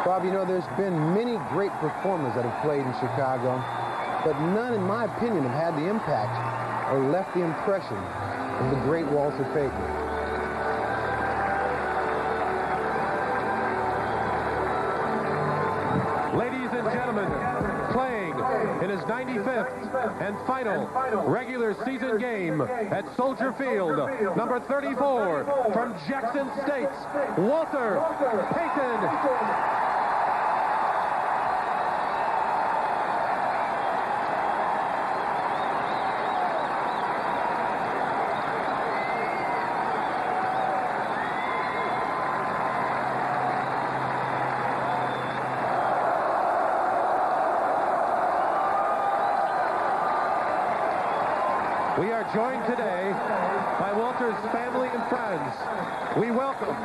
Bob, you know, there's been many great performers that have played in Chicago, but none, in my opinion, have had the impact or left the impression of the great Walter Payton. Ladies and gentlemen, playing in his 95th and final regular season game at Soldier Field, number 34 from Jackson State, Walter Payton. We are joined today by Walter's family and friends. We welcome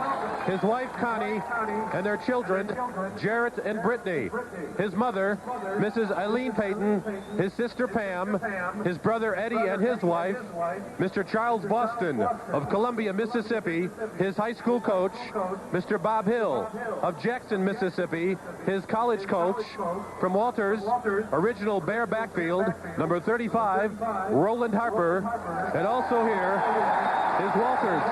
his wife, Connie, and their children, Jarrett and Brittany, his mother, Mrs. Eileen Payton, his sister, Pam, his brother, Eddie, and his wife, Mr. Charles Boston of Columbia, Mississippi, his high school coach, Mr. Bob Hill of Jackson, Mississippi, his college coach, from Walter's original Bear backfield, number 35, Roland Harper, and also here is Walter's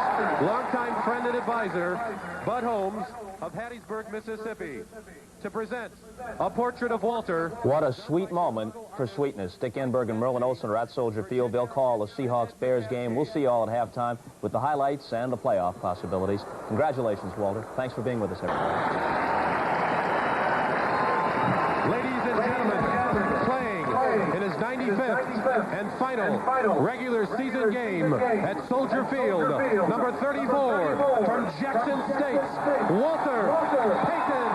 longtime friend and advisor, Bud Holmes of Hattiesburg, Mississippi, to present a portrait of Walter. What a sweet moment for sweetness. Dick Enberg and Merlin Olsen are at Soldier Field. They'll call the Seahawks-Bears game. We'll see you all at halftime with the highlights and the playoff possibilities. Congratulations, Walter. Thanks for being with us, everybody. Ladies and gentlemen, playing in his 95th and final regular season game at Soldier Field, number 34 from Jackson State, Walter Payton.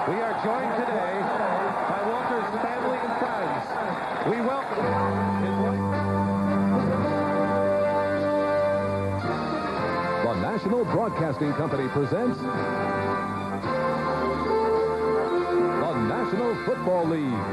We are joined today by Walter's family and friends. We welcome his wife. The National Broadcasting Company presents the National Football League.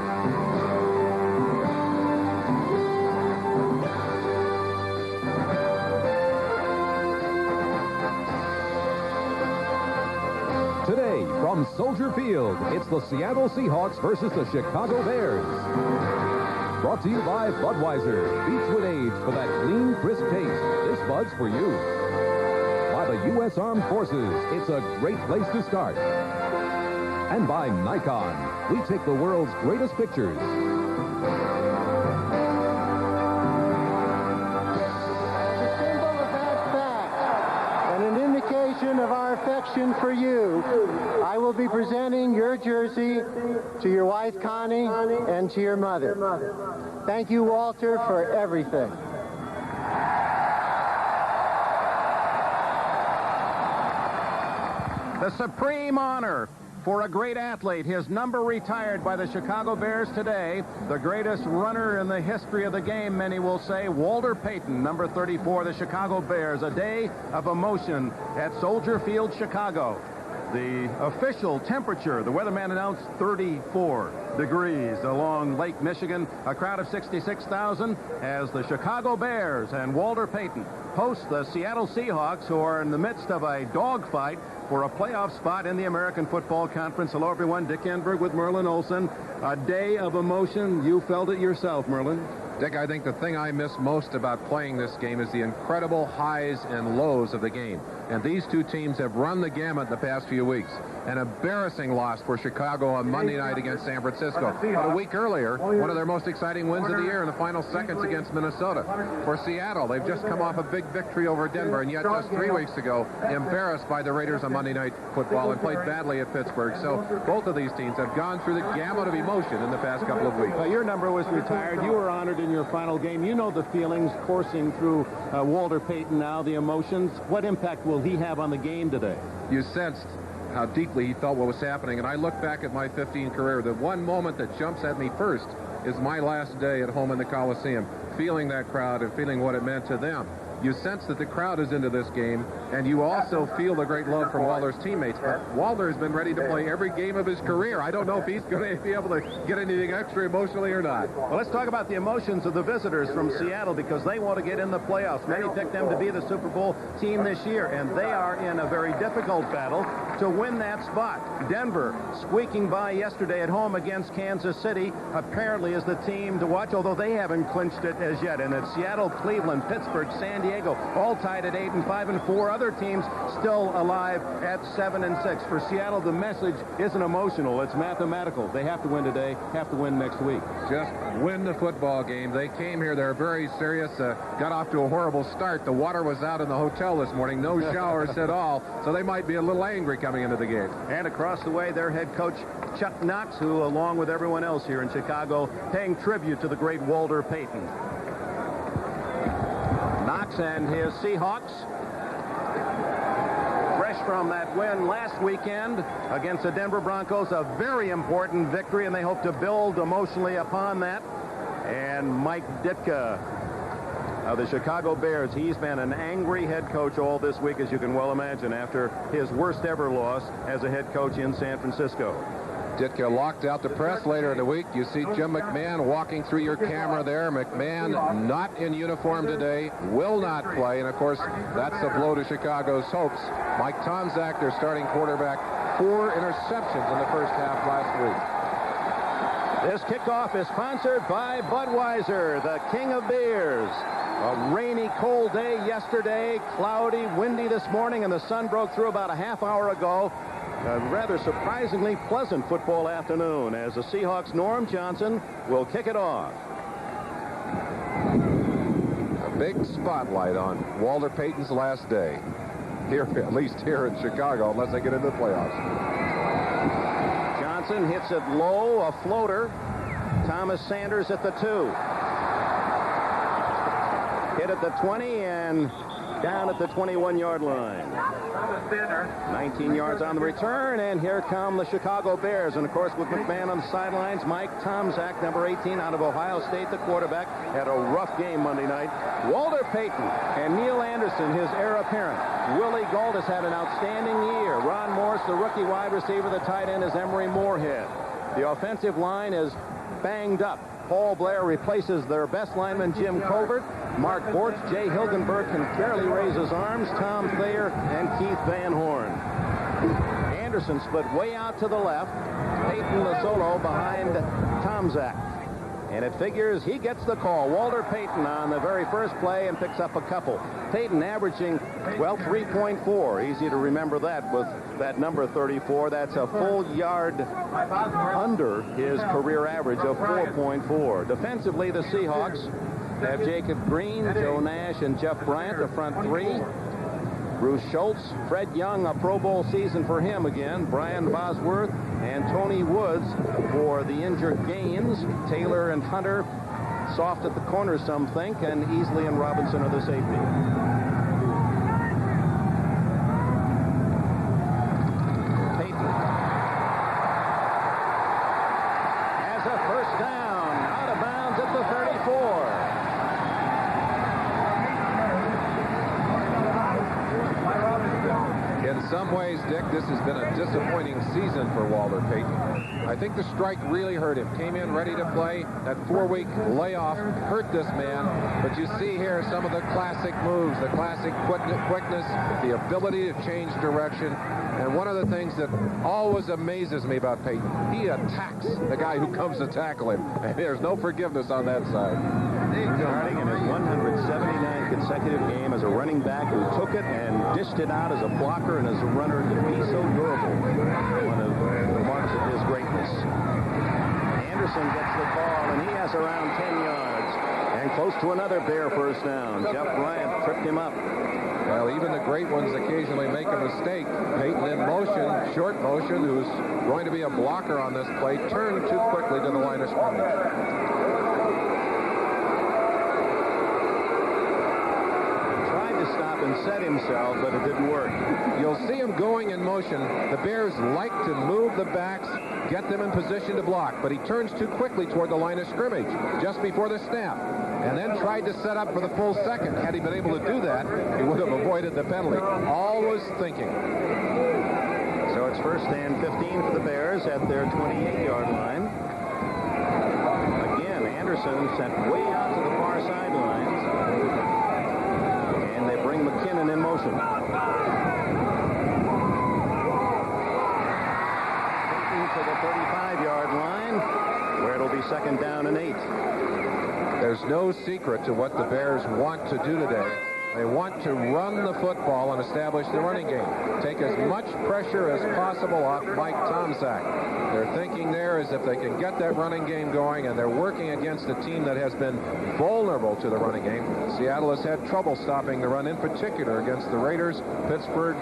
Today, from Soldier Field, it's the Seattle Seahawks versus the Chicago Bears. Brought to you by Budweiser. Beats with age for that clean, crisp taste. This Bud's for you. By the U.S. Armed Forces, it's a great place to start. And by Nikon, we take the world's greatest pictures. Of our affection for you, I will be presenting your jersey to your wife Connie and to your mother. Thank you, Walter, for everything. The supreme honor for a great athlete, his number retired by the Chicago Bears today, the greatest runner in the history of the game, many will say, Walter Payton, number 34, the Chicago Bears. A day of emotion at Soldier Field, Chicago. The official temperature, the weatherman announced 34 degrees along Lake Michigan. A crowd of 66,000 as the Chicago Bears and Walter Payton host the Seattle Seahawks, who are in the midst of a dogfight for a playoff spot in the American Football Conference. Hello, everyone. Dick Enberg with Merlin Olsen. A day of emotion. You felt it yourself, Merlin. Dick, I think the thing I miss most about playing this game is the incredible highs and lows of the game. And these two teams have run the gamut the past few weeks. an embarrassing loss for Chicago on Monday night against San Francisco. But a week earlier, one of their most exciting wins of the year in the final seconds against Minnesota. For Seattle, they've just come off a big victory over Denver, and yet just 3 weeks ago, embarrassed by the Raiders on Monday Night Football and played badly at Pittsburgh. So both of these teams have gone through the gamut of emotion in the past couple of weeks. Your number was retired. You were honored in your final game. You know the feelings coursing through Walter Payton now, the emotions. What impact will he have on the game today? You sensed how deeply he felt what was happening, and I look back at my 15 career. The one moment that jumps at me first is my last day at home in the Coliseum, feeling that crowd and feeling what it meant to them. You sense that the crowd is into this game, and you also feel the great love from Walter's teammates. But Walter has been ready to play every game of his career. I don't know if he's going to be able to get anything extra emotionally or not. Well, let's talk about the emotions of the visitors from Seattle, because they want to get in the playoffs. Many picked them to be the Super Bowl team this year, and they are in a very difficult battle to win that spot. Denver squeaking by yesterday at home against Kansas City apparently is the team to watch, although they haven't clinched it as yet. And it's Seattle, Cleveland, Pittsburgh, San Diego, all tied at 8 and 5, and 4 other teams still alive at 7 and 6. For Seattle, the message isn't emotional, it's mathematical. They have to win today, have to win next week. Just win the football game. They came here, they're very serious, got off to a horrible start. The water was out in the hotel this morning, no showers at all, so they might be a little angry coming into the game. And across the way, their head coach, Chuck Knox, who, along with everyone else here in Chicago, paying tribute to the great Walter Payton. Knox and his Seahawks, fresh from that win last weekend against the Denver Broncos, a very important victory, and they hope to build emotionally upon that. And Mike Ditka of the Chicago Bears, he's been an angry head coach all this week, as you can well imagine, after his worst ever loss as a head coach in San Francisco. Ditka locked out the press later in the week. You see Jim McMahon walking through your camera there. McMahon not in uniform today, will not play, and of course that's a blow to Chicago's hopes. Mike Tomczak, their starting quarterback, 4 interceptions in the first half last week. This kickoff is sponsored by Budweiser, the king of beers. A rainy, cold day yesterday, cloudy, windy this morning, and the sun broke through about a half hour ago. A rather surprisingly pleasant football afternoon as the Seahawks' Norm Johnson will kick it off. A big spotlight on Walter Payton's last day. Here, at least here in Chicago, unless they get into the playoffs. Johnson hits it low, a floater. Thomas Sanders at the 2. Hit at the 20 and down at the 21-yard line. 19 yards on the return, and here come the Chicago Bears. And, of course, with McMahon on the sidelines, Mike Tomczak, number 18 out of Ohio State, the quarterback, had a rough game Monday night. Walter Payton and Neil Anderson, his heir apparent. Willie Gault has had an outstanding year. Ron Morse, the rookie wide receiver, the tight end is Emery Moorhead. The offensive line is banged up. Paul Blair replaces their best lineman, Jim Covert. Mark Bortz, Jay Hilgenberg can barely raise his arms. Tom Thayer and Keith Van Horn. Anderson split way out to the left. Payton the solo behind Tomczak. And it figures he gets the call. Walter Payton on the very first play and picks up a couple. Payton averaging, well, 3.4. Easy to remember that with that number 34. That's a full yard under his career average of 4.4. Defensively, the Seahawks have Jacob Green, Joe Nash, and Jeff Bryant, the front 3. Bruce Schultz, Fred Young, a Pro Bowl season for him again. Brian Bosworth and Tony Woods for the injured Gaines. Taylor and Hunter soft at the corners, some think, and Easley and Robinson are the safety. Payton has a first down, out of bounds at the 34. In some ways, Dick, this has been a disappointing season for Walter Payton. I think the strike really hurt him. Came in ready to play. That 4-week layoff hurt this man. But you see here some of the classic moves, the classic quickness, the ability to change direction. And one of the things that always amazes me about Payton, he attacks the guy who comes to tackle him. And there's no forgiveness on that side. Starting in his 179th consecutive game as a running back who took it and dished it out as a blocker and as a runner to be so durable. One of the marks of his greatness. Anderson gets the ball, and he has around 10 yards. And close to another Bear first down. Jeff Bryant tripped him up. Well, even the great ones occasionally make a mistake. Peyton in motion, short motion, who's going to be a blocker on this play, turned too quickly to the line of scrimmage. Stop and set himself, but it didn't work. You'll see him going in motion. The Bears like to move the backs, get them in position to block, but he turns too quickly toward the line of scrimmage just before the snap, and then tried to set up for the full second. Had he been able to do that, he would have avoided the penalty. Always thinking. So it's first and 15 for the Bears at their 28-yard line. Again, Anderson sent way out to the far sidelines. And they bring McKinnon in motion. To the 35-yard line, where it'll be second down and 8. There's no secret to what the Bears want to do today. They want to run the football and establish the running game. Take as much pressure as possible off Mike Tomczak. Their thinking there is if they can get that running game going, and they're working against a team that has been vulnerable to the running game. Seattle has had trouble stopping the run, in particular against the Raiders, Pittsburgh.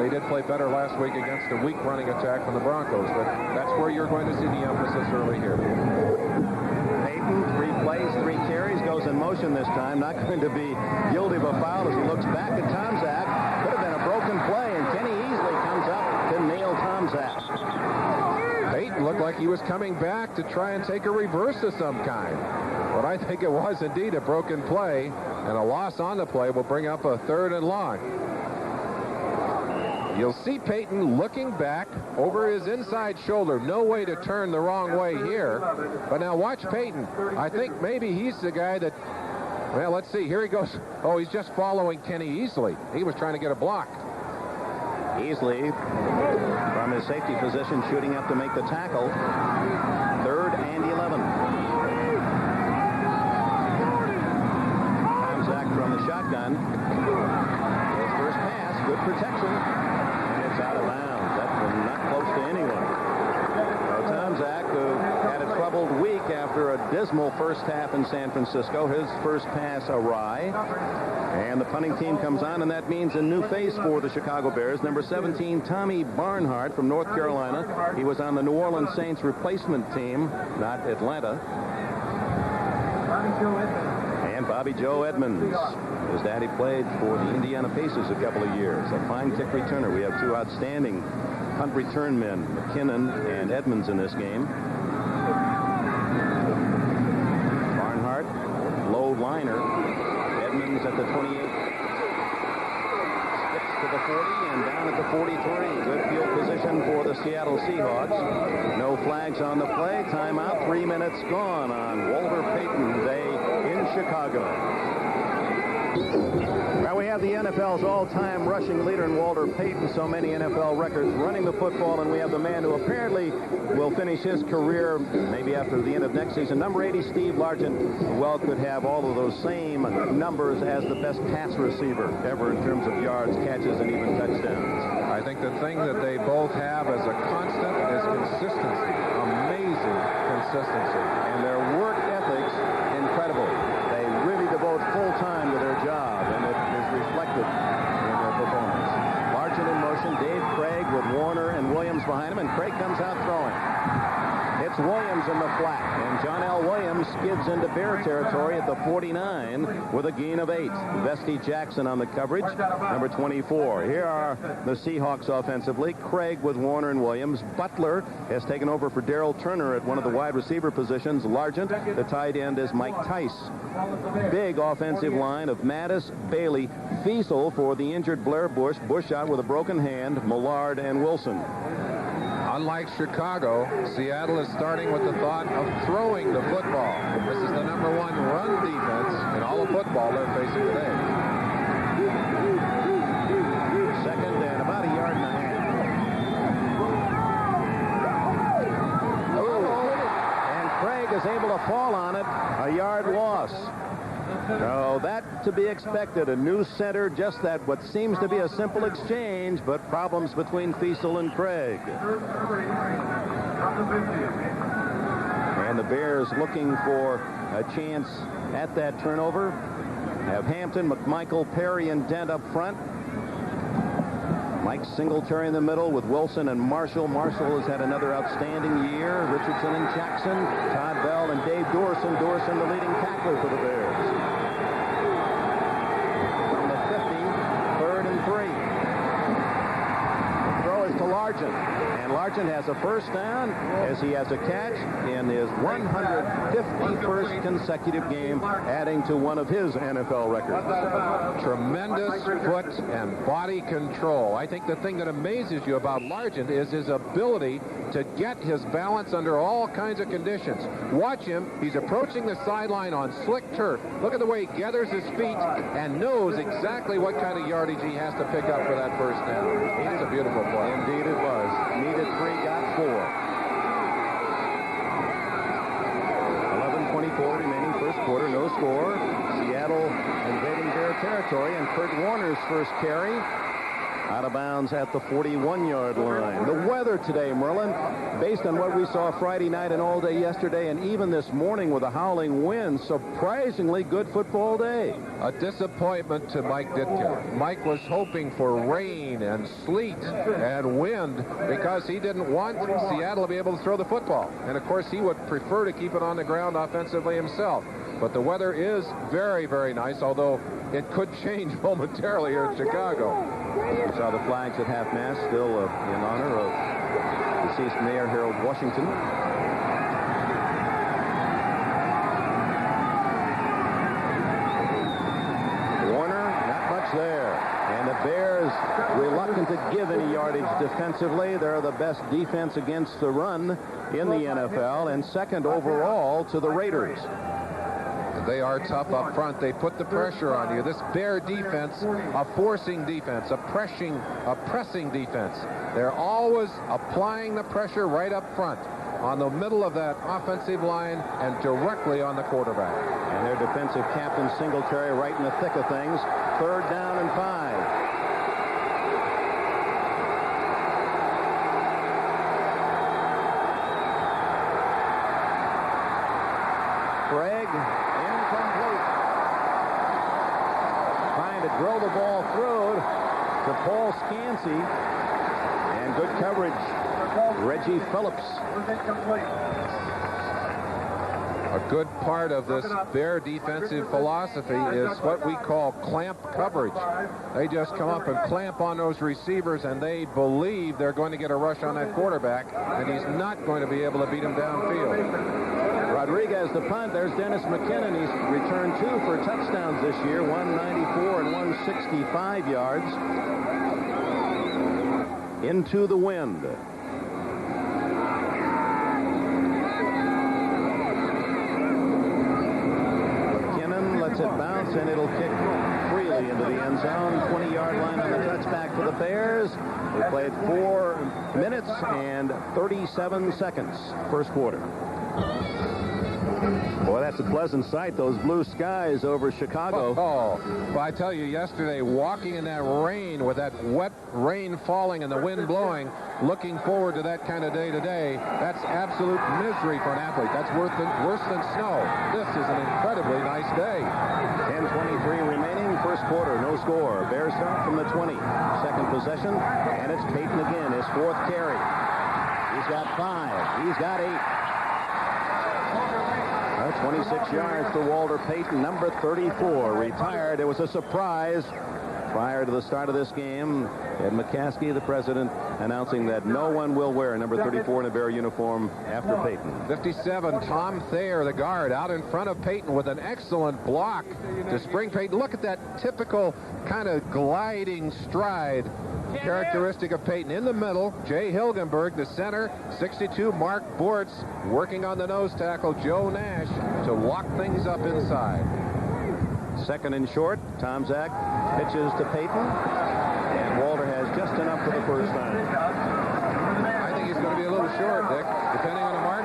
They did play better last week against a weak running attack from the Broncos, but that's where you're going to see the emphasis early here. Peyton, 3 plays, 3 carries, goes in motion this time. Not going to be guilty of a foul as he looks back at Tomczak. Could have been a broken play, and Kenny Easley comes up to nail Tomczak. Peyton looked like he was coming back to try and take a reverse of some kind. But I think it was indeed a broken play, and a loss on the play will bring up a 3rd and long. You'll see Peyton looking back over his inside shoulder. No way to turn the wrong way here. But now watch Peyton. I think maybe he's the guy that, well, let's see. Here he goes. Oh, he's just following Kenny Easley. He was trying to get a block. Easley, from his safety position, shooting up to make the tackle. 3rd and 11. Tomczak from the shotgun. His first pass, good protection. Out of bounds. That was not close to anyone. Tomczak, who had a troubled week after a dismal first half in San Francisco, his first pass awry. And the punting team comes on, and that means a new face for the Chicago Bears. Number 17, Tommy Barnhart from North Carolina. He was on the New Orleans Saints replacement team, not Atlanta. And Bobby Joe Edmonds. His daddy played for the Indiana Pacers a couple of years. A fine kick returner. We have 2 outstanding punt return men, McKinnon and Edmonds, in this game. Barnhart, low liner. Edmonds at the 28. Skips to the 40 and down at the 43. Good field position for the Seattle Seahawks. No flags on the play. Timeout. 3 minutes gone on Walter Payton Day in Chicago. Well, we have the NFL's all-time rushing leader in Walter Payton, so many NFL records, running the football, and we have the man who apparently will finish his career maybe after the end of next season. Number 80, Steve Largent, who well could have all of those same numbers as the best pass receiver ever in terms of yards, catches, and even touchdowns. I think the thing that they both have as a constant is consistency. Amazing consistency. And their work ethics, incredible. They really devote full time to their job, and it is reflected in their performance. Largent in motion, Dave Craig with Warner and Williams behind him, and Craig comes out throwing. It's Williams in the flat, and John L. Williams skids into Bear territory at the 49 with a gain of 8. Vesty Jackson on the coverage, number 24. Here are the Seahawks offensively. Craig with Warner and Williams. Butler has taken over for Darrell Turner at one of the wide receiver positions. Largent, the tight end, is Mike Tice. Big offensive line of Mattis, Bailey, Fiesel for the injured Blair Bush. Bush out with a broken hand, Millard, and Wilson. Unlike Chicago, Seattle is starting with the thought of throwing the football. This is the number 1 run defense in all of football they're facing today. Second and about a yard and a half. And Craig is able to fall on it. A yard loss. So that to be expected. A new center, just that what seems to be a simple exchange, but problems between Feasel and Craig. And the Bears looking for a chance at that turnover. Have Hampton, McMichael, Perry, and Dent up front. Mike Singletary in the middle with Wilson and Marshall. Marshall has had another outstanding year. Richardson and Jackson, Todd Bell, and Dave Dorson. Dorson, the leading tackler for the Bears. From the 50, 3rd and 3. The throw is to Largent. And Largent has a first down as he has a catch in his 151st consecutive game, adding to one of his NFL records. Tremendous foot and body control. I think the thing that amazes you about Largent is his ability to get his balance under all kinds of conditions. Watch him. He's approaching the sideline on slick turf. Look at the way he gathers his feet and knows exactly what kind of yardage he has to pick up for that first down. It's a beautiful play. Indeed it was. Needed 3, got 4. 11:24 remaining first quarter, no score. Seattle invading their territory, and Kurt Warner's first carry out of bounds at the 41-yard line. The weather today, Merlin, based on what we saw Friday night and all day yesterday, and even this morning with a howling wind, surprisingly good football day. A disappointment to Mike Ditka. Mike was hoping for rain and sleet and wind because he didn't want Seattle to be able to throw the football. And, of course, he would prefer to keep it on the ground offensively himself. But the weather is very, very nice, although it could change momentarily here in Chicago. We saw the flags at half-mast, still in honor of deceased Mayor Harold Washington. Warner, not much there. And the Bears reluctant to give any yardage defensively. They're the best defense against the run in the NFL, and second overall to the Raiders. They are tough up front. They put the pressure on you. This Bear defense, a forcing defense, a pressing defense. They're always applying the pressure right up front on the middle of that offensive line and directly on the quarterback. And their defensive captain, Singletary, right in the thick of things. 3rd down and 5. Craig, incomplete. Trying to drill the ball through to Paul Scansey. And good coverage. Reggie Phillips. A good part of this Bear defensive philosophy is what we call clamp coverage. They just come up and clamp on those receivers, and they believe they're going to get a rush on that quarterback, and he's not going to be able to beat him downfield. Rodriguez the punt. There's Dennis McKinnon. He's returned 2 for touchdowns this year, 194 and 165 yards. Into the wind. McKinnon lets it bounce, and it'll kick freely into the end zone. 20-yard line on the touchback for the Bears. They played 4 minutes and 37 seconds first quarter. Boy, that's a pleasant sight, those blue skies over Chicago. Well, I tell you, yesterday, walking in that rain with that wet rain falling and the wind blowing, looking forward to that kind of day today, that's absolute misery for an athlete. That's worse than snow. This is an incredibly nice day. 10:23 remaining, first quarter, no score. Bears start from the 20. Second possession, and it's Peyton again, his 4th carry. He's got 5. He's got 8. 26 yards to Walter Payton, number 34, retired. It was a surprise prior to the start of this game. Ed McCaskey, the president, announcing that no one will wear number 34 in a Bear uniform after Payton. 57, Tom Thayer, the guard, out in front of Payton with an excellent block to spring Payton. Look at that typical kind of gliding stride characteristic of Payton. In the middle, Jay Hilgenberg, the center, 62, Mark Bortz, working on the nose tackle, Joe Nash, to lock things up inside. Second and short, Tom Zach pitches to Payton, and Walter has just enough for the first down. I think he's going to be a little short, Dick, depending on the mark.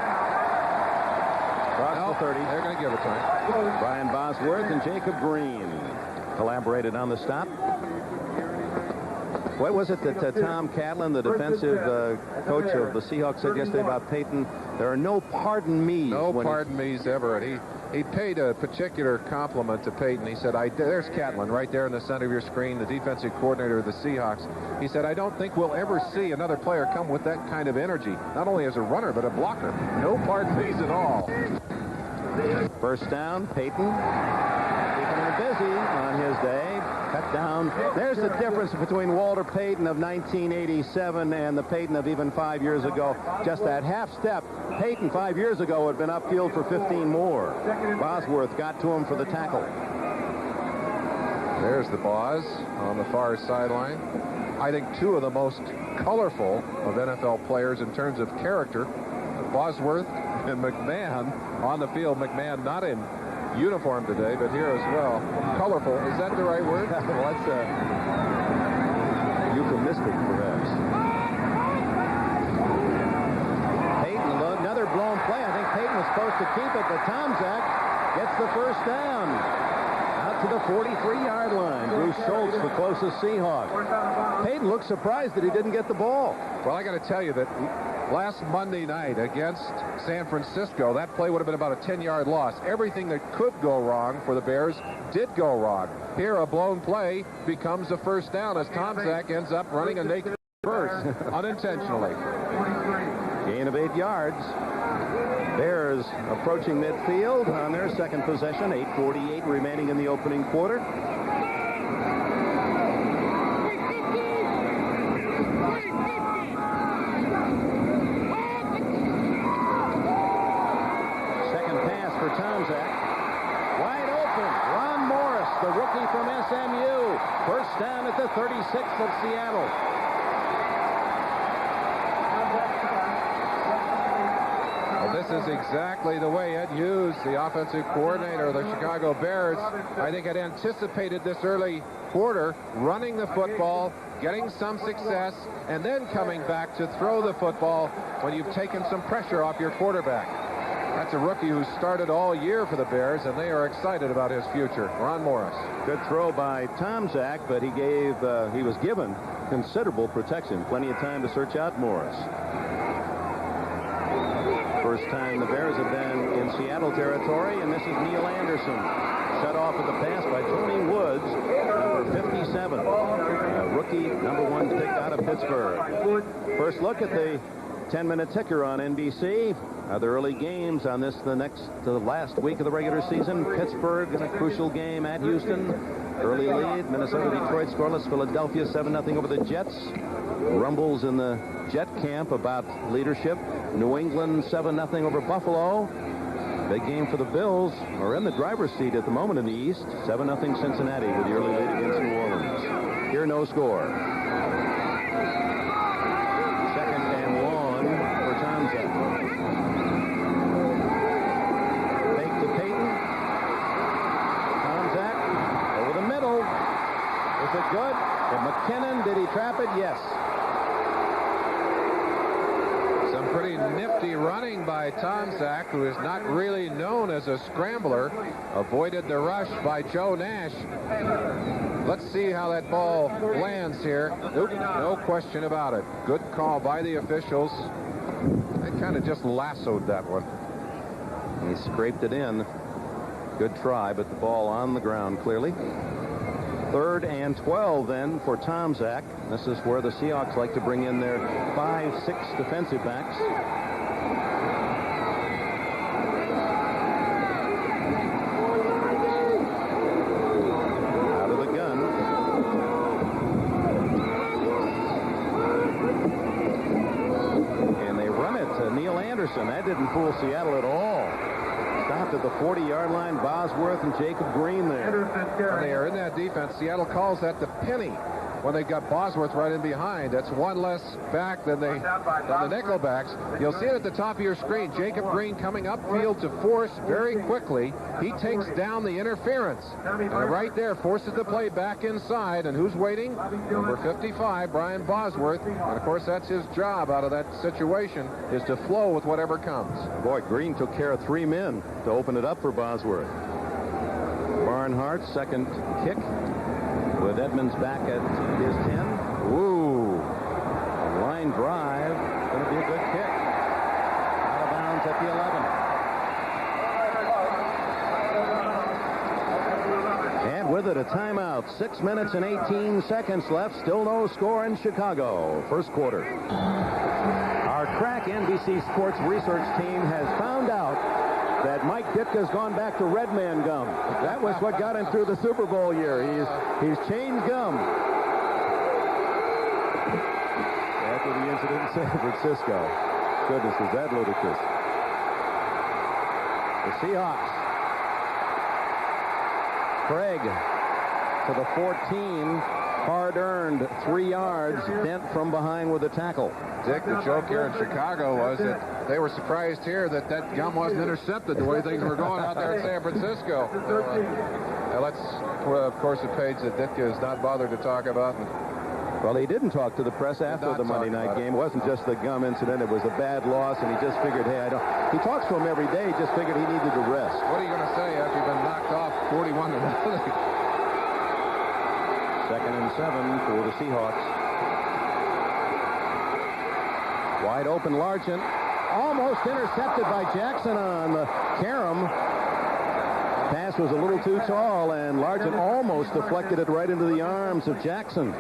30. They're going to give it to him. Brian Bosworth and Jacob Green collaborated on the stop. What was it that Tom Catlin, the defensive coach of the Seahawks, said yesterday about Peyton? There are no pardon me's. No pardon me's ever. And he paid a particular compliment to Peyton. He said, there's Catlin right there in the center of your screen, the defensive coordinator of the Seahawks. He said, I don't think we'll ever see another player come with that kind of energy, not only as a runner, but a blocker. No pardon me's at all. First down, Peyton. Keeping him busy on his day. Cut down. There's the difference between Walter Payton of 1987 and the Payton of even 5 years ago. Just that half step. Payton 5 years ago had been upfield for 15 more. Bosworth got to him for the tackle. There's the Boz on the far sideline. I think two of the most colorful of NFL players in terms of character, Bosworth and McMahon on the field. McMahon not in uniform today, but here as well. Colorful, is that the right word? Well, that's euphemistic, perhaps. Peyton, another blown play. I think Peyton was supposed to keep it, but Tomczak gets the first down. Out to the 43-yard line. Bruce Schultz, the closest Seahawk. Peyton looked surprised that he didn't get the ball. Well, I got to tell you that last Monday night against San Francisco, that play would have been about a 10-yard loss. Everything that could go wrong for the Bears did go wrong. Here, a blown play becomes a first down as Tomczak ends up running a naked reverse unintentionally. Gain of 8 yards. Bears approaching midfield on their second possession. 8:48 remaining in the opening quarter. Tomczak, wide open. Ron Morris, the rookie from SMU. First down at the 36 of Seattle. Well, this is exactly the way Ed Hughes, the offensive coordinator of the Chicago Bears, I think had anticipated this early quarter, running the football, getting some success, and then coming back to throw the football when you've taken some pressure off your quarterback. That's a rookie who started all year for the Bears, and they are excited about his future. Ron Morris. Good throw by Tomczak, but he was given considerable protection. Plenty of time to search out Morris. First time the Bears have been in Seattle territory, and this is Neil Anderson. Shut off at the pass by Tony Woods, number 57. A rookie, number 1 pick out of Pittsburgh. First look at the 10-minute ticker on NBC. The early games on this, the last week of the regular season. Pittsburgh in a crucial game at Houston. Early lead. Minnesota, Detroit scoreless. Philadelphia 7-0 over the Jets. Rumbles in the Jet camp about leadership. New England 7-0 over Buffalo. Big game for the Bills. Are in the driver's seat at the moment in the East. 7-0 Cincinnati with the early lead against New Orleans. Here, no score. Second and long for Tomczak. Fake to Peyton. Tomczak over the middle. Is it good? And McKinnon, did he trap it? Yes. Some pretty nifty running by Tomczak, who is not really known as a scrambler. Avoided the rush by Joe Nash. Let's see how that ball lands here. Nope, no question about it. Good call by the officials. They kind of just lassoed that one. He scraped it in. Good try, but the ball on the ground clearly. 3rd and 12 then for Tomczak. This is where the Seahawks like to bring in their 5-6 defensive backs. Out of the gun. And they run it to Neil Anderson. That didn't fool Seattle at all. Stopped at the 40-yard line. Bosworth and Jacob Green there. They are in that defense. Seattle calls that the penny. when they got Bosworth right in behind. That's one less back than the nickelbacks. You'll see it at the top of your screen. Jacob Green coming upfield to force very quickly. He takes down the interference. And right there forces the play back inside. And who's waiting? Number 55, Brian Bosworth. And of course, that's his job out of that situation, is to flow with whatever comes. Boy, Green took care of 3 men to open it up for Bosworth. Barnhart's second kick with Edmonds back at his 10. Ooh, a line drive. Going to be a good kick. Out of bounds at the 11. And with it, a timeout. 6 minutes and 18 seconds left. Still no score in Chicago. First quarter. Our crack NBC Sports research team has found out that Mike Ditka's gone back to Red Man gum. That was what got him through the Super Bowl year. He's changed gum. After the incident in San Francisco. Goodness, is that ludicrous. The Seahawks. Craig to the 14. Hard-earned 3 yards. Dent from behind with a tackle. Dick, the joke here in Chicago was that they were surprised here that gum wasn't intercepted the way things were going out there in San Francisco. That's, of course, a page that Ditka has not bothered to talk about. Well, he didn't talk to the press after the Monday night game. It wasn't just the gum incident. It was a bad loss, and he just figured, hey, he talks to him every day. He just figured he needed to rest. What are you going to say after you've been knocked off 41-0? 2nd and 7 for the Seahawks. Wide open Largent. Almost intercepted by Jackson on the carom. Pass was a little too tall, and Largent almost deflected it right into the arms of Jackson.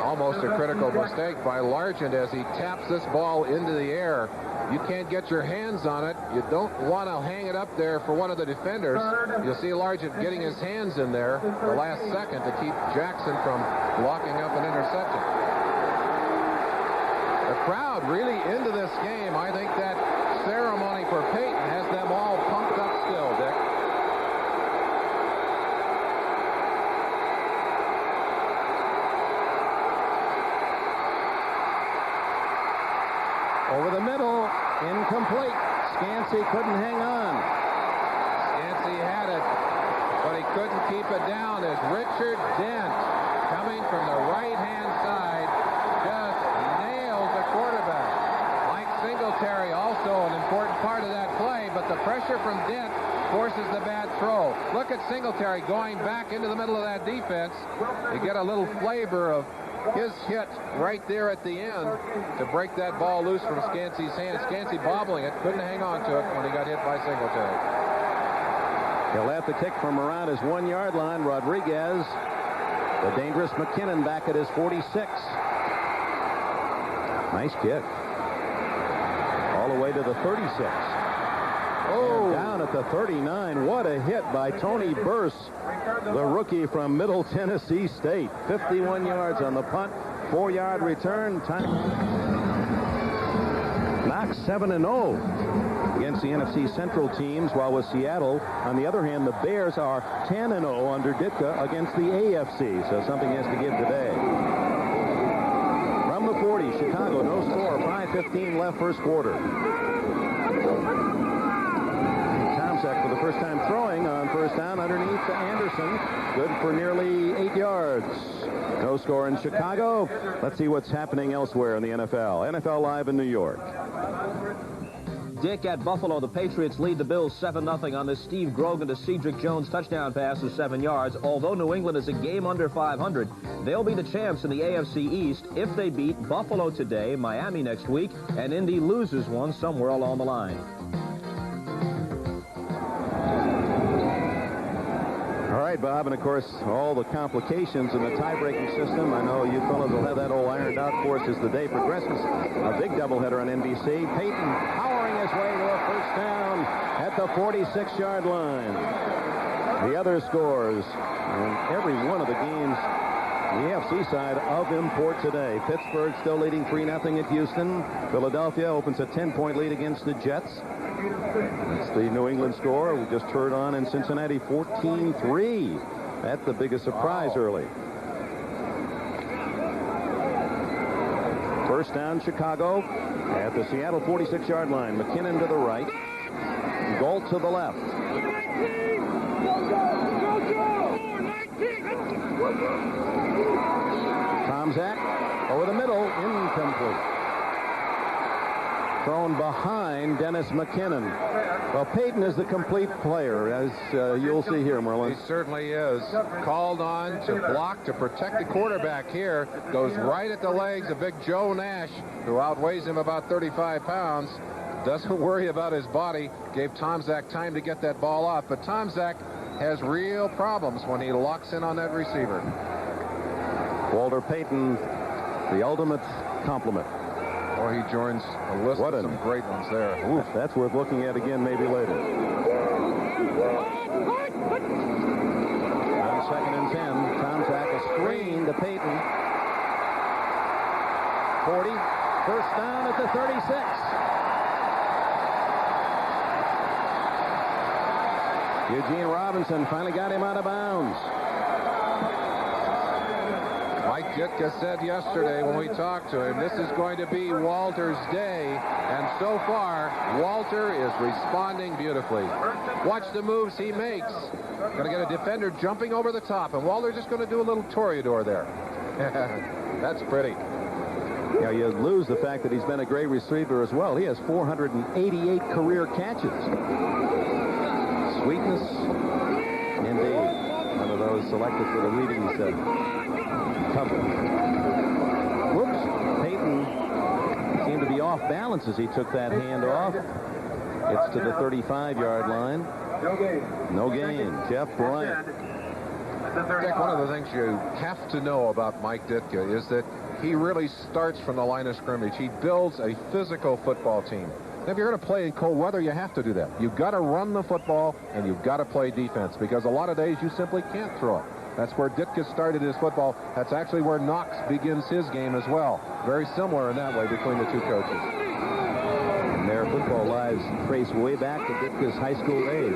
Almost a critical mistake by Largent as he taps this ball into the air. You can't get your hands on it. You don't want to hang it up there for one of the defenders. You'll see Largent getting his hands in there the last second to keep Jackson from blocking up an interception. The crowd really into this game. I think that ceremony for Peyton has them all pumped up still, Dick. Over the middle, incomplete. Scansey couldn't hang on. Scansey had it, but he couldn't keep it down as Richard Dent, coming from the right-hand side, just nails the quarterback. Mike Singletary also an important part of that play, but the pressure from Dent forces the bad throw. Look at Singletary going back into the middle of that defense. You get a little flavor of his hit right there at the end to break that ball loose from Scansey's hand. Scansey bobbling it, couldn't hang on to it when he got hit by Singletary. He'll have to kick from around his 1-yard line. Rodriguez, the dangerous McKinnon back at his 46. Nice kick. All the way to the 36. Oh, and down at the 39. What a hit by Tony Burse, the rookie from Middle Tennessee State. 51 yards on the punt, 4-yard return. Time. Knox 7-0 against the NFC Central teams, while with Seattle, on the other hand, the Bears are 10-0 under Ditka against the AFC. So something has to give today. From the 40, Chicago, no score, 5:15 left first quarter. For the first time throwing on first down underneath Anderson. Good for nearly 8 yards. No score in Chicago. Let's see what's happening elsewhere in the NFL. NFL Live in New York. Dick, at Buffalo, the Patriots lead the Bills 7-0 on this Steve Grogan to Cedric Jones touchdown pass of 7 yards. Although New England is a game under 500, they'll be the champs in the AFC East if they beat Buffalo today, Miami next week, and Indy loses one somewhere along the line. All right, Bob, and of course, all the complications in the tie-breaking system. I know you fellas will have that all ironed out for us as the day progresses. A big doubleheader on NBC. Peyton powering his way to a first down at the 46-yard line. The other scores in every one of the games, the AFC side of import today. Pittsburgh still leading 3-0 at Houston. Philadelphia opens a 10-point lead against the Jets. That's the New England score. We just heard on in Cincinnati, 14-3. That's the biggest surprise early. First down, Chicago at the Seattle 46-yard line. McKinnon to the right. Gold to the left. Tomczak over the middle, incomplete. Thrown behind Dennis McKinnon. Well, Payton is the complete player, as you'll see here, Merlin. He certainly is. Called on to block, to protect the quarterback here. Goes right at the legs of big Joe Nash, who outweighs him about 35 pounds. Doesn't worry about his body. Gave Tomczak time to get that ball off. But Tomczak has real problems when he locks in on that receiver. Walter Payton, the ultimate compliment. Or he joins a list of some great ones there. Oof, that's worth looking at again maybe later. On 2nd and 10, Tomczak a screen to Payton. 40, first down at the 36. Eugene Robinson finally got him out of bounds. Mike Ditka said yesterday when we talked to him, this is going to be Walter's day. And so far, Walter is responding beautifully. Watch the moves he makes. Going to get a defender jumping over the top. And Walter's just going to do a little toreador there. That's pretty. Yeah, you lose the fact that he's been a great receiver as well. He has 488 career catches. Sweetness, indeed. One of those selected for the reading cover. Whoops. Payton seemed to be off balance as he took that hand off. It's to the 35-yard line. No gain. Jeff Bryant. Dick, one of the things you have to know about Mike Ditka is that he really starts from the line of scrimmage. He builds a physical football team. Now, if you're going to play in cold weather, you have to do that. You've got to run the football, and you've got to play defense, because a lot of days you simply can't throw it. That's where Ditka started his football. That's actually where Knox begins his game as well. Very similar in that way between the two coaches. And their football lives trace way back to Ditka's high school days.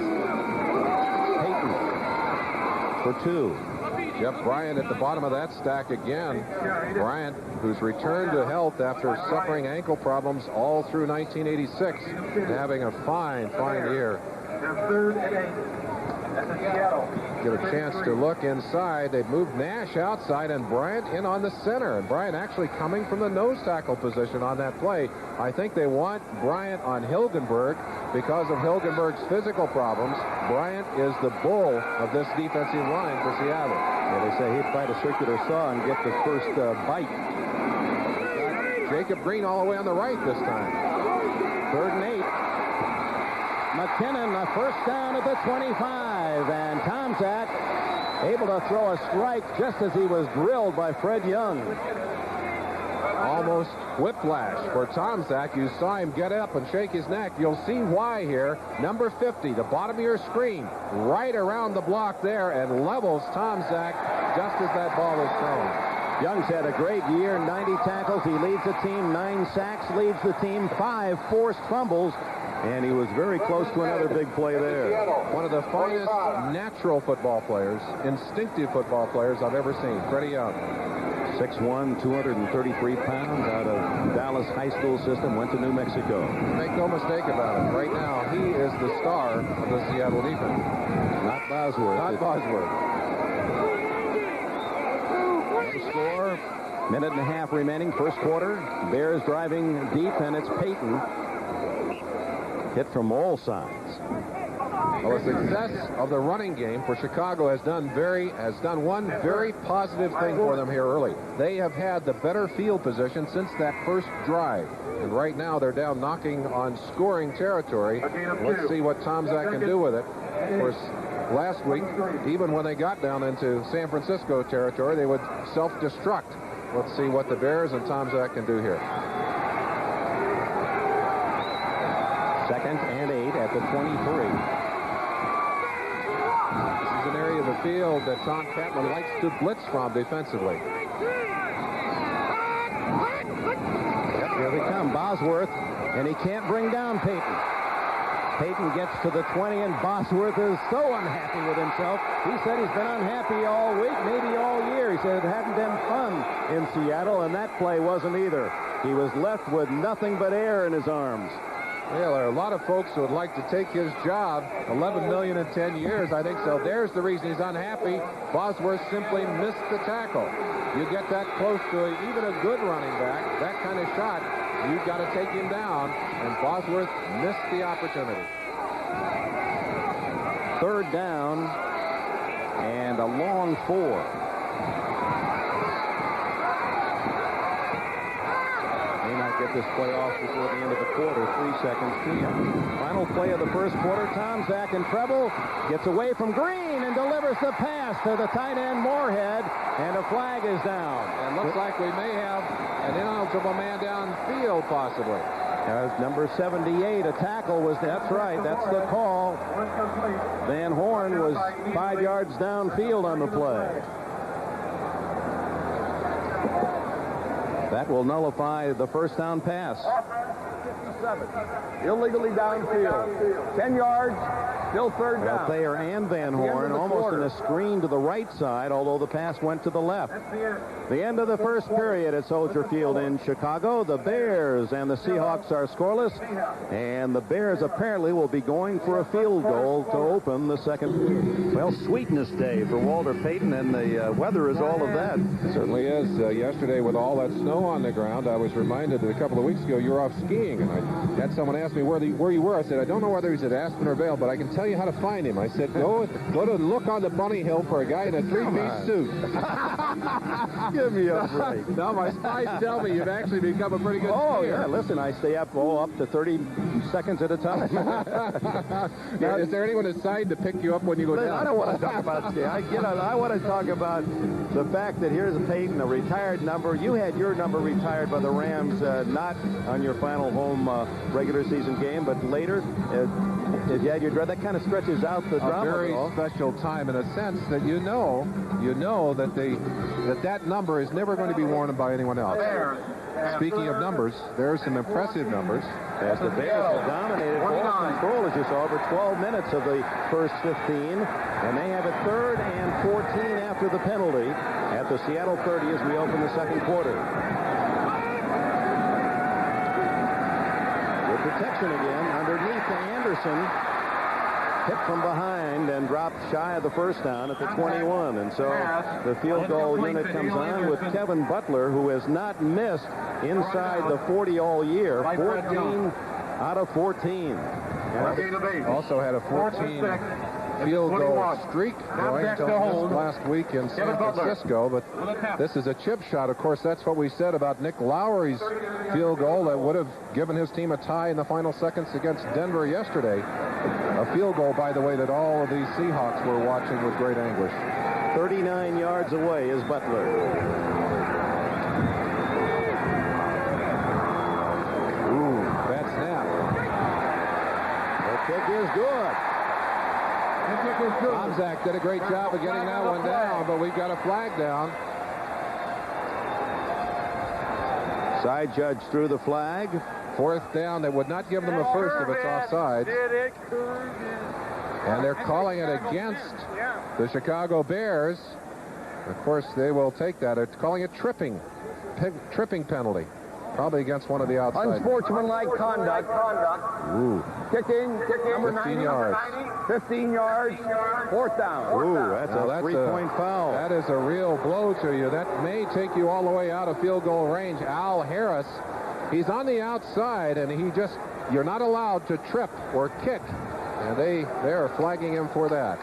Payton for 2. Jeff Bryant at the bottom of that stack again. Bryant, who's returned to health after suffering ankle problems all through 1986, and having a fine year. Get a chance to look inside. They've moved Nash outside and Bryant in on the center. And Bryant actually coming from the nose tackle position on that play. I think they want Bryant on Hilgenberg because of Hilgenberg's physical problems. Bryant is the bull of this defensive line for Seattle. Yeah, they say he'd fight a circular saw and get the first bite. Jacob Green all the way on the right this time. 3rd and 8. McKinnon, a first down at the 25, and Tomczak able to throw a strike just as he was drilled by Fred Young. Almost whiplash for Tomczak. You saw him get up and shake his neck. You'll see why here. Number 50, the bottom of your screen, right around the block there, and levels Tomczak just as that ball is thrown. Young's had a great year, 90 tackles. He leads the team, 9 sacks, leads the team, 5 forced fumbles. And he was very close to another big play there. One of the finest natural football players, instinctive football players I've ever seen, Freddie Young. 6'1", 233 pounds, out of Dallas high school system, went to New Mexico. Make no mistake about it. Right now, he is the star of the Seattle defense. Not Bosworth. Not Bosworth. Score, minute and a half remaining, first quarter. Bears driving deep, and it's Payton. Hit from all sides. Well, the success of the running game for Chicago has done one very positive thing for them here early. They have had the better field position since that first drive. And right now they're down knocking on scoring territory. Let's see what Tomczak can do with it. Of course, last week, even when they got down into San Francisco territory, they would self-destruct. Let's see what the Bears and Tomczak can do here. 2nd and 8 at the 23. This is an area of the field that Tom Catlin likes to blitz from defensively. Yep, here they come. Bosworth, and he can't bring down Payton. Payton gets to the 20, and Bosworth is so unhappy with himself. He said he's been unhappy all week, maybe all year. He said it hadn't been fun in Seattle, and that play wasn't either. He was left with nothing but air in his arms. Well, there are a lot of folks who would like to take his job. $11 million in 10 years, I think so. There's the reason he's unhappy. Bosworth simply missed the tackle. You get that close to even a good running back, that kind of shot, you've got to take him down, and Bosworth missed the opportunity. Third down and a long 4. Get this play off before the end of the quarter. 3 seconds to him. Final play of the first quarter. Tomczak and treble. Gets away from Green and delivers the pass to the tight end Moorhead. And a flag is down. And looks like we may have an ineligible man downfield, possibly. As number 78, a tackle was, that's right, that's the call. Van Horn was 5 yards downfield on the play. That will nullify the first down pass. 57. Illegally downfield. 10 yards. Still third down. Thayer and Van Horn almost in a screen to the right side, although the pass went to the left. The end of the first period at Soldier Field in Chicago. The Bears and the Seahawks are scoreless, and the Bears apparently will be going for a field goal to open the second. Well, sweetness day for Walter Payton, and the weather is all of that. It certainly is. Yesterday, with all that snow on the ground, I was reminded that a couple of weeks ago you were off skiing, and I had someone ask me where you were. I said, I don't know whether he's at Aspen or Vail, but I can tell you how to find him. I said, go to look on the Bunny Hill for a guy in a three-piece suit. Give me a break. Now, my spies tell me you've actually become a pretty good skier. Oh, yeah, listen, I stay up to 30 seconds at a time. Now, is there anyone aside to pick you up when you go down? I don't want to talk about skiing. I want to talk about the fact that here's a Payton, a retired number. You had your number retired by the Rams, not on your final home regular season game, but later. If you had your that kind of stretches out the drama. A very special time in a sense that you know that number is never going to be worn by anyone else. Speaking of numbers, there are some impressive numbers. As the Bears have dominated ball control, as you saw, over 12 minutes of the first 15, and they have it 3rd and 14 after the penalty at the Seattle 30 as we open the second quarter. With protection again underneath to Anderson. Hit from behind and dropped shy of the first down at the 21. And so the field goal unit comes on with Kevin Butler, who has not missed inside the 40 all year. 14 out of 14. Also had a 14 field goal streak going until last week in San Francisco, but this is a chip shot. Of course, that's what we said about Nick Lowry's field goal that would have given his team a tie in the final seconds against Denver yesterday. A field goal, by the way, that all of these Seahawks were watching with great anguish. 39 yards away is Butler. Ooh, bad snap. The kick is good. Tomczak did a great job of getting that one down, but we've got a flag down. Side judge threw the flag. 4th down. That would not give them a first if it's offside. And they're calling it against the Chicago Bears. Of course, they will take that. They're calling it tripping penalty. Probably against one of the outside. Unsportsmanlike conduct. Ooh. Kicking. Number 15 yards. 15 yards. 4th down. Ooh, that's a 3-point foul. That is a real blow to you. That may take you all the way out of field goal range. Al Harris, he's on the outside, and you're not allowed to trip or kick. And they're flagging him for that.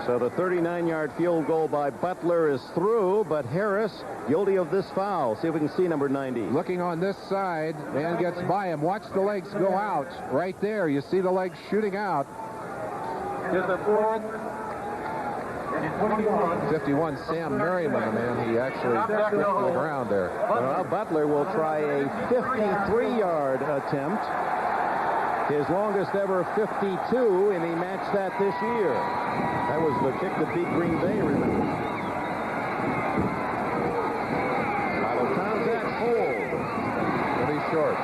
So the 39-yard field goal by Butler is through, but Harris guilty of this foul. See if we can see number 90. Looking on this side, and gets by him. Watch the legs go out right there. You see the legs shooting out. 51, Sam Merriman, the man he actually hit to the ground there. Well, Butler will try a 53-yard attempt. His longest ever 52, and he matched that this year. That was the kick that beat Green Bay, remember. Tomczak hold. Pretty short.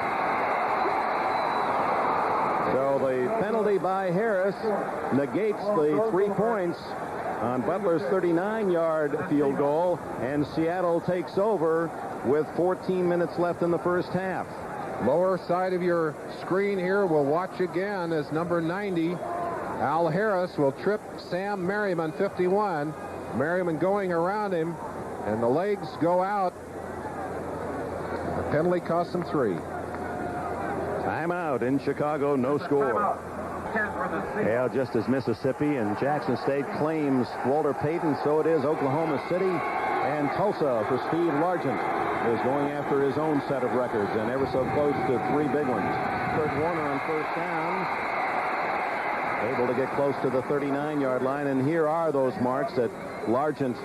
So the penalty by Harris negates the 3 points on Butler's 39-yard field goal, and Seattle takes over with 14 minutes left in the first half. Lower side of your screen here, we'll watch again as number 90, Al Harris, will trip Sam Merriman, 51. Merriman going around him, and the legs go out. The penalty costs him 3. Timeout in Chicago, no score. Yeah, just as Mississippi and Jackson State claims Walter Payton, so it is Oklahoma City and Tulsa for Steve Largent is going after his own set of records, and ever so close to 3 big ones. Kurt Warner on first down, able to get close to the 39-yard line, and here are those marks that Largent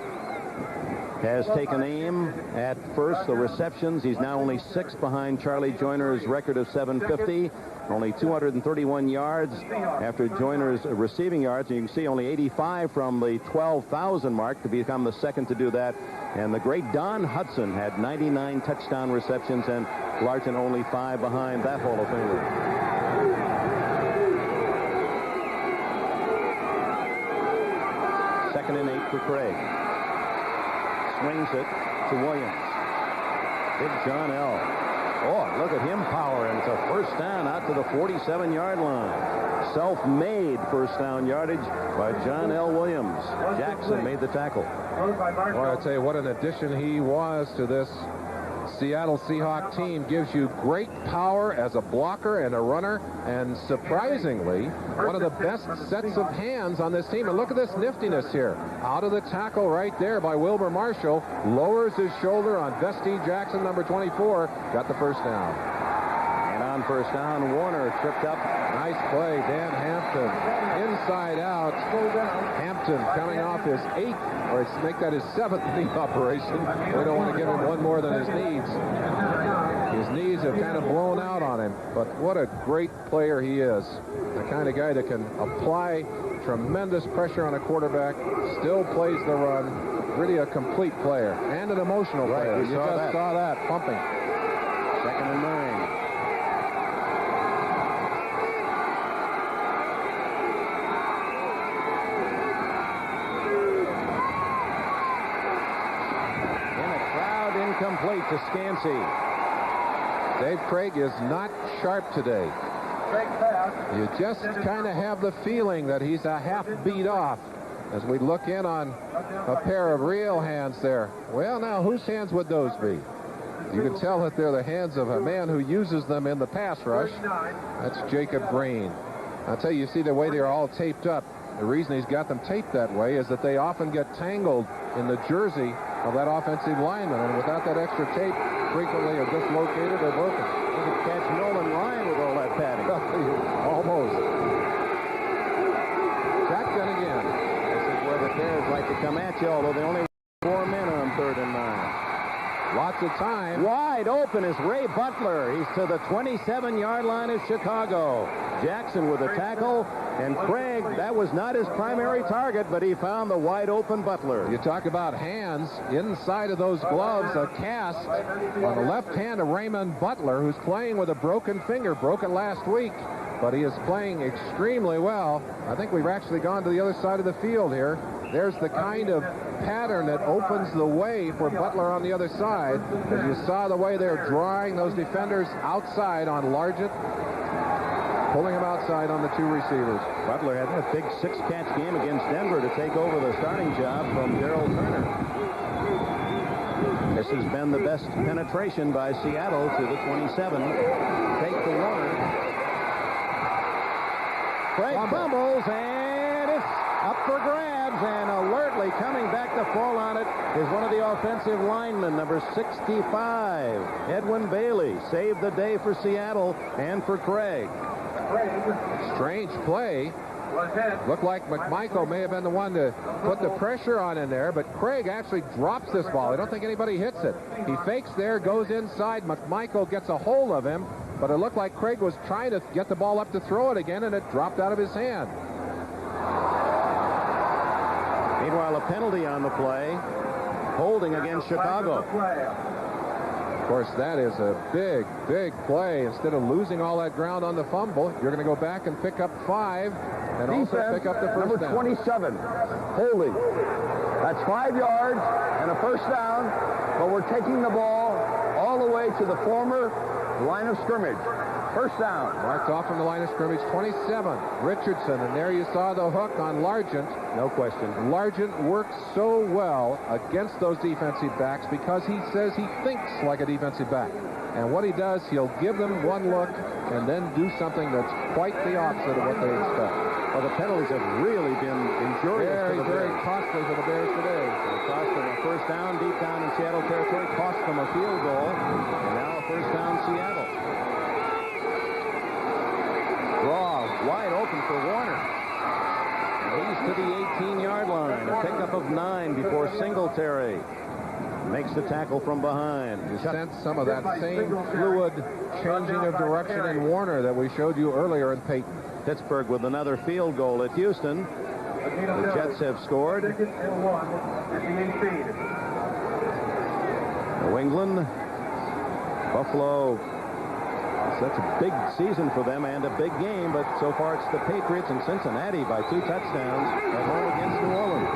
has taken aim at first. The receptions, he's now only 6 behind Charlie Joyner's record of 750. Only 231 yards after Joyner's receiving yards. And you can see only 85 from the 12,000 mark to become the second to do that. And the great Don Hudson had 99 touchdown receptions, and Largent only 5 behind that Hall of Famer. Second and 8 for Craig. Swings it to Williams. Big John L. Oh, look at him powering. It's a first down out to the 47-yard line. Self-made first down yardage by John L. Williams. Jackson made the tackle. Well, I tell you what an addition he was to this Seattle Seahawks team. Gives you great power as a blocker and a runner, and surprisingly, one of the best sets of hands on this team. And look at this niftiness here. Out of the tackle right there by Wilbur Marshall. Lowers his shoulder on Vestine Jackson, number 24. Got the first down. And on first down, Warner tripped up. Nice play, Dan Hampton. Inside out. Hampton coming off his 8th, or make that his 7th knee operation. We don't want to give him one more than his needs. His knees have kind of blown out on him, but what a great player he is. The kind of guy that can apply tremendous pressure on a quarterback, still plays the run. Really a complete player and an emotional player. You just saw that pumping. Second and 9. Incomplete to Scansey. Dave Craig is not sharp today. You just kind of have the feeling that he's a half beat off as we look in on a pair of real hands there. Well, now, whose hands would those be? You can tell that they're the hands of a man who uses them in the pass rush. That's Jacob Green. I'll tell you see the way they're all taped up. The reason he's got them taped that way is that they often get tangled in the jersey of that offensive lineman, and without that extra tape, frequently are dislocated or broken. You could catch Nolan Ryan with all that padding. Almost. Shotgun again. This is where the Bears like to come at you, although they only 4 men on 3rd and 9. Lots of time. Wide open is Ray Butler. He's to the 27-yard line of Chicago. Jackson with a tackle, and Craig, that was not his primary target, but he found the wide open Butler. You talk about hands. Inside of those gloves, a cast on the left hand of Raymond Butler, who's playing with a broken finger, broken last week, but he is playing extremely well. I think we've actually gone to the other side of the field here. There's the kind of pattern that opens the way for Butler on the other side. As you saw the way they're drawing those defenders outside on Largent, pulling him outside on the 2 receivers. Butler had that big 6-catch game against Denver to take over the starting job from Darrell Turner. This has been the best penetration by Seattle to the 27. Take the Warner. Craig fumbles, and it's up for grabs, and alertly coming back to fall on it is one of the offensive linemen, number 65. Edwin Bailey saved the day for Seattle and for Craig. Strange play. Looked like McMichael may have been the one to put the pressure on in there, but Craig actually drops this ball. I don't think anybody hits it. He fakes there, goes inside. McMichael gets a hold of him, but it looked like Craig was trying to get the ball up to throw it again, and it dropped out of his hand. Meanwhile, a penalty on the play. Holding against Chicago. Of course, that is a big, big play. Instead of losing all that ground on the fumble, you're going to go back and pick up 5. And also Defense, pick up the first number down. 27, holding. That's 5 yards and a first down, but we're taking the ball all the way to the former line of scrimmage. First down. Marked off from the line of scrimmage, 27, Richardson. And there you saw the hook on Largent. No question. Largent works so well against those defensive backs because he says he thinks like a defensive back. And what he does, he'll give them one look and then do something that's quite the opposite of what they expect. Well, the penalties have really been injurious to the Very Bears. costly for the Bears today. It cost them a first down deep down in Seattle territory, cost them a field goal, and now a first down Seattle. Draw wide open for Warner. And he's to the 18-yard line. A pickup of 9 before Singletary makes the tackle from behind. You sense some of that same fluid changing of direction in Warner that we showed you earlier in Peyton. Pittsburgh with another field goal at Houston. The Jets have scored. New England, Buffalo. Such a big season for them and a big game, but so far it's the Patriots and Cincinnati by 2 touchdowns at home against New Orleans.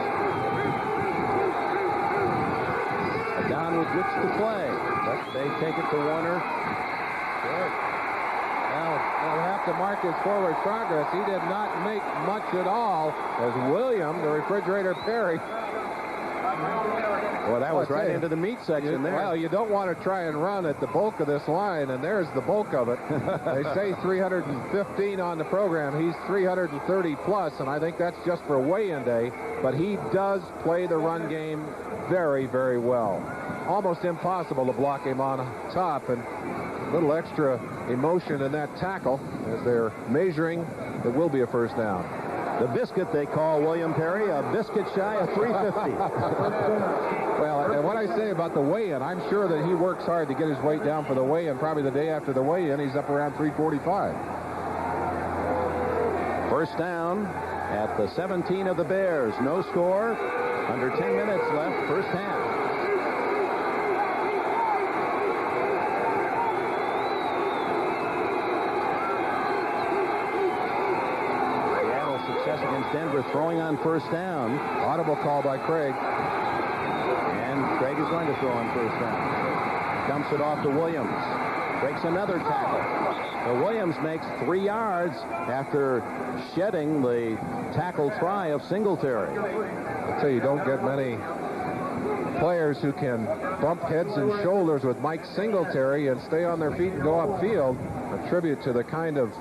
A down with which to play, but they take it to Warner. Good. Now, they'll have to mark his forward progress. He did not make much at all as William, the refrigerator Perry. Well, that was right into the meat section there. Well, you don't want to try and run at the bulk of this line, and there's the bulk of it. They say 315 on the program. He's 330 plus, and I think that's just for weigh-in day. But he does play the run game very, very well. Almost impossible to block him on top, and a little extra emotion in that tackle as they're measuring. It will be a first down. The biscuit they call William Perry, a biscuit shy of 350. Well, and what I say about the weigh-in, I'm sure that he works hard to get his weight down for the weigh-in. Probably the day after the weigh-in, he's up around 345. First down at the 17 of the Bears. No score. Under 10 minutes left, first half. Seattle's success against Denver, throwing on first down. Audible call by Craig. And Craig is going to throw on first down. Dumps it off to Williams. Breaks another tackle. So Williams makes 3 yards after shedding the tackle try of Singletary. I'll tell you, don't get many players who can bump heads and shoulders with Mike Singletary and stay on their feet and go upfield. A tribute to the kind of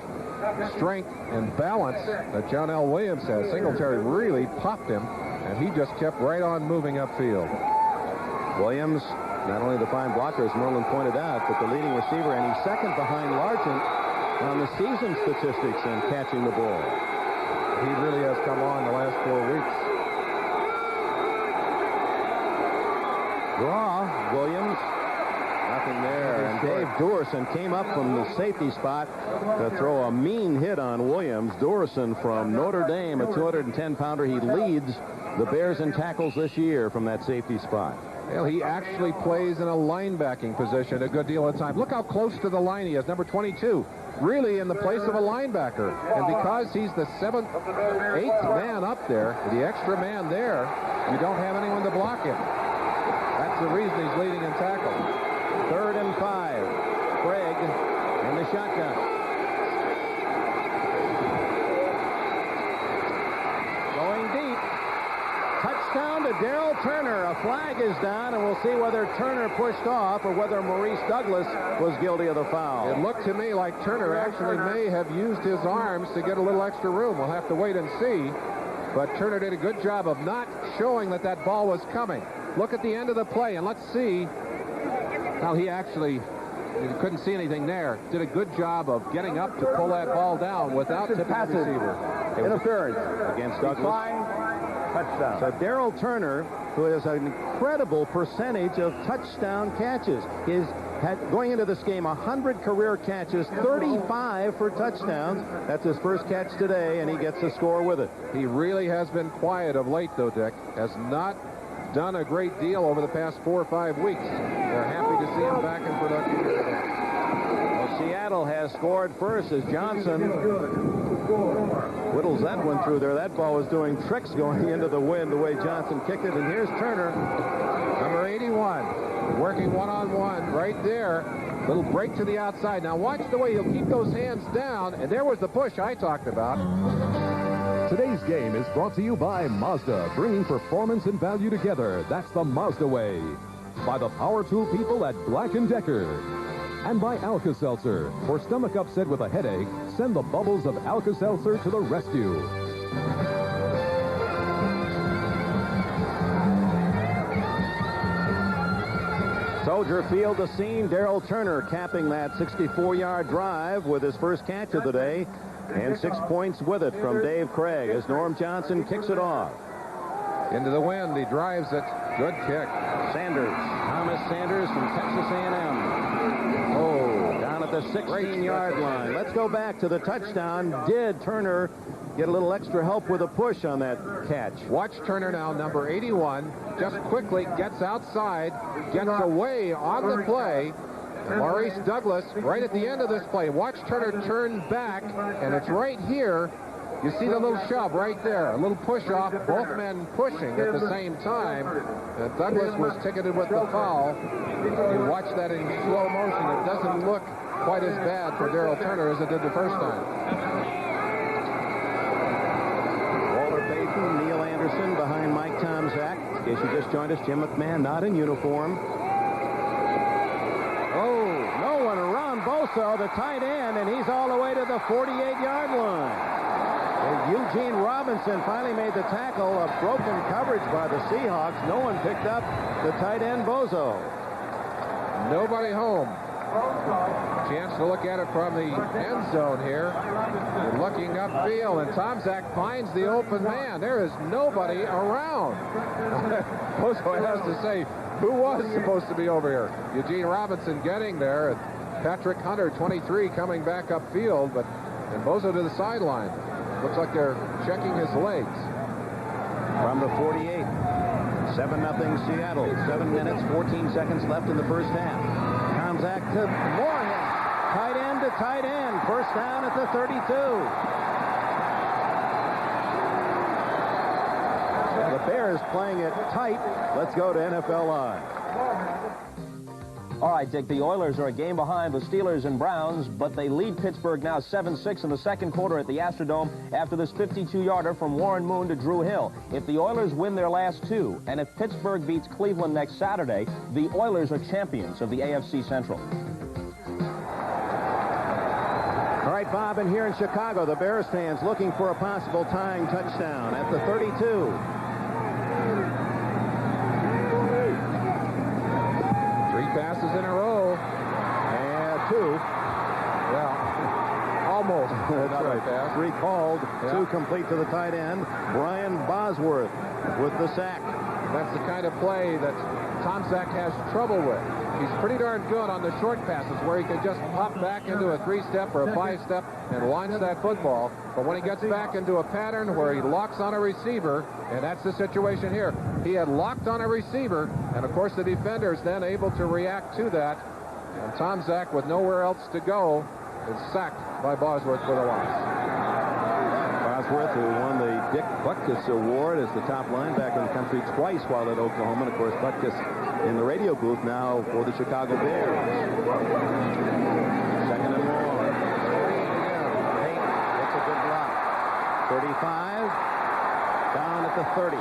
strength and balance that John L. Williams has. Singletary really popped him, and he just kept right on moving upfield. Williams, not only the fine blocker, as Merlin pointed out, but the leading receiver, and he's second behind Largent on the season statistics in catching the ball. He really has come on the last 4 weeks. Draw, Williams, nothing there. And Dave Dorison came up from the safety spot to throw a mean hit on Williams. Dorison from Notre Dame, a 210-pounder. He leads the Bears in tackles this year from that safety spot. Well, he actually plays in a linebacking position a good deal of the time. Look how close to the line he is, number 22. Really in the place of a linebacker. And because he's the 7th, 8th man up there, the extra man there, you don't have anyone to block him. That's the reason he's leading in tackle. 3rd and 5. Craig in the shotgun. Going deep. Touchdown to Darrell Turner. A flag is down, and we'll see whether Turner pushed off or whether Maurice Douglas was guilty of the foul. It looked to me like Turner actually may have used his arms to get a little extra room. We'll have to wait and see. But Turner did a good job of not showing that that ball was coming. Look at the end of the play, and let's see how he actually couldn't see anything there. Did a good job of getting up to pull that ball down without tipping the receiver. Interference Against Douglas. Decline. Touchdown. So Darrell Turner, who has an incredible percentage of touchdown catches, is going into this game 100 career catches, 35 for touchdowns. That's his first catch today, and he gets the score with it. He really has been quiet of late, though, Dick. Has not done a great deal over the past 4 or 5 weeks. They're happy to see him back in production. Well, Seattle has scored first as Johnson Whittles that one through there. That ball was doing tricks going into the wind the way Johnson kicked it. And here's Turner. Number 81, working one-on-one right there. Little break to the outside. Now watch the way he'll keep those hands down. And there was the push I talked about. Today's game is brought to you by Mazda, bringing performance and value together. That's the Mazda way. By the power tool people at Black & Decker. And by Alka-Seltzer. For stomach upset with a headache, send the bubbles of Alka-Seltzer to the rescue. Soldier Field, the scene. Darrell Turner capping that 64-yard drive with his first catch of the day. And 6 points with it from Dave Craig as Norm Johnson kicks it off. Into the wind, he drives it. Good kick. Sanders, Thomas Sanders from Texas A&M. Oh, down at the 16-yard line. Let's go back to the touchdown. Did Turner get a little extra help with a push on that catch? Watch Turner now, number 81, just quickly gets outside, gets away on the play. Maurice Douglas right at the end of this play. Watch Turner turn back, and it's right here. You see the little shove right there, a little push off, both men pushing at the same time. Douglas was ticketed with the foul. You watch that in slow motion. It doesn't look quite as bad for Darrell Turner as it did the first time. Walter Payton, Neil Anderson behind Mike Tomczak. In case you just joined us, Jim McMahon not in uniform. Oh, no one around Boso, the tight end, and he's all the way to the 48-yard line. And Eugene Robinson finally made the tackle. A broken coverage by the Seahawks. No one picked up the tight end, Bozo. Nobody home. Chance to look at it from the end zone here. We're looking upfield, and Tomczak finds the open man. There is nobody around. Bozo has to say, who was supposed to be over here? Eugene Robinson getting there. Patrick Hunter, 23, coming back upfield, and Bozo to the sideline. Looks like they're checking his legs. From the 48, 7-0 Seattle. 7 minutes, 14 seconds left in the first half. Tomczak to Moorhead. Tight end to tight end. First down at the 32. The Bears playing it tight. Let's go to NFL Live. All right, Dick, the Oilers are a game behind the Steelers and Browns, but they lead Pittsburgh now 7-6 in the second quarter at the Astrodome after this 52-yarder from Warren Moon to Drew Hill. If the Oilers win their last two, and if Pittsburgh beats Cleveland next Saturday, the Oilers are champions of the AFC Central. All right, Bob, and here in Chicago, the Bears fans looking for a possible tying touchdown at the 32. Passes in a row. And two. Yeah. Almost. That's right. Pass. 3 called. Yeah. 2 complete to the tight end. Brian Bosworth with the sack. That's the kind of play that Tomczak has trouble with. He's pretty darn good on the short passes where he can just pop back into a 3-step or a 5-step and launch that football. But when he gets back into a pattern where he locks on a receiver, and that's the situation here. He had locked on a receiver, and of course the defender's then able to react to that. And Tomczak, with nowhere else to go, is sacked by Bosworth for the loss. Bosworth, who won the Dick Butkus Award as the top linebacker in the country twice while at Oklahoma. And of course, Butkus in the radio booth now for the Chicago Bears. Second and long. Payton gets a good block. 35. Down at the 30.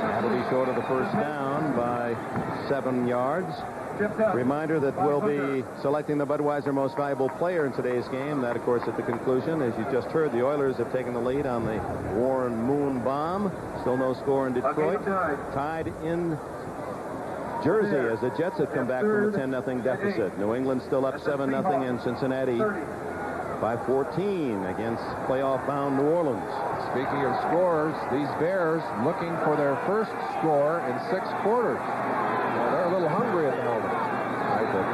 That'll be short of the first down by 7 yards. Reminder that we'll be selecting the Budweiser Most Valuable Player in today's game. That, of course, at the conclusion. As you just heard, the Oilers have taken the lead on the Warren Moon bomb. Still no score in Detroit. Tied in Jersey as the Jets have come back from a 10-0 deficit. New England still up 7-0 in Cincinnati by 14 against playoff-bound New Orleans. Speaking of scores, these Bears looking for their first score in 6 quarters. They're a little hungry at the moment. Right, that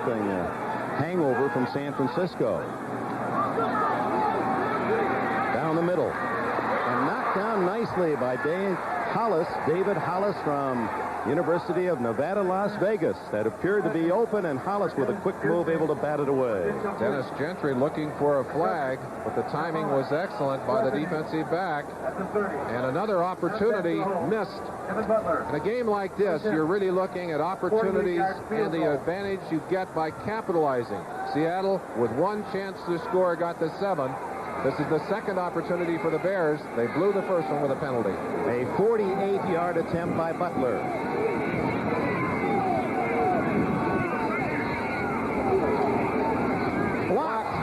41-0 hangover from San Francisco. Down the middle. And knocked down nicely by Dave Hollis, David Hollis from University of Nevada, Las Vegas. That appeared to be open, and Hollis with a quick move able to bat it away. Dennis Gentry looking for a flag, but the timing was excellent by the defensive back. And another opportunity missed. In a game like this, you're really looking at opportunities and the advantage you get by capitalizing. Seattle, with one chance to score, got to 7. This is the second opportunity for the Bears. They blew the first one with a penalty. A 48-yard attempt by Butler. Blocked.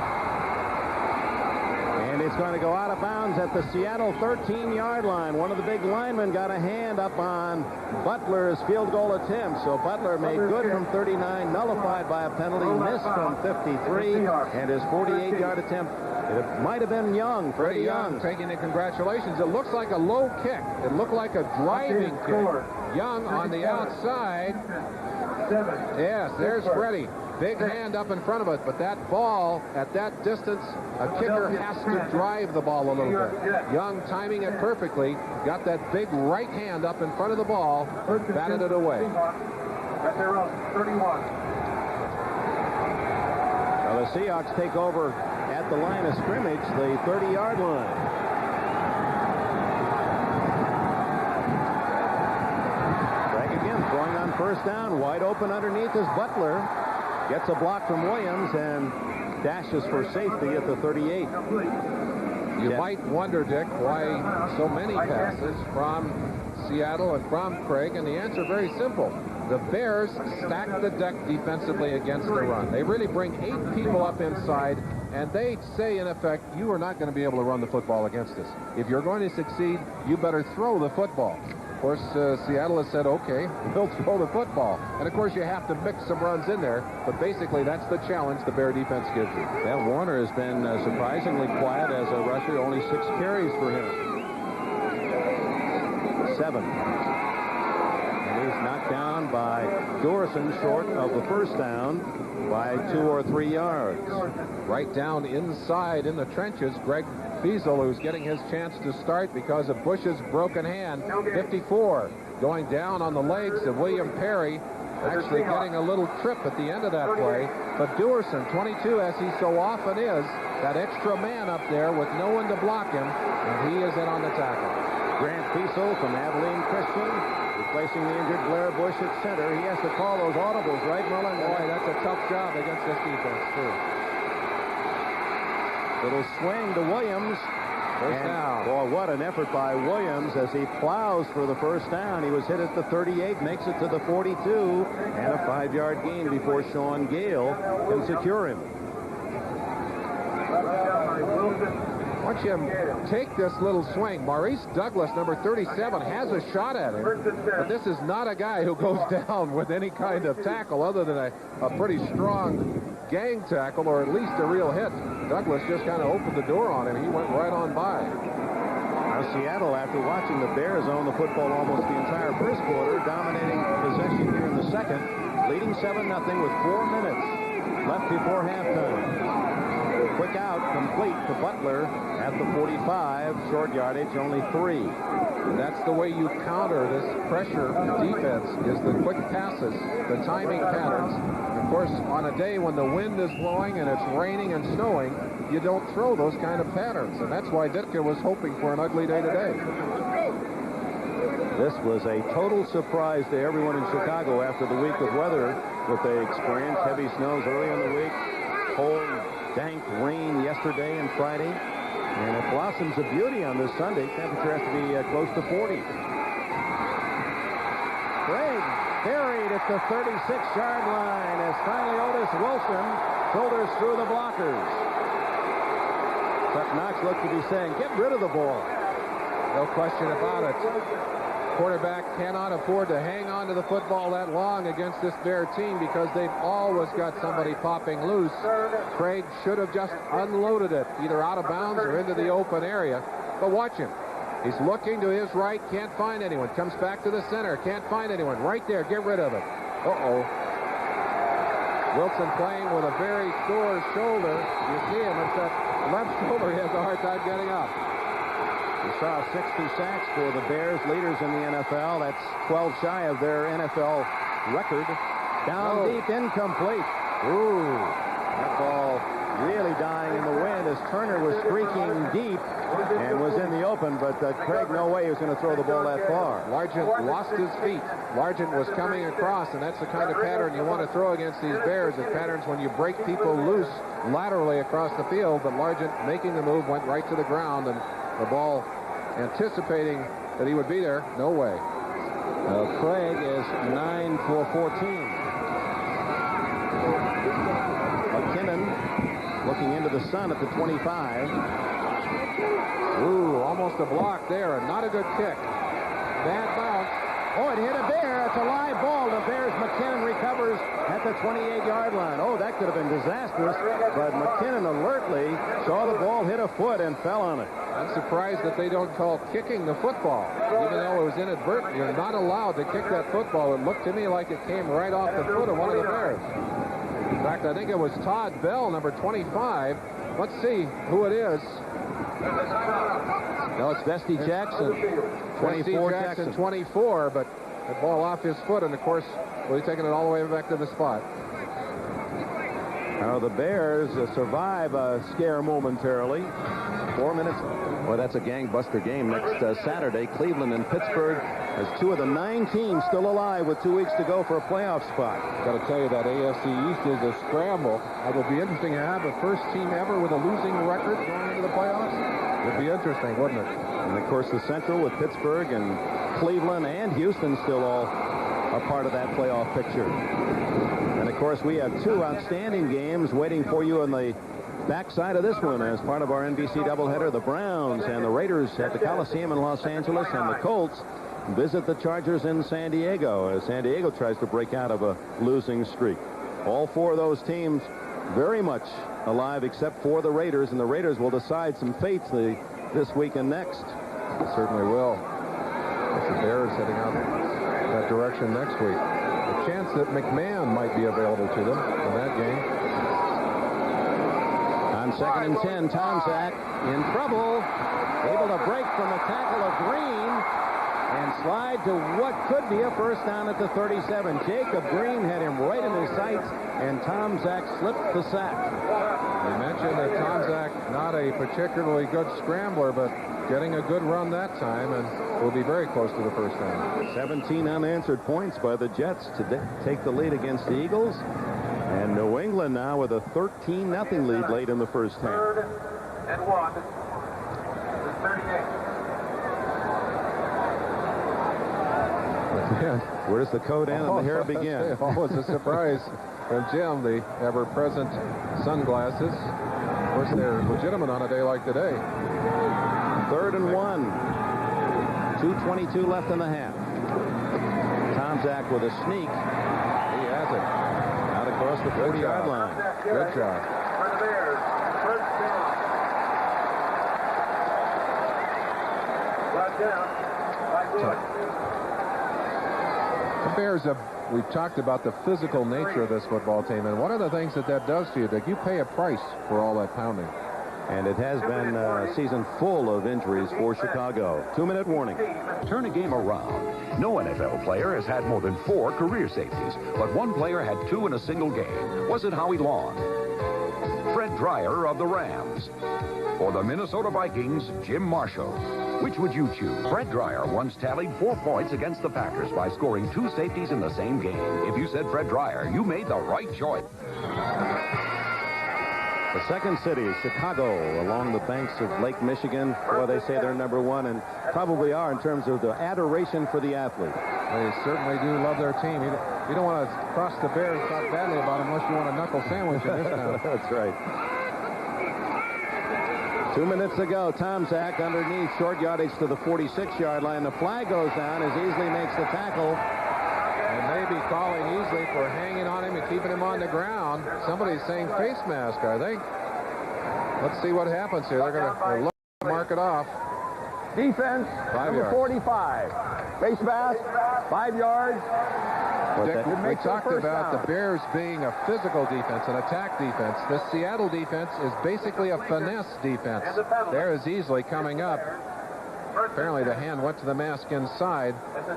And it's going to go out of bounds at the Seattle 13-yard line. One of the big linemen got a hand up on Butler's field goal attempt. So Butler made good from 39, nullified by a penalty, missed from 53, and his 48-yard attempt. It might have been Young, Freddie Young. Taking the congratulations. It looks like a low kick. It looked like a driving kick. Young on the outside. Yes, there's Freddie. Big hand up in front of us, but that ball, at that distance, a kicker has to drive the ball a little bit. Young timing it perfectly, got that big right hand up in front of the ball, batted it away. Well, the Seahawks take over at the line of scrimmage, the 30-yard line. Back again, throwing on first down, wide open underneath is Butler. Gets a block from Williams and dashes for safety at the 38. You might wonder, Dick, why so many passes from Seattle and from Craig, and the answer very simple. The Bears stack the deck defensively against the run. They really bring 8 people up inside, and they say, in effect, you are not going to be able to run the football against us. If you're going to succeed, you better throw the football. Of course, Seattle has said, okay, we'll throw the football. And, of course, you have to mix some runs in there, but basically that's the challenge the Bear defense gives you. Well, Warner has been surprisingly quiet as a rusher, only 6 carries for him. 7. And he's knocked down by Dorson, short of the first down by 2 or 3 yards. Right down inside in the trenches, Greg Fiesel, who's getting his chance to start because of Bush's broken hand. 54 going down on the legs of William Perry, actually getting a little trip at the end of that play. But Dorson, 22, as he so often is, that extra man up there with no one to block him, and he is in on the tackle. Grant Fiesel from Abilene Christian, replacing the injured Blair Bush at center. He has to call those audibles, right, Mullen? Boy, that's a tough job against this defense, too. Little swing to Williams. First down. Boy, what an effort by Williams as he plows for the first down. He was hit at the 38, makes it to the 42, and a 5-yard gain before Sean Gale can secure him. Watch him take this little swing. Maurice Douglas, number 37, has a shot at him, but this is not a guy who goes down with any kind of tackle other than a pretty strong gang tackle, or at least a real hit. Douglas just kind of opened the door on him. He went right on by. Now Seattle, after watching the Bears own the football almost the entire first quarter, dominating possession here in the second, leading 7-0 with 4 minutes left before halftime. Quick out, complete to Butler at the 45. Short yardage, only 3. And that's the way you counter this pressure defense, is the quick passes, the timing patterns. Of course, on a day when the wind is blowing and it's raining and snowing, you don't throw those kind of patterns. And that's why Ditka was hoping for an ugly day today. This was a total surprise to everyone in Chicago after the week of weather that they experienced. Heavy snows early in the week, cold, dank rain yesterday and Friday, and it blossoms of beauty on this Sunday. Temperature has to be close to 40. Craig buried at the 36-yard line as finally Otis Wilson shoulders through the blockers. Chuck Knox looked to be saying, get rid of the ball. No question about it. Quarterback cannot afford to hang on to the football that long against this Bear team because they've always got somebody popping loose. Craig should have just unloaded it, either out of bounds or into the open area. But watch him. He's looking to his right, can't find anyone. Comes back to the center, can't find anyone. Right there, get rid of it. Uh-oh. Wilson playing with a very sore shoulder. You see him, it's that left shoulder he has a hard time getting up. We saw 60 sacks for the Bears, leaders in the NFL. That's 12 shy of their NFL record. Down deep, incomplete. Ooh, that ball really dying in the wind as Turner was streaking deep and was in the open, but Craig, no way he was going to throw the ball that far. Largent lost his feet. Largent was coming across, and that's the kind of pattern you want to throw against these Bears. It's patterns when you break people loose laterally across the field, but Largent, making the move, went right to the ground, and the ball, anticipating that he would be there, no way. Craig is 9 for 14. McKinnon looking into the sun at the 25. Ooh, almost a block there, and not a good kick. Bad bounce. Oh, it hit a Bear. It's a live ball. The Bears, McKinnon recovers at the 28-yard line. Oh, that could have been disastrous, but McKinnon alertly saw the ball hit a foot and fell on it. I'm surprised that they don't call kicking the football. Even though it was inadvertent, you're not allowed to kick that football. It looked to me like it came right off the foot of one of the Bears. In fact, I think it was Todd Bell, number 25. Let's see who it is. No, it's Vesty Jackson. 24 Jackson, 24, but the ball off his foot, and of course, well, he's taking it all the way back to the spot. Now the Bears survive a scare momentarily. 4 minutes. Well, that's a gangbuster game next Saturday. Cleveland and Pittsburgh as two of the 9 teams still alive with 2 weeks to go for a playoff spot. Got to tell you, that AFC East is a scramble. It will be interesting to have the first team ever with a losing record going into the playoffs. Would be interesting, wouldn't it? And of course, the Central with Pittsburgh and Cleveland and Houston still all a part of that playoff picture. And of course, we have 2 outstanding games waiting for you on the backside of this one as part of our NBC doubleheader. The Browns and the Raiders at the Coliseum in Los Angeles, and the Colts visit the Chargers in San Diego as San Diego tries to break out of a losing streak. All 4 of those teams very much alive except for the Raiders, and the Raiders will decide some fates this week and next. It certainly will. The Bears heading out that direction next week. A chance that McMahon might be available to them in that game. On 2nd and 10, Tomczak in trouble, able to break from the tackle of Green and slide to what could be a first down at the 37. Jacob Green had him right in his sights, and Tomczak slipped the sack. We mentioned that Tomczak, not a particularly good scrambler, but getting a good run that time, and will be very close to the first down. 17 unanswered points by the Jets to take the lead against the Eagles. And New England now with a 13-0 lead late in the first half. 3rd and 1. 38. Again, where does the coat end and the hair begin? Always a surprise from Jim, the ever-present sunglasses. Of course, they're legitimate on a day like today. 3rd and 1. 2:22 left in the half. Tomczak with a sneak. He has it. Out across the 40-yard line. Good job. For the Bears, first down. Brought down by Good. The Bears, we've talked about the physical nature of this football team, and one of the things that does to you, Dick, you pay a price for all that pounding. And it has been a season full of injuries for Chicago. 2-minute warning. Turn a game around. No NFL player has had more than 4 career safeties, but one player had 2 in a single game. Was it Howie Long? Fred Dreyer of the Rams? Or the Minnesota Vikings' Jim Marshall? Which would you choose? Fred Dreyer once tallied 4 points against the Packers by scoring 2 safeties in the same game. If you said Fred Dreyer, you made the right choice. The second city is Chicago, along the banks of Lake Michigan. Boy, they say they're #1, and probably are in terms of the adoration for the athlete. They certainly do love their team. You don't want to cross the Bears, talk badly about them unless you want a knuckle sandwich in this town. That's right. 2 minutes ago, Tomczak underneath, short yardage to the 46-yard line. The flag goes down as Easley makes the tackle. And maybe calling Easley for hanging on him and keeping him on the ground. Somebody's saying face mask, are they? Let's see what happens here. They're going to look to mark it off. Defense, 5 number yards. 45. Face mask, 5 yards. Dick, we makes talked the first about down. the Bears being a physical defense, an attack defense. The Seattle defense is basically a finesse defense. There is Easley coming up. Apparently the hand went to the mask inside.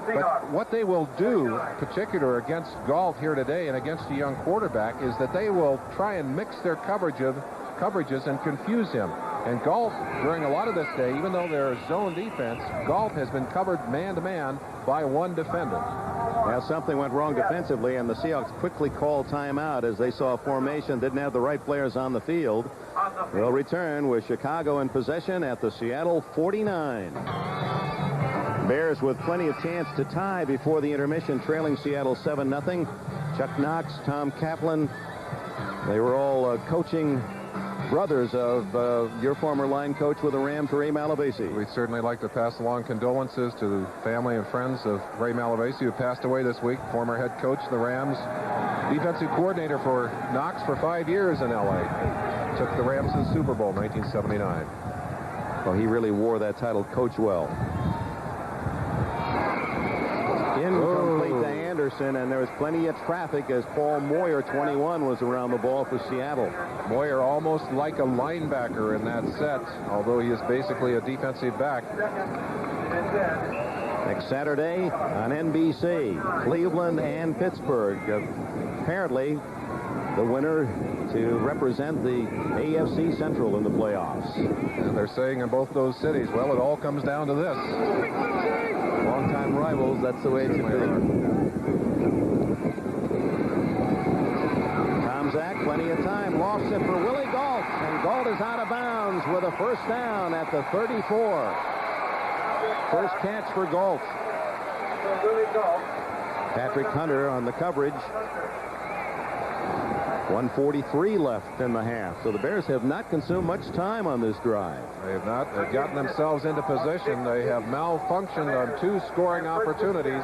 But what they will do, particular against Galt here today and against a young quarterback, is that they will try and mix their coverages and confuse him. And Galt, during a lot of this day, even though they're zone defense, Galt has been covered man-to-man by one defender. Now, something went wrong defensively, and the Seahawks quickly called timeout as they saw a formation didn't have the right players on the field. We'll return with Chicago in possession at the Seattle 49. Bears with plenty of chance to tie before the intermission, trailing Seattle 7-0. Chuck Knox, Tom Kaplan, they were all coaching brothers of your former line coach with the Rams, Ray Malavasi. We'd certainly like to pass along condolences to the family and friends of Ray Malavasi, who passed away this week, former head coach of the Rams, defensive coordinator for Knox for 5 years in L.A. Took the Rams to the Super Bowl in 1979. Well, he really wore that title, coach well. Incomplete to Anderson, and there was plenty of traffic as Paul Moyer, 21, was around the ball for Seattle. Moyer almost like a linebacker in that set, although he is basically a defensive back. Next Saturday on NBC, Cleveland and Pittsburgh. Apparently, the winner to represent the AFC Central in the playoffs. And they're saying in both those cities, well, it all comes down to this. Longtime rivals, that's the way it should be. Tom Zach, plenty of time, lofts it for Willie Galt, and Galt is out of bounds with a first down at the 34. First catch for Galt. Patrick Hunter on the coverage. 1:43 left in the half, so the Bears have not consumed much time on this drive. They have not. They've gotten themselves into position. They have malfunctioned on 2 scoring opportunities.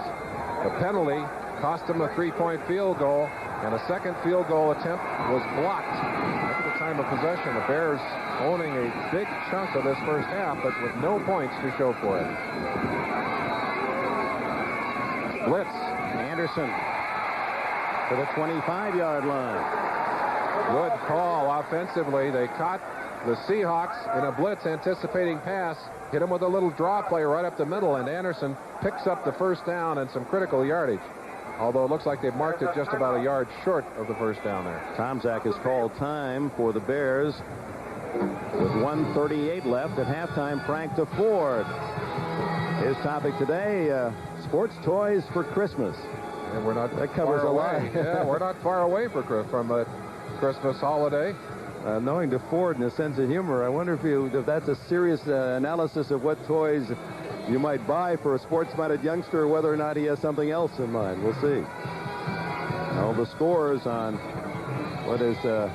The penalty cost them a 3-point field goal, and a second field goal attempt was blocked at the time of possession. The Bears owning a big chunk of this first half, but with no points to show for it. Blitz. Anderson to the 25-yard line. Good call offensively. They caught the Seahawks in a blitz anticipating pass, hit him with a little draw play right up the middle, and Anderson picks up the first down and some critical yardage. Although it looks like they've marked it just about a yard short of the first down there. Tom Zach has called time for the Bears with 1:38 left at halftime. Frank DeFord. His topic today, sports toys for Christmas. And we're not that covers a lot. Yeah, we're not far away from a Christmas holiday. Knowing DeFord and his sense of humor, I wonder if that's a serious analysis of what toys you might buy for a sports-minded youngster, or whether or not he has something else in mind. We'll see. All the scores on what is a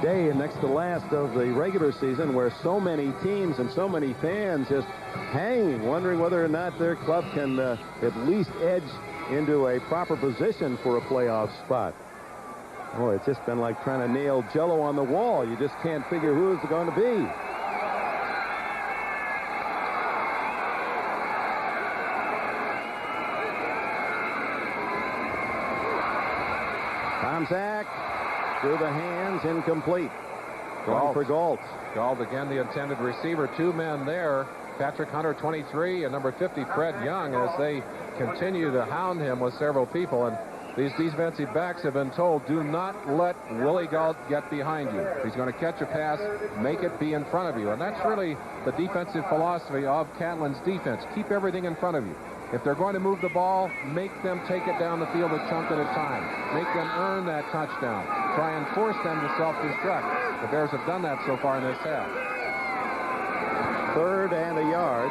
day next to last of the regular season, where so many teams and so many fans just hanging, wondering whether or not their club can at least edge into a proper position for a playoff spot. Oh, it's just been like trying to nail Jell-O on the wall. You just can't figure who it's going to be. Tom Zach through the hands, incomplete. Going for Galt. Galt again, the intended receiver. 2 men there. Patrick Hunter, 23, and number 50, Fred Young, as they continue to hound him with several people. And these defensive backs have been told, do not let Willie Galt get behind you. If he's going to catch a pass, make it be in front of you. And that's really the defensive philosophy of Catlin's defense. Keep everything in front of you. If they're going to move the ball, make them take it down the field a chunk at a time. Make them earn that touchdown. Try and force them to self-destruct. The Bears have done that so far in this half. 3rd and a yard.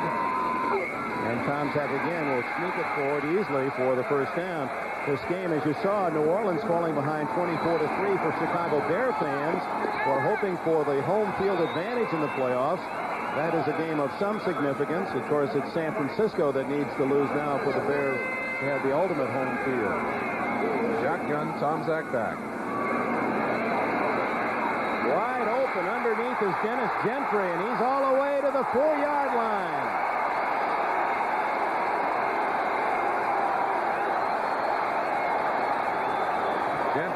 And Tom Zach again will sneak it forward easily for the first down. This game, as you saw, New Orleans falling behind 24-3 for Chicago Bear fans who are hoping for the home field advantage in the playoffs. That is a game of some significance. Of course, it's San Francisco that needs to lose now for the Bears to have the ultimate home field. Shotgun, Tom Zach back. Wide open underneath is Dennis Gentry, and he's all the way to the 4-yard line.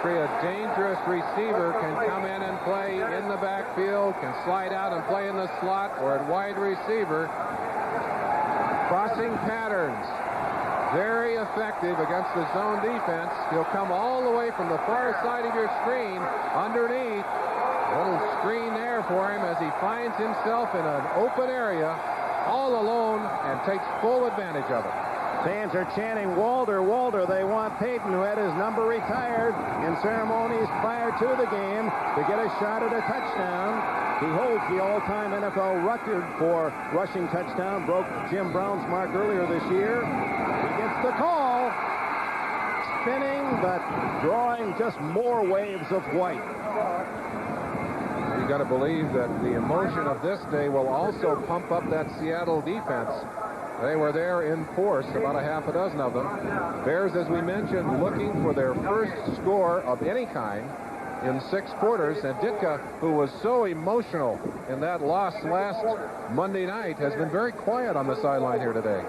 country, a dangerous receiver can come in and play in the backfield, can slide out and play in the slot or at wide receiver. Crossing patterns, very effective against the zone defense. He'll come all the way from the far side of your screen underneath. A little screen there for him as he finds himself in an open area all alone and takes full advantage of it. Fans are chanting, Walter, Walter. They want Payton, who had his number retired in ceremonies prior to the game, to get a shot at a touchdown. He holds the all-time NFL record for rushing touchdown, broke Jim Brown's mark earlier this year. He gets the call, spinning, but drawing just more waves of white. You got to believe that the emotion of this day will also pump up that Seattle defense. They were there in force, about a half a dozen of them. Bears, as we mentioned, looking for their first score of any kind in 6 quarters. And Ditka, who was so emotional in that loss last Monday night, has been very quiet on the sideline here today.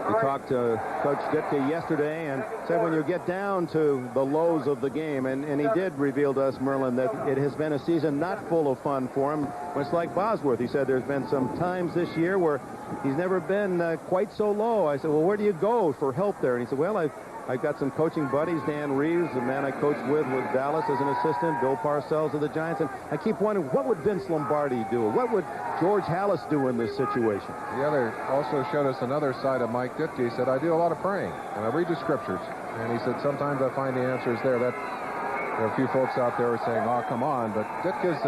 We talked to Coach Ditka yesterday and said when you get down to the lows of the game, and he did reveal to us, Merlin, that it has been a season not full of fun for him, much like Bosworth. He said there's been some times this year where he's never been quite so low. I said, well, where do you go for help there? And he said, well, I've got some coaching buddies, Dan Reeves, the man I coached with Dallas as an assistant, Bill Parcells of the Giants, and I keep wondering, what would Vince Lombardi do? What would George Halas do in this situation? The other also showed us another side of Mike Ditka. He said, I do a lot of praying, and I read the scriptures. And he said, sometimes I find the answers there. There are a few folks out there saying, oh, come on. But Ditka's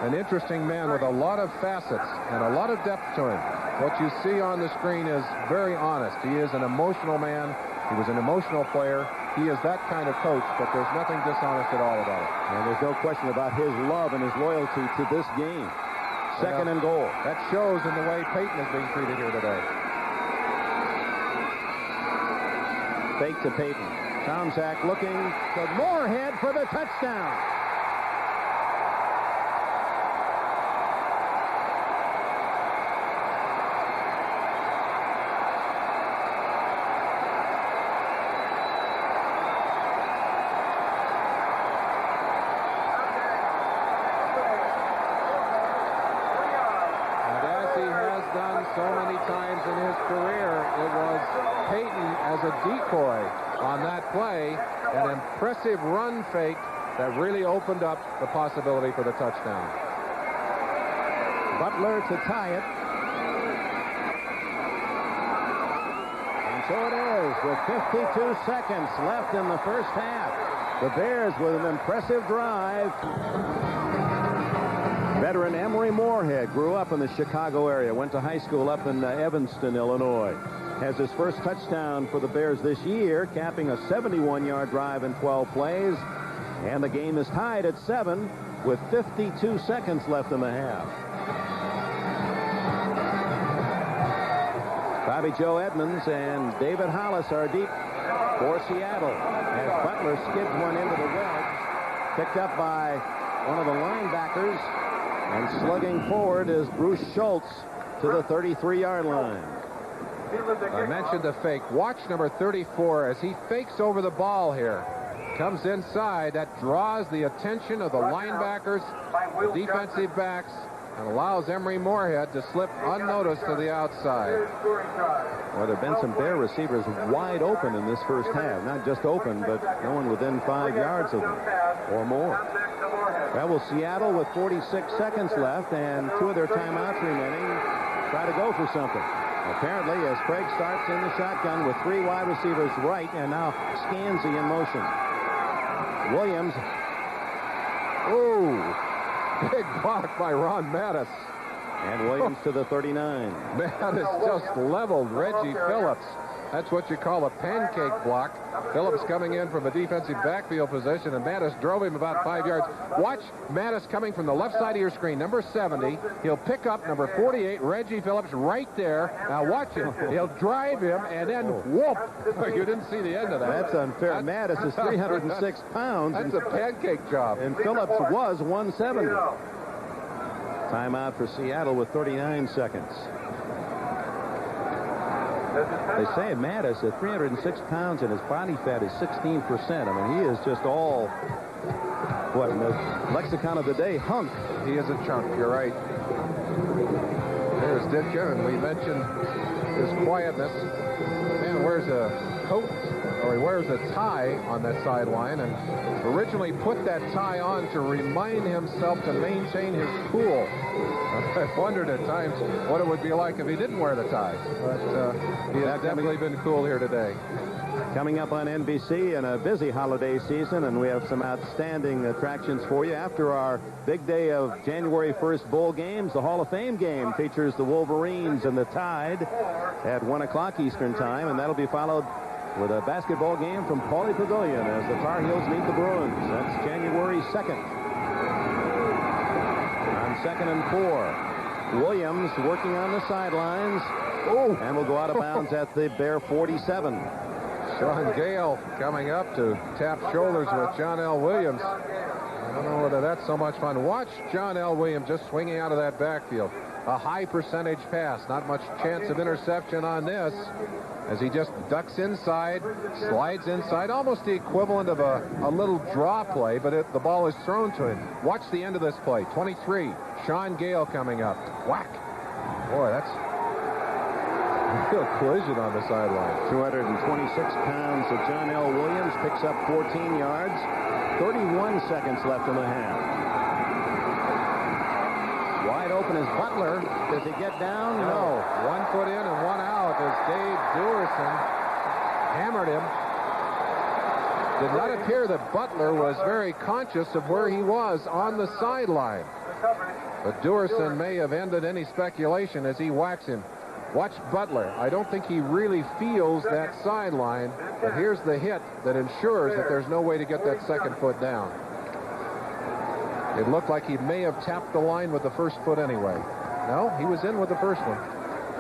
an interesting man with a lot of facets and a lot of depth to him. What you see on the screen is very honest. He is an emotional man. He was an emotional player. He is that kind of coach, but there's nothing dishonest at all about it. And there's no question about his love and his loyalty to this game. Second and goal. That shows in the way Payton is being treated here today. Fake to Payton. Tomczak looking to Moorhead for the touchdown. So many times in his career, it was Payton as a decoy on that play, an impressive run fake that really opened up the possibility for the touchdown. Butler to tie it. And so it is, with 52 seconds left in the first half. The Bears with an impressive drive. Veteran Emory Moorhead grew up in the Chicago area, went to high school up in Evanston, Illinois. Has his first touchdown for the Bears this year, capping a 71-yard drive in 12 plays. And the game is tied at 7 with 52 seconds left in the half. Bobby Joe Edmonds and David Hollis are deep for Seattle as Butler skids one into the wedge, picked up by one of the linebackers. And slugging forward is Bruce Schultz to the 33-yard line. I mentioned the fake. Watch number 34 as he fakes over the ball here. Comes inside. That draws the attention of the linebackers, the defensive backs, and allows Emory Moorhead to slip unnoticed to the outside. Well, there have been some Bear receivers wide open in this first half. Not just open, but no one within 5 yards of them or more. That will Seattle with 46 seconds left and 2 of their timeouts remaining. Try to go for something. Apparently, as Craig starts in the shotgun with 3 wide receivers right and now Scansey in motion. Williams. Ooh, big block by Ron Mattis. And Williams to the 39. Mattis just leveled Reggie Phillips. That's what you call a pancake block. Phillips coming in from a defensive backfield position, and Mattis drove him about 5 yards. Watch Mattis coming from the left side of your screen, number 70. He'll pick up number 48, Reggie Phillips, right there. Now watch him. He'll drive him, and then whoop. You didn't see the end of that. That's unfair. Mattis is 306 pounds. That's a pancake job. And Phillips was 170. Timeout for Seattle with 39 seconds. They say Mattis at 306 pounds and his body fat is 16%. I mean, he is just all, what, in the lexicon of the day, hunk. He is a chunk. You're right. There's Ditka, and we mentioned his quietness. Man wears a coat, or he wears a tie on that sideline, and originally put that tie on to remind himself to maintain his cool. I wondered at times what it would be like if he didn't wear the tie, but he has definitely been cool here today. Coming up on NBC in a busy holiday season, and we have some outstanding attractions for you. After our big day of January 1st bowl games, the Hall of Fame game features the Wolverines and the Tide at 1 o'clock Eastern Time, and that'll be followed with a basketball game from Pauley Pavilion as the Tar Heels meet the Bruins. That's January 2nd. On 2nd and 4, Williams working on the sidelines, and will go out of bounds at the Bear 47. Sean Gale coming up to tap shoulders with John L. Williams. I don't know whether that's so much fun. Watch John L. Williams just swinging out of that backfield. A high percentage pass. Not much chance of interception on this, as he just ducks inside, slides inside, almost the equivalent of a little draw play, but the ball is thrown to him. Watch the end of this play. 23, Sean Gale coming up. Whack. Boy, that's a real collision on the sideline. 226 pounds of John L. Williams picks up 14 yards. 31 seconds left in the half. Wide open is Butler. Does he get down? No. 1 foot in and 1 out as Dave Dewerson hammered him. Did not appear that Butler was very conscious of where he was on the sideline. But Dewerson may have ended any speculation as he whacks him. Watch Butler. I don't think he really feels that sideline, but here's the hit that ensures that there's no way to get that second foot down. It looked like he may have tapped the line with the first foot anyway. No, he was in with the first one.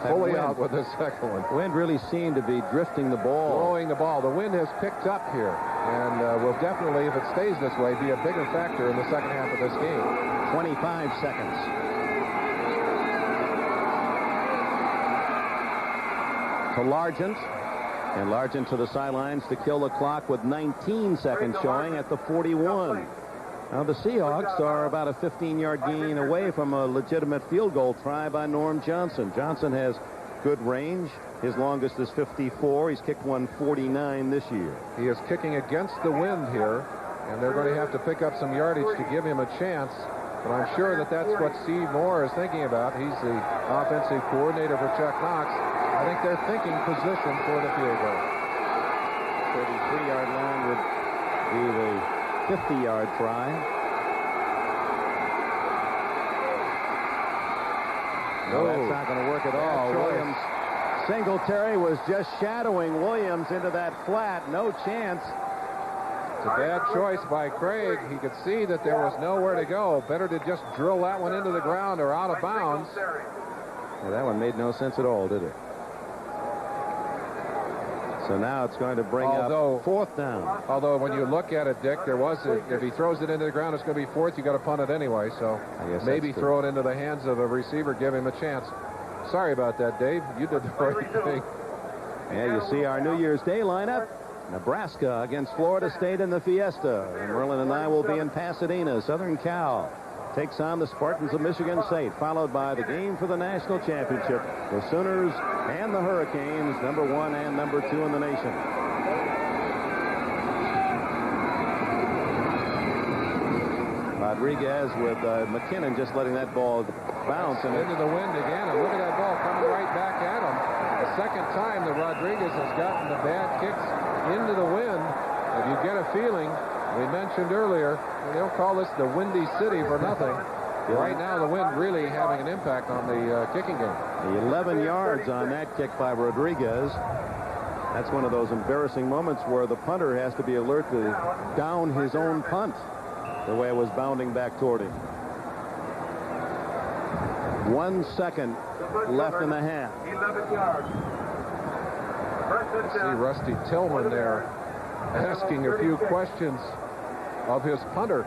Fully out with the second one. Wind really seemed to be drifting the ball. Blowing the ball. The wind has picked up here, and will definitely, if it stays this way, be a bigger factor in the second half of this game. 25 seconds. To Largent, and Largent to the sidelines to kill the clock with 19 seconds showing at the 41. Now the Seahawks are about a 15-yard gain away from a legitimate field goal try by Norm Johnson. Johnson has good range. His longest is 54. He's kicked 149 this year. He is kicking against the wind here, and they're going to have to pick up some yardage to give him a chance. But I'm sure that that's what Steve Moore is thinking about. He's the offensive coordinator for Chuck Knox. I think they're thinking position for the field goal. 33-yard line would be the 50-yard try. No, that's not going to work at all. Williams, Singletary was just shadowing Williams into that flat. No chance. It's a bad choice by Craig. He could see that there was nowhere to go. Better to just drill that one into the ground or out of bounds. Well, that one made no sense at all, did it? So now it's going to bring up fourth down. Although when you look at it, Dick, if he throws it into the ground, it's going to be fourth. You got to punt it anyway. So maybe throw it into the hands of a receiver, give him a chance. Sorry about that, Dave. You did the right thing. Yeah, you see our New Year's Day lineup. Nebraska against Florida State in the Fiesta. And Merlin and I will be in Pasadena. Southern Cal takes on the Spartans of Michigan State, followed by the game for the national championship. The Sooners and the Hurricanes, number 1 and number 2 in the nation. Rodriguez with McKinnon just letting that ball bounce. And into the wind again. And look at that ball coming right back at him. The second time that Rodriguez has gotten the bad kicks into the wind. And you get a feeling, we mentioned earlier, they don't call this the Windy City for nothing. Right now, the wind really having an impact on the kicking game. 11 yards on that kick by Rodriguez. That's one of those embarrassing moments where the punter has to be alert to down his own punt the way it was bounding back toward him. 1 second left in the half. 11 yards. I see Rusty Tillman there asking a few questions of his punter.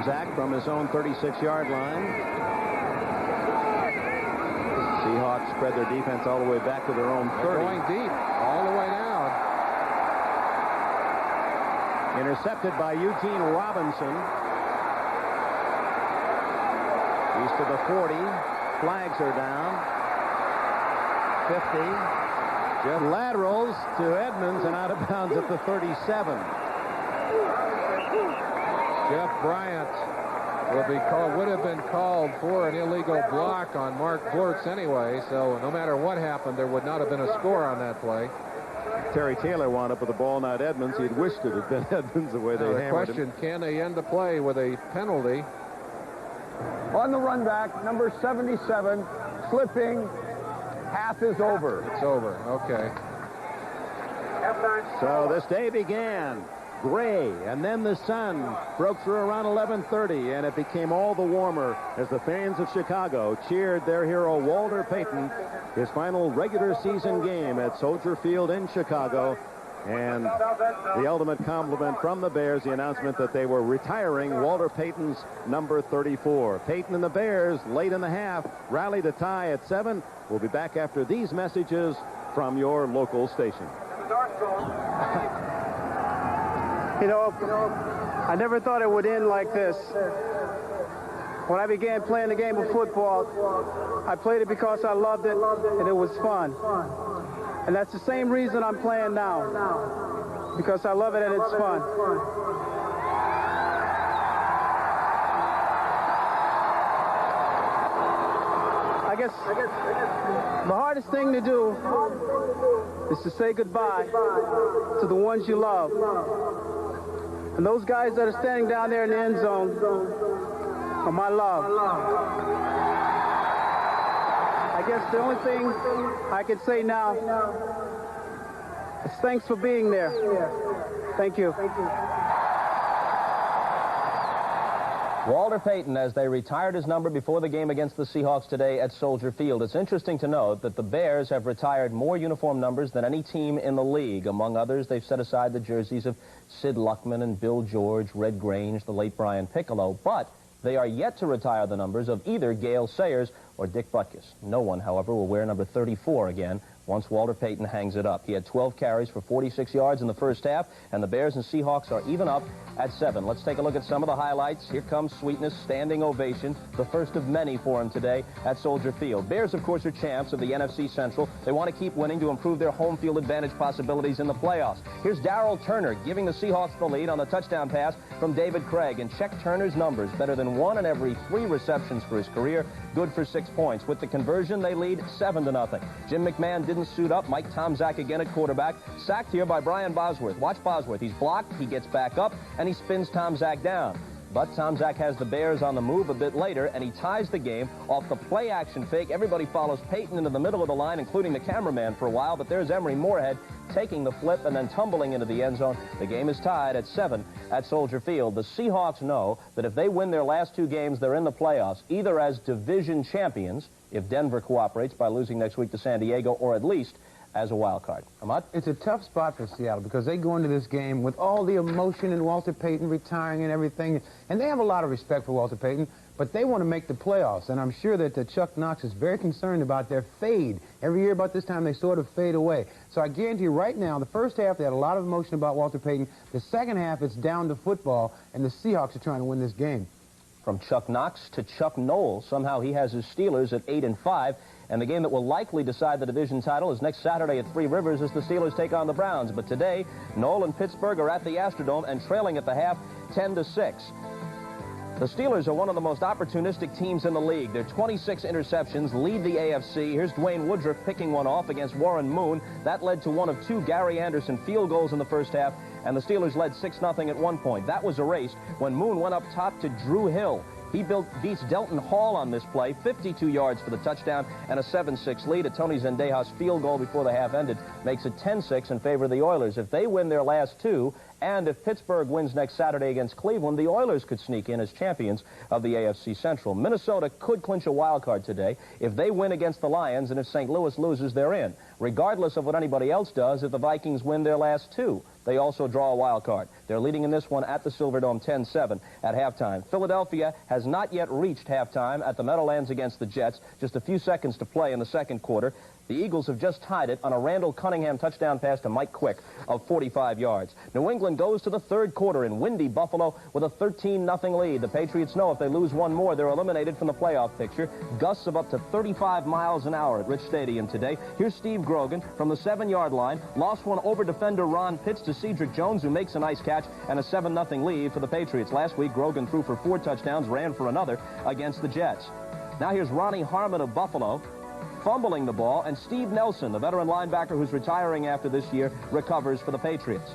Zach from his own 36-yard line. Seahawks spread their defense all the way back to their own 30. They're going deep all the way down. Intercepted by Eugene Robinson. He's to the 40. Flags are down. 50. Jeff laterals to Edmonds and out of bounds at the 37. Jeff Bryant would have been called for an illegal block on Mark Bortz anyway, so no matter what happened, there would not have been a score on that play. Terry Taylor wound up with the ball, not Edmonds. He'd wished it had been Edmonds the way they hammered him. The question, can they end the play with a penalty? On the run back, number 77, slipping. Half is over. It's over. Okay. So this day began gray, and then the sun broke through around 11:30, and it became all the warmer as the fans of Chicago cheered their hero Walter Payton, his final regular season game at Soldier Field in Chicago. And the ultimate compliment from the Bears, the announcement that they were retiring Walter Payton's number 34. Payton and the Bears, late in the half, rallied a tie at 7. We'll be back after these messages from your local station. You know, I never thought it would end like this. When I began playing the game of football, I played it because I loved it and it was fun. And that's the same reason I'm playing now, because I love it and it's fun. I guess the hardest thing to do is to say goodbye to the ones you love. And those guys that are standing down there in the end zone are my love. I guess the only thing I can say now is thanks for being there. Thank you. Walter Payton, as they retired his number before the game against the Seahawks today at Soldier Field. It's interesting to note that the Bears have retired more uniform numbers than any team in the league. Among others, they've set aside the jerseys of Sid Luckman and Bill George, Red Grange, the late Brian Piccolo, but they are yet to retire the numbers of either Gale Sayers or Dick Butkus. No one, however, will wear number 34 again once Walter Payton hangs it up. He had 12 carries for 46 yards in the first half, and the Bears and Seahawks are even up at 7. Let's take a look at some of the highlights. Here comes Sweetness, standing ovation, the first of many for him today at Soldier Field. Bears, of course, are champs of the NFC Central. They want to keep winning to improve their home field advantage possibilities in the playoffs. Here's Darrell Turner giving the Seahawks the lead on the touchdown pass from David Craig. And check Turner's numbers, better than 1 in every 3 receptions for his career, good for 6 points. With the conversion, they lead 7-0. Jim McMahon didn't suit up. Mike Tomczak again at quarterback. Sacked here by Brian Bosworth. Watch Bosworth. He's blocked, he gets back up, and he spins Tomczak down. But Tomczak has the Bears on the move a bit later, and he ties the game off the play-action fake. Everybody follows Payton into the middle of the line, including the cameraman for a while, but there's Emery Moorhead taking the flip and then tumbling into the end zone. The game is tied at 7 at Soldier Field. The Seahawks know that if they win their last 2 games, they're in the playoffs, either as division champions, if Denver cooperates by losing next week to San Diego, or at least as a wild card. Ahmad? It's a tough spot for Seattle because they go into this game with all the emotion and Walter Payton retiring and everything, and they have a lot of respect for Walter Payton, but they want to make the playoffs, and I'm sure that Chuck Knox is very concerned about their fade. Every year about this time, they sort of fade away. So I guarantee you right now, the first half, they had a lot of emotion about Walter Payton. The second half, it's down to football, and the Seahawks are trying to win this game. From Chuck Knox to Chuck Noll, somehow he has his Steelers at 8-5. And the game that will likely decide the division title is next Saturday at Three Rivers as the Steelers take on the Browns. But today, Noel and Pittsburgh are at the Astrodome and trailing at the half 10-6. The Steelers are one of the most opportunistic teams in the league. Their 26 interceptions lead the AFC. Here's Dwayne Woodruff picking one off against Warren Moon. That led to one of 2 Gary Anderson field goals in the first half, and the Steelers led 6-0 at one point. That was erased when Moon went up top to Drew Hill. He beats Delton Hall on this play, 52 yards for the touchdown and a 7-6 lead. A Tony Zendejas field goal before the half ended makes it 10-6 in favor of the Oilers. If they win their last 2, and if Pittsburgh wins next Saturday against Cleveland, the Oilers could sneak in as champions of the AFC Central. Minnesota could clinch a wild card today if they win against the Lions, and if St. Louis loses, they're in. Regardless of what anybody else does, if the Vikings win their last 2, they also draw a wild card. They're leading in this one at the Silverdome 10-7 at halftime. Philadelphia has not yet reached halftime at the Meadowlands against the Jets. Just a few seconds to play in the second quarter. The Eagles have just tied it on a Randall Cunningham touchdown pass to Mike Quick of 45 yards. New England goes to the third quarter in windy Buffalo with a 13-0 lead. The Patriots know if they lose one more, they're eliminated from the playoff picture. Gusts of up to 35 miles an hour at Rich Stadium today. Here's Steve Grogan from the 7-yard line. Lost one over defender Ron Pitts to Cedric Jones, who makes a nice catch, and a 7-0 lead for the Patriots. Last week, Grogan threw for 4 touchdowns, ran for another against the Jets. Now here's Ronnie Harmon of Buffalo, fumbling the ball, and Steve Nelson, the veteran linebacker who's retiring after this year, recovers for the Patriots.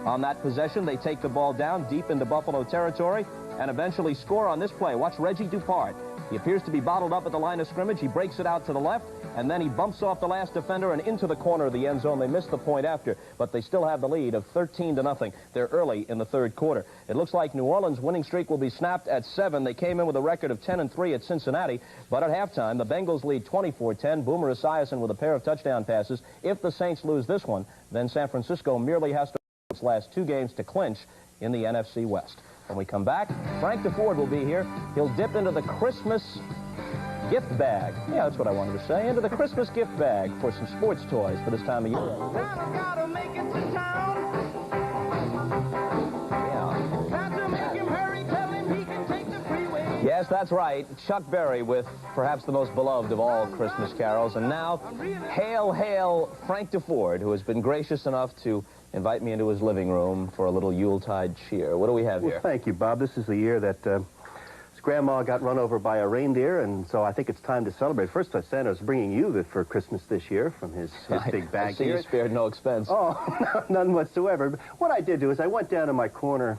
On that possession, they take the ball down deep into Buffalo territory and eventually score on this play. Watch Reggie Dupart. He appears to be bottled up at the line of scrimmage. He breaks it out to the left, and then he bumps off the last defender and into the corner of the end zone. They missed the point after, but they still have the lead of 13-0. They're early in the third quarter. It looks like New Orleans' winning streak will be snapped at 7. They came in with a record of 10-3 at Cincinnati, but at halftime, the Bengals lead 24-10. Boomer Esiason with a pair of touchdown passes. If the Saints lose this one, then San Francisco merely has to win its last 2 games to clinch in the NFC West. When we come back, Frank DeFord will be here. He'll dip into the Christmas gift bag. Yeah, that's what I wanted to say. Into the Christmas gift bag for some sports toys for this time of year. Gotta make it to town. Yeah. Santa, make him hurry, tell him he can take the freeway. Yes, that's right. Chuck Berry with perhaps the most beloved of all Christmas carols. And now, hail, hail, Frank DeFord, who has been gracious enough to invite me into his living room for a little Yuletide cheer. What do we have here? Well, thank you, Bob. This is the year that his grandma got run over by a reindeer, and so I think it's time to celebrate. First, Santa's bringing you for Christmas this year from his big bag I see here. you spared no expense. Oh, none whatsoever. But what I did do is I went down to my corner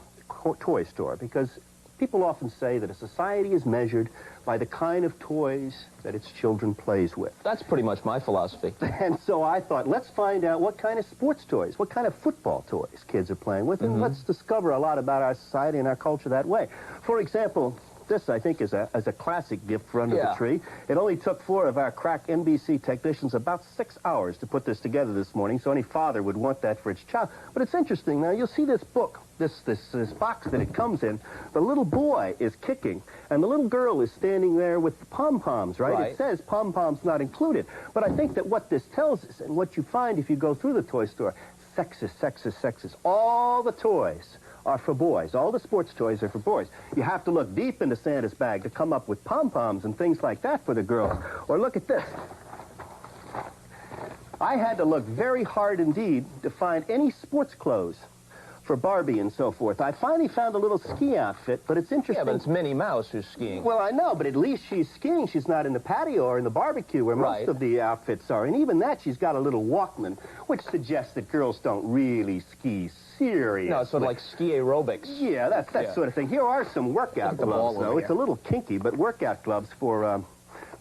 toy store, because people often say that a society is measured by the kind of toys that its children plays with. That's pretty much my philosophy. And so I thought, let's find out what kind of sports toys, what kind of football toys kids are playing with, and let's discover a lot about our society and our culture that way. For example, this, I think, is a classic gift for under the tree. It only took 4 of our crack NBC technicians about 6 hours to put this together this morning, so any father would want that for its child. But it's interesting. Now, you'll see this book, this box that it comes in. The little boy is kicking, and the little girl is standing there with the pom-poms, right? It says pom-poms not included. But I think that what this tells us, and what you find if you go through the toy store, sexist, sexist, sexist. All the toys are for boys. All the sports toys are for boys. You have to look deep into Santa's bag to come up with pom-poms and things like that for the girls. Or look at this. I had to look very hard indeed to find any sports clothes for Barbie and so forth. I finally found a little ski outfit, but it's interesting. Yeah, but it's Minnie Mouse who's skiing. Well, I know, but at least she's skiing. She's not in the patio or in the barbecue where most of the outfits are. And even that, she's got a little Walkman, which suggests that girls don't really ski seriously. No, it's sort of like ski aerobics. Yeah, that's that sort of thing. Here are some workout gloves, though. It's a little kinky, but workout gloves for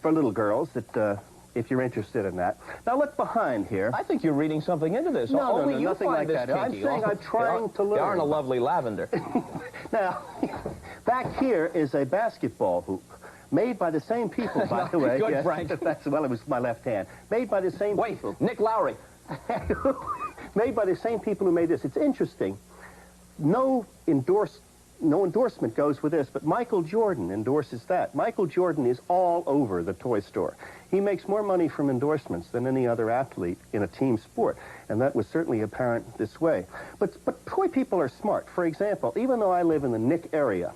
little girls that... if you're interested in that. Now, look behind here. I think you're reading something into this. No, Only you nothing find like this that. kinky. I'm saying I'm trying to learn. They aren't a lovely lavender. Now, back here is a basketball hoop. Made by the same people, by the way. Good, Frank. Well, it was my left hand. Made by the same people. Nick Lowry. Made by the same people who made this. It's interesting. No endorsement goes with this, but Michael Jordan endorses that. Michael Jordan is all over the toy store. He makes more money from endorsements than any other athlete in a team sport, and that was certainly apparent this way. But toy people are smart. For example, even though I live in the Nick area,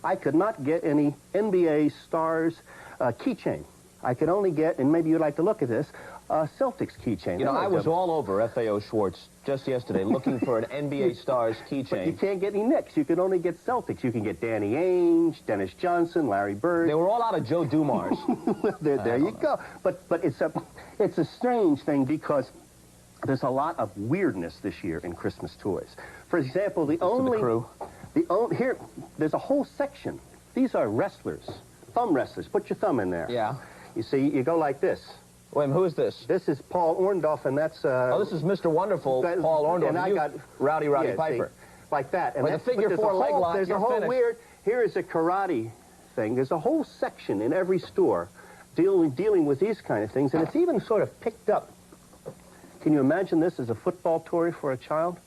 I could not get any NBA stars keychain. I could only get, and maybe you'd like to look at this, Celtics keychain. You know, I was all over FAO Schwartz just yesterday looking for an NBA Stars keychain. But you can't get any Knicks. You can only get Celtics. You can get Danny Ainge, Dennis Johnson, Larry Bird. They were all out of Joe Dumars. there you go. But it's a strange thing because there's a lot of weirdness this year in Christmas toys. For example, here there's a whole section. These are wrestlers, thumb wrestlers. Put your thumb in there. Yeah. You see, you go like this. Wait, who is this? This is Paul Orndorff, and that's... oh, this is Mr. Wonderful, Paul Orndorff. And I got... Rowdy Piper. See, like that. And with a figure 4 leg lock, there's a whole weird... Here is a karate thing. There's a whole section in every store dealing with these kind of things, and it's even sort of picked up. Can you imagine this as a football toy for a child?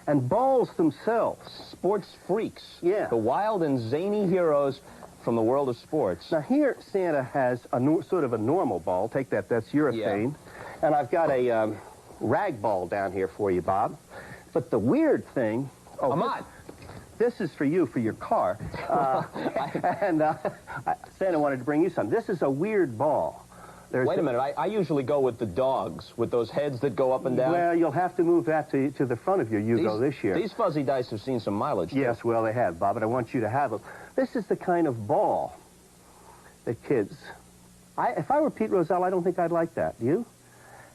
And balls themselves. Sports freaks. Yeah. The wild and zany heroes from the world of sports. Now here, Santa has a sort of a normal ball. Take that, that's urethane. Yeah. And I've got a rag ball down here for you, Bob. But the weird thing... Oh, Ahmad! This is for you, for your car. Santa wanted to bring you some. This is a weird ball. Wait a minute. I usually go with the dogs, with those heads that go up and down. Well, you'll have to move that to the front of your Yugo this year. These fuzzy dice have seen some mileage. Yes, well, they have, Bob, and I want you to have them. This is the kind of ball that kids... if I were Pete Rozelle, I don't think I'd like that. Do you?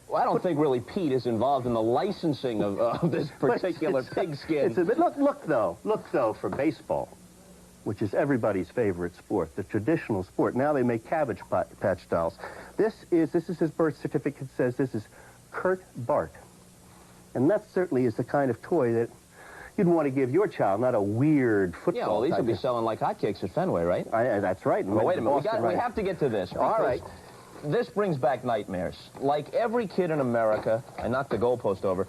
Well, I don't think really Pete is involved in the licensing of this particular pigskin. Look though, for baseball, which is everybody's favorite sport, the traditional sport. Now they make Cabbage Patch dolls. This is his birth certificate says this is Kurt Bart. And that certainly is the kind of toy that you'd want to give your child, not a weird football. Yeah, well, these would be selling like hotcakes at Fenway, right? That's right. Well, wait a minute. We have to get to this. All right. This brings back nightmares. Like every kid in America, I knocked the goalpost over,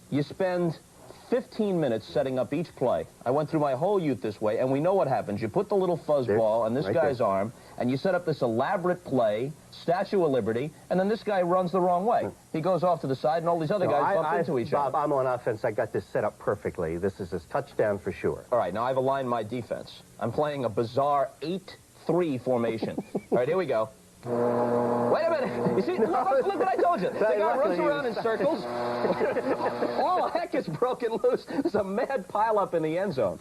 you spend 15 minutes setting up each play. I went through my whole youth this way, and we know what happens. You put the little fuzzball on this guy's arm, and you set up this elaborate play, Statue of Liberty, and then this guy runs the wrong way. He goes off to the side, and all these other guys bump into each other. Bob, I'm on offense. I got this set up perfectly. This is a touchdown for sure. All right, now I've aligned my defense. I'm playing a bizarre 8-3 formation. All right, here we go. Wait a minute. You see, look what I told you. The guy runs around in circles. All heck is broken loose. There's a mad pileup in the end zone.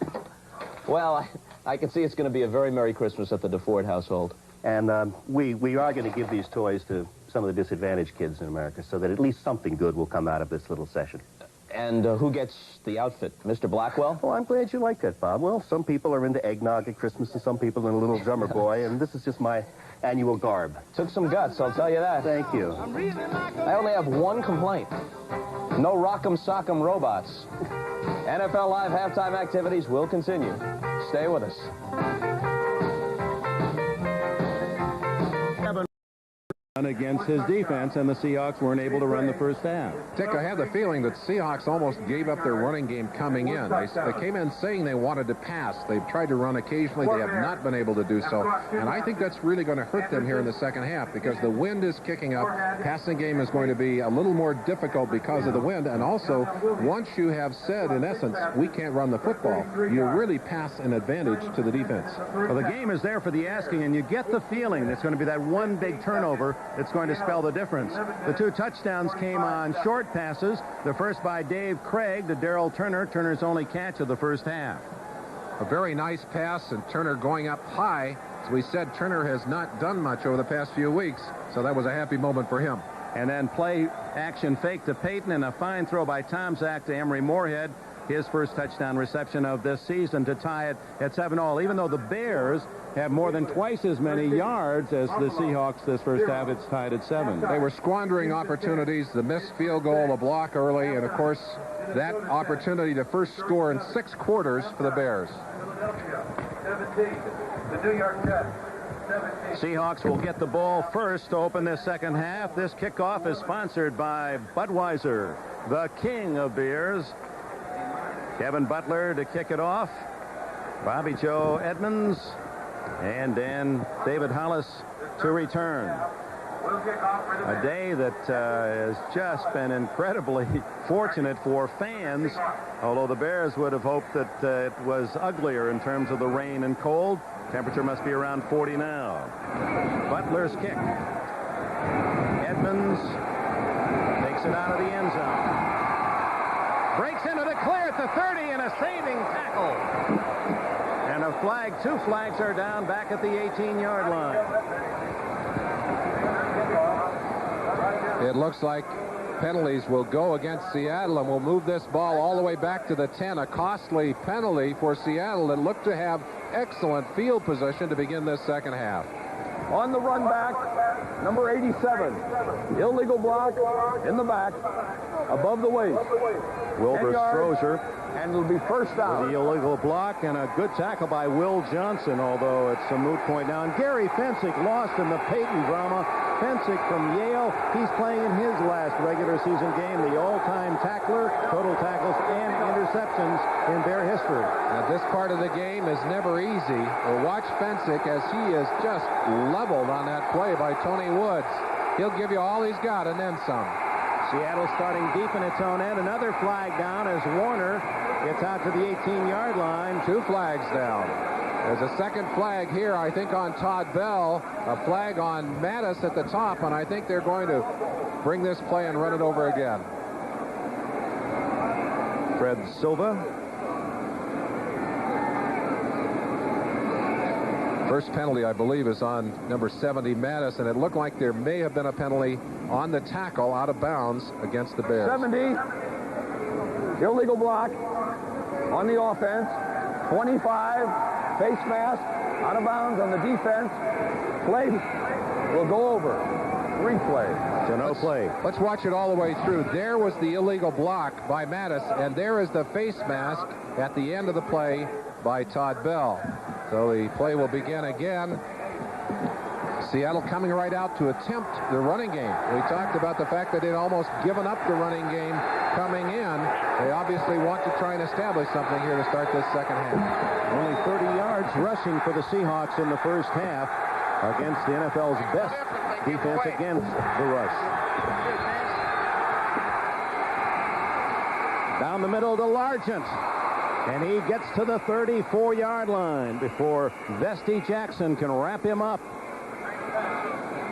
Well, I can see it's going to be a very Merry Christmas at the DeFord household. And we are going to give these toys to some of the disadvantaged kids in America so that at least something good will come out of this little session. And who gets the outfit? Mr. Blackwell? Oh, I'm glad you like that, Bob. Well, some people are into eggnog at Christmas and some people are a little drummer boy, and this is just my annual garb. Took some guts, I'll tell you that. Thank you. I only have one complaint. No rock'em sock'em robots. NFL Live halftime activities will continue. Stay with us. Against his defense, and the Seahawks weren't able to run the first half. Dick, I have the feeling that Seahawks almost gave up their running game coming in. They came in saying they wanted to pass. They've tried to run occasionally. They have not been able to do so. And I think that's really going to hurt them here in the second half because the wind is kicking up. Passing game is going to be a little more difficult because of the wind. And also, once you have said, in essence, we can't run the football, you really pass an advantage to the defense. Well, the game is there for the asking, and you get the feeling there's going to be that one big turnover that's going to spell the difference. The two touchdowns came on short passes. The first by Dave Craig to Darrell Turner, Turner's only catch of the first half. A very nice pass, and Turner going up high. As we said, Turner has not done much over the past few weeks, so that was a happy moment for him. And then play action fake to Payton, and a fine throw by Tom Zach to Emery Moorhead. His first touchdown reception of this season to tie it at 7-all. Even though the Bears have more than twice as many yards as the Seahawks this first half, it's tied at 7. They were squandering opportunities, the missed field goal, the block early, and of course that opportunity to first score in 6 quarters for the Bears. 17, the New York Jets. Seahawks will get the ball first to open this second half. This kickoff is sponsored by Budweiser, the king of beers. Kevin Butler to kick it off. Bobby Joe Edmonds. And then David Hollis to return. A day that has just been incredibly fortunate for fans, although the Bears would have hoped that it was uglier in terms of the rain and cold. Temperature must be around 40 now. Butler's kick. Edmonds takes it out of the end zone. Breaks into the clear at the 30 and a saving tackle. And a flag, 2 flags are down back at the 18-yard line. It looks like penalties will go against Seattle and will move this ball all the way back to the 10. A costly penalty for Seattle that looked to have excellent field position to begin this second half. On the run back, number 87. Illegal block in the back. above the waist. Wilbur 10 yards, Strozier. and it'll be first down. The illegal block and a good tackle by Will Johnson, although it's a moot point now. And Gary Fensick lost in the Peyton drama. Fensick from Yale, he's playing in his last regular season game, the all-time tackler, total tackles and interceptions in their history. Now, this part of the game is never easy. Well, watch Fensick as he is just leveled on that play by Tony Woods. He'll give you all he's got and then some. Seattle starting deep in its own end. Another flag down as Warner gets out to the 18-yard line. 2 flags down. There's a second flag here, I think, on Todd Bell. A flag on Mattis at the top, and I think they're going to bring this play and run it over again. Fred Silva. First penalty, I believe, is on number 70, Mattis, and it looked like there may have been a penalty on the tackle out of bounds against the Bears. 70, illegal block on the offense. 25, face mask, out of bounds on the defense. Play will go over. 3 plays. So no play. Let's watch it all the way through. There was the illegal block by Mattis, and there is the face mask at the end of the play by Todd Bell. So the play will begin again. Seattle coming right out to attempt the running game. We talked about the fact that they'd almost given up the running game coming in. They obviously want to try and establish something here to start this second half. Only 30 yards rushing for the Seahawks in the first half against the NFL's best defense against the rush. Down the middle to Largent. And he gets to the 34-yard line before Vesti Jackson can wrap him up.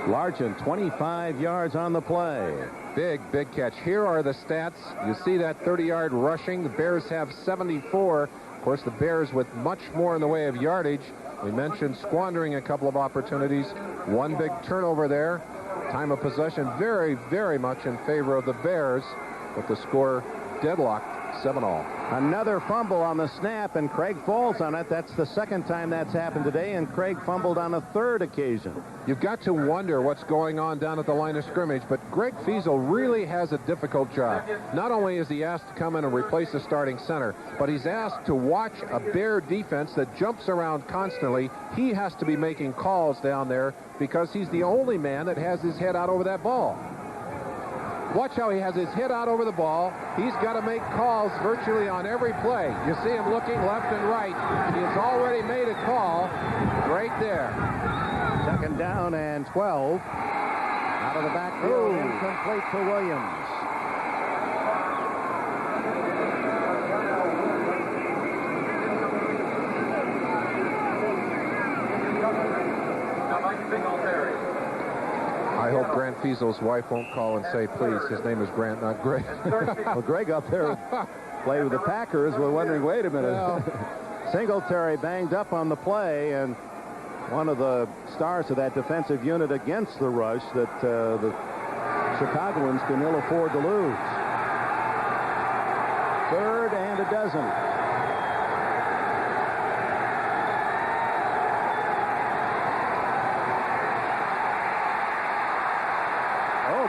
Largent, 25 yards on the play. Big catch. Here are the stats. You see that 30-yard rushing. The Bears have 74. Of course, the Bears with much more in the way of yardage. We mentioned squandering a couple of opportunities. 1 big turnover there. Time of possession very, very much in favor of the Bears, but the score deadlocked 7-all. Another fumble on the snap, and Craig falls on it. That's the second time that's happened today, and Craig fumbled on a third occasion. You've got to wonder what's going on down at the line of scrimmage, but Greg Fiesel really has a difficult job. Not only is he asked to come in and replace the starting center, but he's asked to watch a Bear defense that jumps around constantly. He has to be making calls down there because he's the only man that has his head out over that ball. Watch how he has his head out over the ball. He's got to make calls virtually on every play. You see him looking left and right. He has already made a call right there. Second down and 12. Out of the backfield, incomplete to Williams. I hope Grant Fiesel's wife won't call and say, please, his name is Grant, not Greg. Well, Greg up there played with the Packers. We're wondering, wait a minute. Yeah. Singletary banged up on the play, and one of the stars of that defensive unit against the rush that the Chicagoans can ill afford to lose. 3rd and a dozen.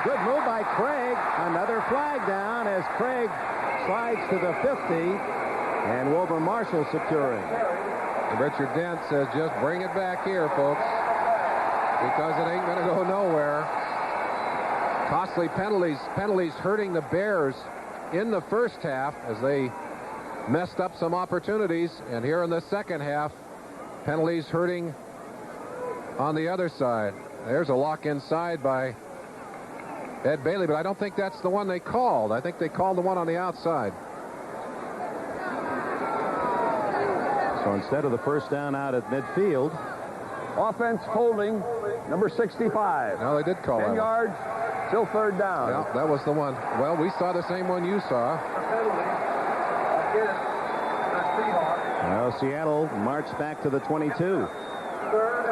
Good move by Craig. Another flag down as Craig slides to the 50, and Wilbur Marshall securing. Richard Dent says, just bring it back here, folks, because it ain't going to go nowhere. Costly penalties hurting the Bears in the first half as they messed up some opportunities, and here in the second half, penalties hurting on the other side. There's a lock inside by Ed Bailey, but I don't think that's the one they called. I think they called the one on the outside. So instead of the first down out at midfield, offense holding number 65. No, they did call 10 that yards, still 3rd down. Yeah, that was the one. Well, we saw the same one you saw. Well, Seattle marched back to the 22.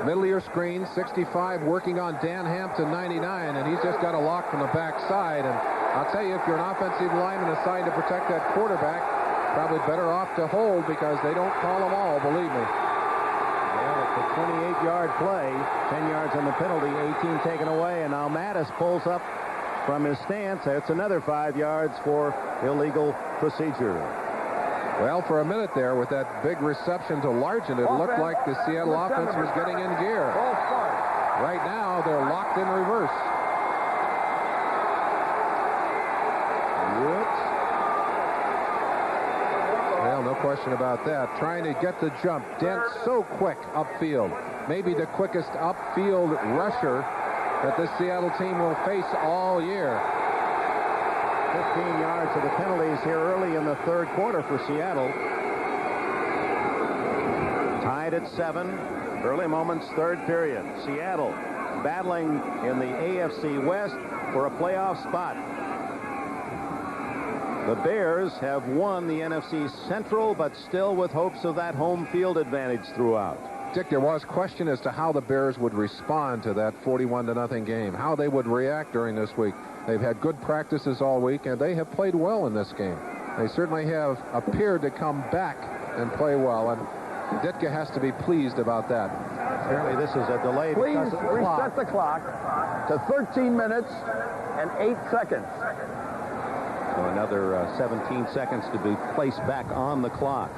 Middle of your screen, 65 working on Dan Hampton, 99, and he's just got a lock from the backside. And I'll tell you, if you're an offensive lineman assigned to protect that quarterback, probably better off to hold because they don't call them all, believe me. Well, it's a 28-yard play, 10 yards on the penalty, 18 taken away, and now Mattis pulls up from his stance. That's another 5 yards for illegal procedure. Well, for a minute there, with that big reception to Largent, it looked like the Seattle offense was getting in gear. Right now, they're locked in reverse. Well, no question about that. Trying to get the jump. Dent so quick upfield. Maybe the quickest upfield rusher that this Seattle team will face all year. 15 yards of the penalties here early in the third quarter for Seattle. Tied at 7. Early moments, third period. Seattle battling in the AFC West for a playoff spot. The Bears have won the NFC Central, but still with hopes of that home field advantage throughout. Dick, there was question as to how the Bears would respond to that 41-0 game, how they would react during this week. They've had good practices all week, and they have played well in this game. They certainly have appeared to come back and play well, and Ditka has to be pleased about that. Apparently this is a delay. Please because of the reset the clock to 13 minutes and 8 seconds. So another 17 seconds to be placed back on the clock.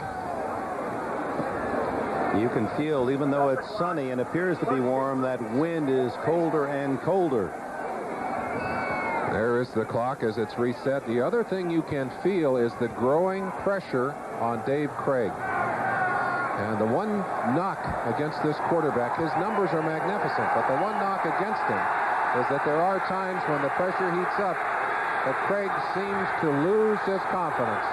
You can feel, even though it's sunny and appears to be warm, that wind is colder and colder. There is the clock as it's reset. The other thing you can feel is the growing pressure on Dave Craig. And the one knock against this quarterback, his numbers are magnificent, but the one knock against him is that there are times when the pressure heats up that Craig seems to lose his confidence.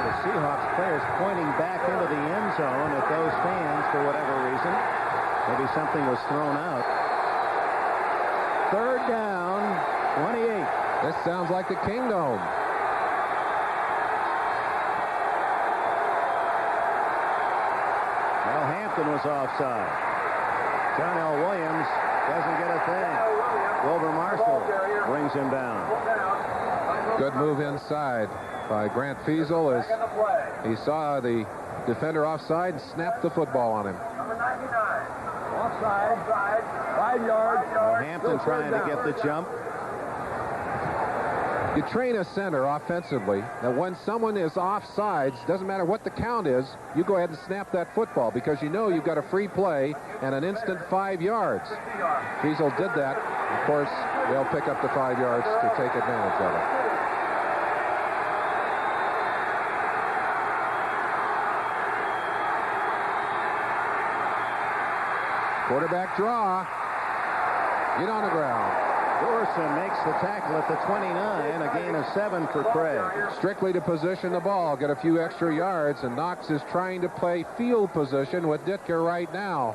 The Seahawks players pointing back into the end zone at those fans for whatever reason. Maybe something was thrown out. Third down, 28. This sounds like the Kingdome. Well, Hampton was offside. John L. Williams doesn't get a thing. Wilbur Marshall brings him down. Good move inside by Grant Fiesel as he saw the defender offside and snapped the football on him. Offside, 5 yards. Well, Hampton trying to get the jump. You train a center offensively that when someone is offsides, doesn't matter what the count is, you go ahead and snap that football because you know you've got a free play and an instant 5 yards. Fiesel did that. Of course, they'll pick up the 5 yards to take advantage of it. Quarterback draw. Get on the ground. Dorson makes the tackle at the 29, a gain of 7 for Craig. Strictly to position the ball, get a few extra yards, and Knox is trying to play field position with Ditka right now.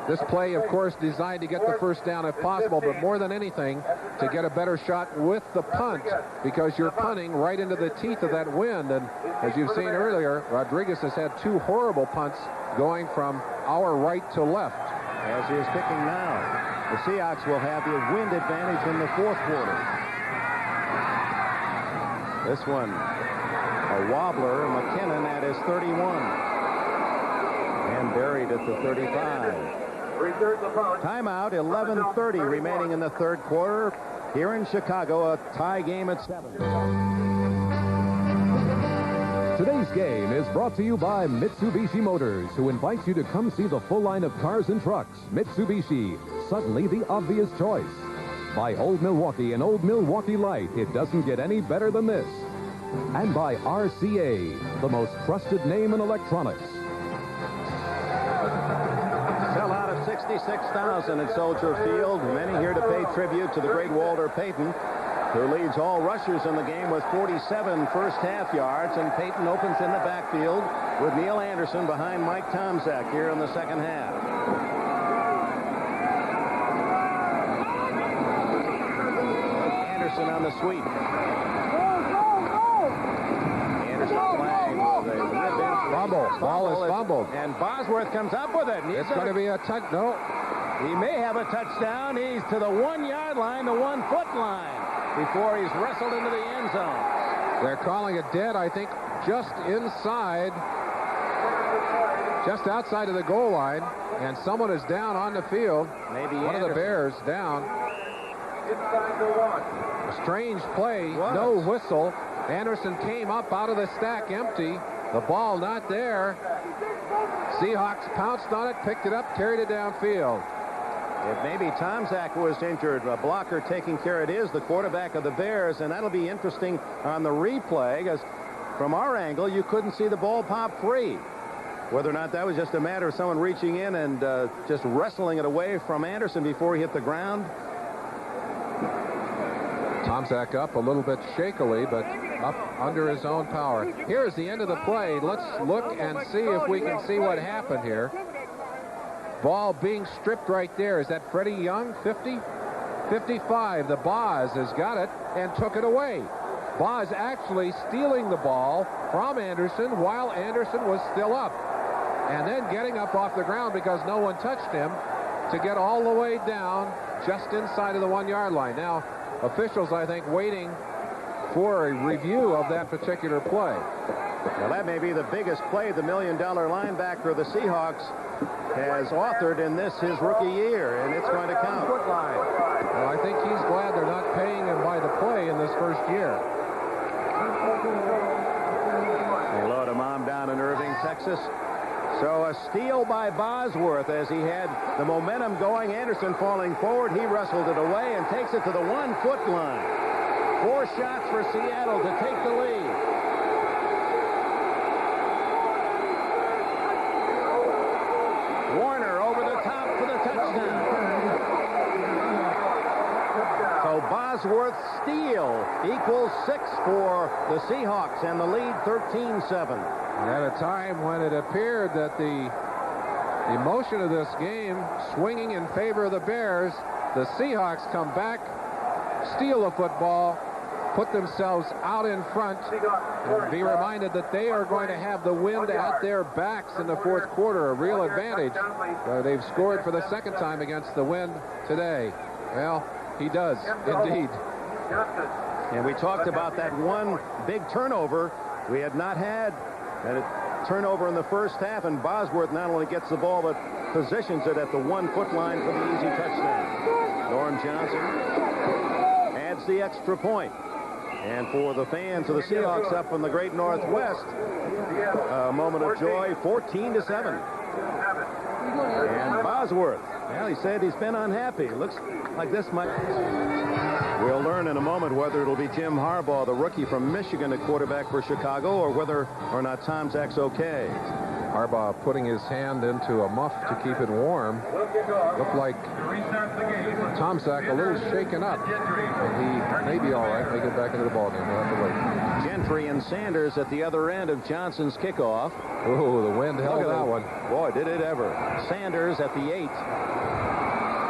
This play, of course, designed to get the first down if possible, but more than anything, to get a better shot with the punt, because you're punting right into the teeth of that wind. And as you've seen earlier, Rodriguez has had 2 horrible punts going from our right to left. As he is kicking now. The Seahawks will have the wind advantage in the fourth quarter. This one, a wobbler, McKinnon at his 31. And buried at the 35. Timeout, 11:30 remaining in the third quarter. Here in Chicago, a tie game at 7. Today's game is brought to you by Mitsubishi Motors, who invites you to come see the full line of cars and trucks. Mitsubishi, suddenly the obvious choice. By Old Milwaukee and Old Milwaukee Light, it doesn't get any better than this. And by RCA, the most trusted name in electronics. Sellout of 66,000 at Soldier Field. Many here to pay tribute to the great Walter Payton, who leads all rushers in the game with 47 first half yards, and Payton opens in the backfield with Neil Anderson behind Mike Tomczak here in the second half. Anderson on the sweep. Anderson playing with a rib-in. Fumble. Ball is fumbled. And Bosworth comes up with it. It's going to be a touch. No. He may have a touchdown. He's to the 1-yard line, the 1-foot line, before he's wrestled into the end zone. They're calling it dead, I think, just inside just outside of the goal line, and someone is down on the field. Maybe one of the Bears down. A strange play, no whistle. Anderson came up out of the stack empty. The ball not there. Seahawks pounced on it, picked it up, carried it downfield. It may be Tomczak was injured. A blocker taking care. It is the quarterback of the Bears, and that'll be interesting on the replay, because from our angle, you couldn't see the ball pop free. Whether or not that was just a matter of someone reaching in and just wrestling it away from Anderson before he hit the ground. Tomczak up a little bit shakily, but up under his own power. Here's the end of the play. Let's look and see if we can see what happened here. Ball being stripped right there. Is that Freddie Young, 50? 55. The Boz has got it and took it away. Boz actually stealing the ball from Anderson while Anderson was still up. And then getting up off the ground because no one touched him to get all the way down just inside of the 1-yard line. Now, officials, I think, waiting for a review of that particular play. Well, that may be the biggest play the $1 million linebacker of the Seahawks has authored in this, his rookie year, and it's going to count. Well, I think he's glad they're not paying him by the play in this first year. They load him on down in Irving, Texas. So a steal by Bosworth as he had the momentum going. Anderson falling forward. He wrestled it away and takes it to the 1-foot line. 4 shots for Seattle to take the lead. Warner over the top for the touchdown. So Bosworth's steal equals 6 for the Seahawks and the lead 13-7. At a time when it appeared that the emotion of this game swinging in favor of the Bears, the Seahawks come back, steal the football, put themselves out in front, and be reminded that they are going to have the wind at their backs in the fourth quarter, a real advantage. They've scored for the second time against the wind today. Well, he does, indeed. And we talked about that one big turnover. We had not had a turnover in the first half, and Bosworth not only gets the ball, but positions it at the 1-foot line for the easy touchdown. Norm Johnson adds the extra point. And for the fans of the Seahawks up in the great Northwest, a moment of joy, 14-7. And Bosworth, well, he said he's been unhappy. Looks like this might... We'll learn in a moment whether it'll be Jim Harbaugh, the rookie from Michigan, at quarterback for Chicago, or whether or not Tomczak's okay. Harbaugh putting his hand into a muff to keep it warm. Looked like Tomczak a little shaken up. And he may be all right. May get back into the ballgame. We'll have to wait. Gentry and Sanders at the other end of Johnson's kickoff. Oh, the wind held that one. Boy, did it ever. Sanders at the 8.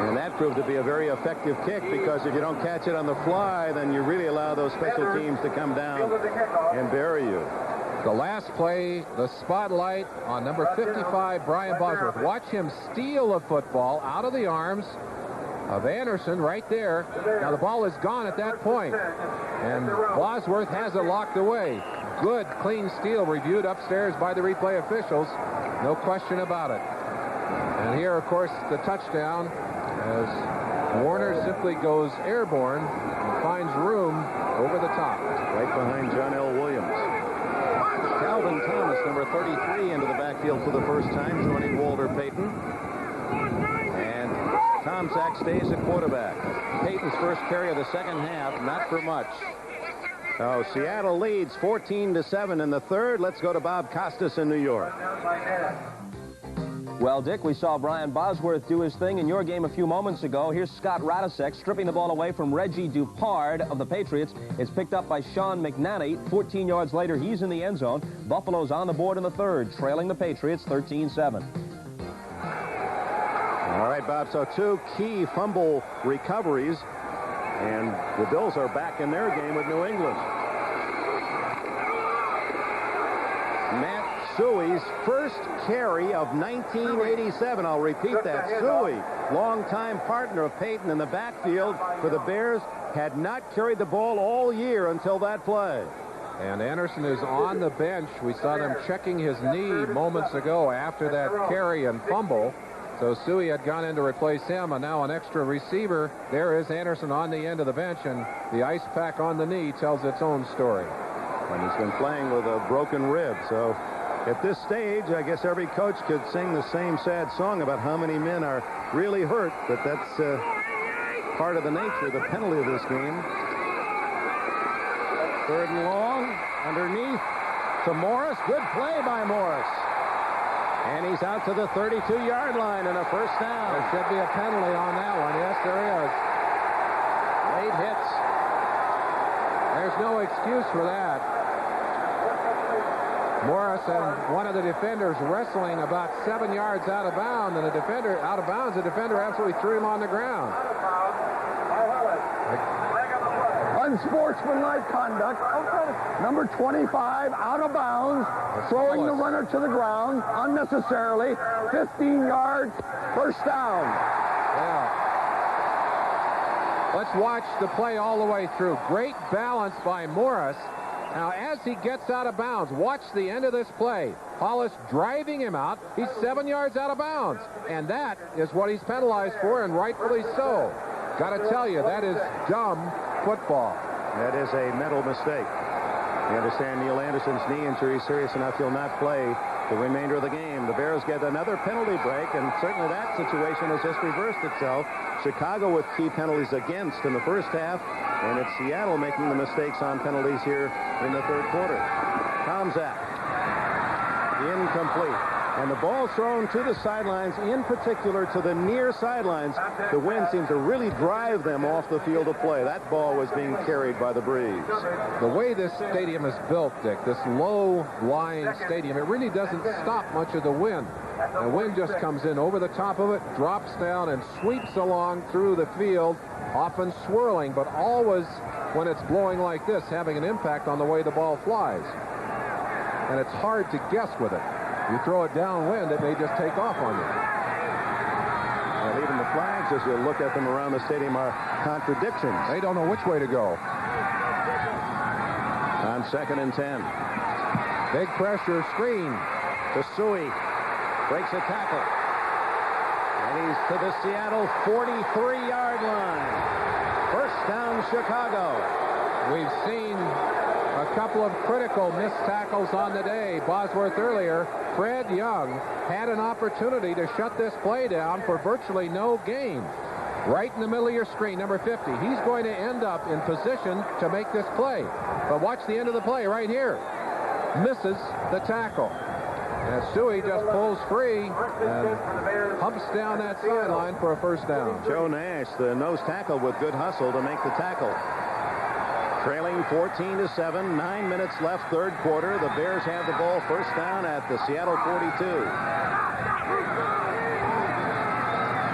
And that proved to be a very effective kick, because if you don't catch it on the fly, then you really allow those special teams to come down and bury you. The last play, the spotlight on number 55, Brian Bosworth. Watch him steal a football out of the arms of Anderson right there. Now the ball is gone at that point, and Bosworth has it locked away. Good, clean steal reviewed upstairs by the replay officials. No question about it. And here, of course, the touchdown as Warner simply goes airborne and finds room over the top. Right behind John L. Williams. Calvin Thomas, number 33, into the backfield for the first time, joining Walter Payton. And Tomczak stays at quarterback. Payton's first carry of the second half, not for much. So Seattle leads 14-7 in the third. Let's go to Bob Costas in New York. Well, Dick, we saw Brian Bosworth do his thing in your game a few moments ago. Here's Scott Radisek stripping the ball away from Reggie Dupard of the Patriots. It's picked up by Sean McNanny. 14 yards later, he's in the end zone. Buffalo's on the board in the third, trailing the Patriots 13-7. All right, Bob, so 2 key fumble recoveries, and the Bills are back in their game with New England. Matt Suey's first carry of 1987. I'll repeat that. Suey, longtime partner of Payton in the backfield for the Bears, had not carried the ball all year until that play. And Anderson is on the bench. We saw them checking his knee moments ago after that carry and fumble. So Suey had gone in to replace him, and now an extra receiver. There is Anderson on the end of the bench, and the ice pack on the knee tells its own story. And he's been playing with a broken rib. So at this stage, I guess every coach could sing the same sad song about how many men are really hurt, but that's part of the nature of the penalty of this game. 3rd and long, underneath to Morris. Good play by Morris. And he's out to the 32-yard line and a first down. There should be a penalty on that one. Yes, there is. Late hits. There's no excuse for that. Morris and one of the defenders wrestling about 7 yards out of bounds, and the defender absolutely threw him on the ground. Unsportsmanlike conduct. Number 25 out of bounds, throwing the runner to the ground unnecessarily. 15 yards, first down. Yeah. Let's watch the play all the way through. Great balance by Morris. Now, as he gets out of bounds, watch the end of this play. Hollis driving him out. He's 7 yards out of bounds. And that is what he's penalized for, and rightfully so. Got to tell you, that is dumb football. That is a mental mistake. We understand Neil Anderson's knee injury is serious enough he'll not play the remainder of the game. The Bears get another penalty break, and certainly that situation has just reversed itself. Chicago with key penalties against in the first half, and it's Seattle making the mistakes on penalties here in the 3rd quarter. Tomzak, incomplete. And the ball thrown to the sidelines, in particular to the near sidelines. The wind seemed to really drive them off the field of play. That ball was being carried by the breeze. The way this stadium is built, Dick, this low-lying stadium, it really doesn't stop much of the wind. The wind just comes in over the top of it, drops down, and sweeps along through the field, often swirling, but always, when it's blowing like this, having an impact on the way the ball flies. And it's hard to guess with it. You throw it downwind, it may just take off on you. And even the flags, as you look at them around the stadium, are contradictions. They don't know which way to go. On 2nd and 10. Big pressure screen. To Suey. Breaks a tackle. And he's to the Seattle 43-yard line. First down, Chicago. We've seen a couple of critical missed tackles on the day. Bosworth earlier. Fred Young had an opportunity to shut this play down for virtually no gain. Right in the middle of your screen, number 50. He's going to end up in position to make this play. But watch the end of the play right here. Misses the tackle. And Suey just pulls free and humps down that sideline for a first down. Joe Nash, the nose tackle, with good hustle to make the tackle. Trailing 14-7, 9 minutes left, 3rd quarter. The Bears have the ball, first down at the Seattle 42.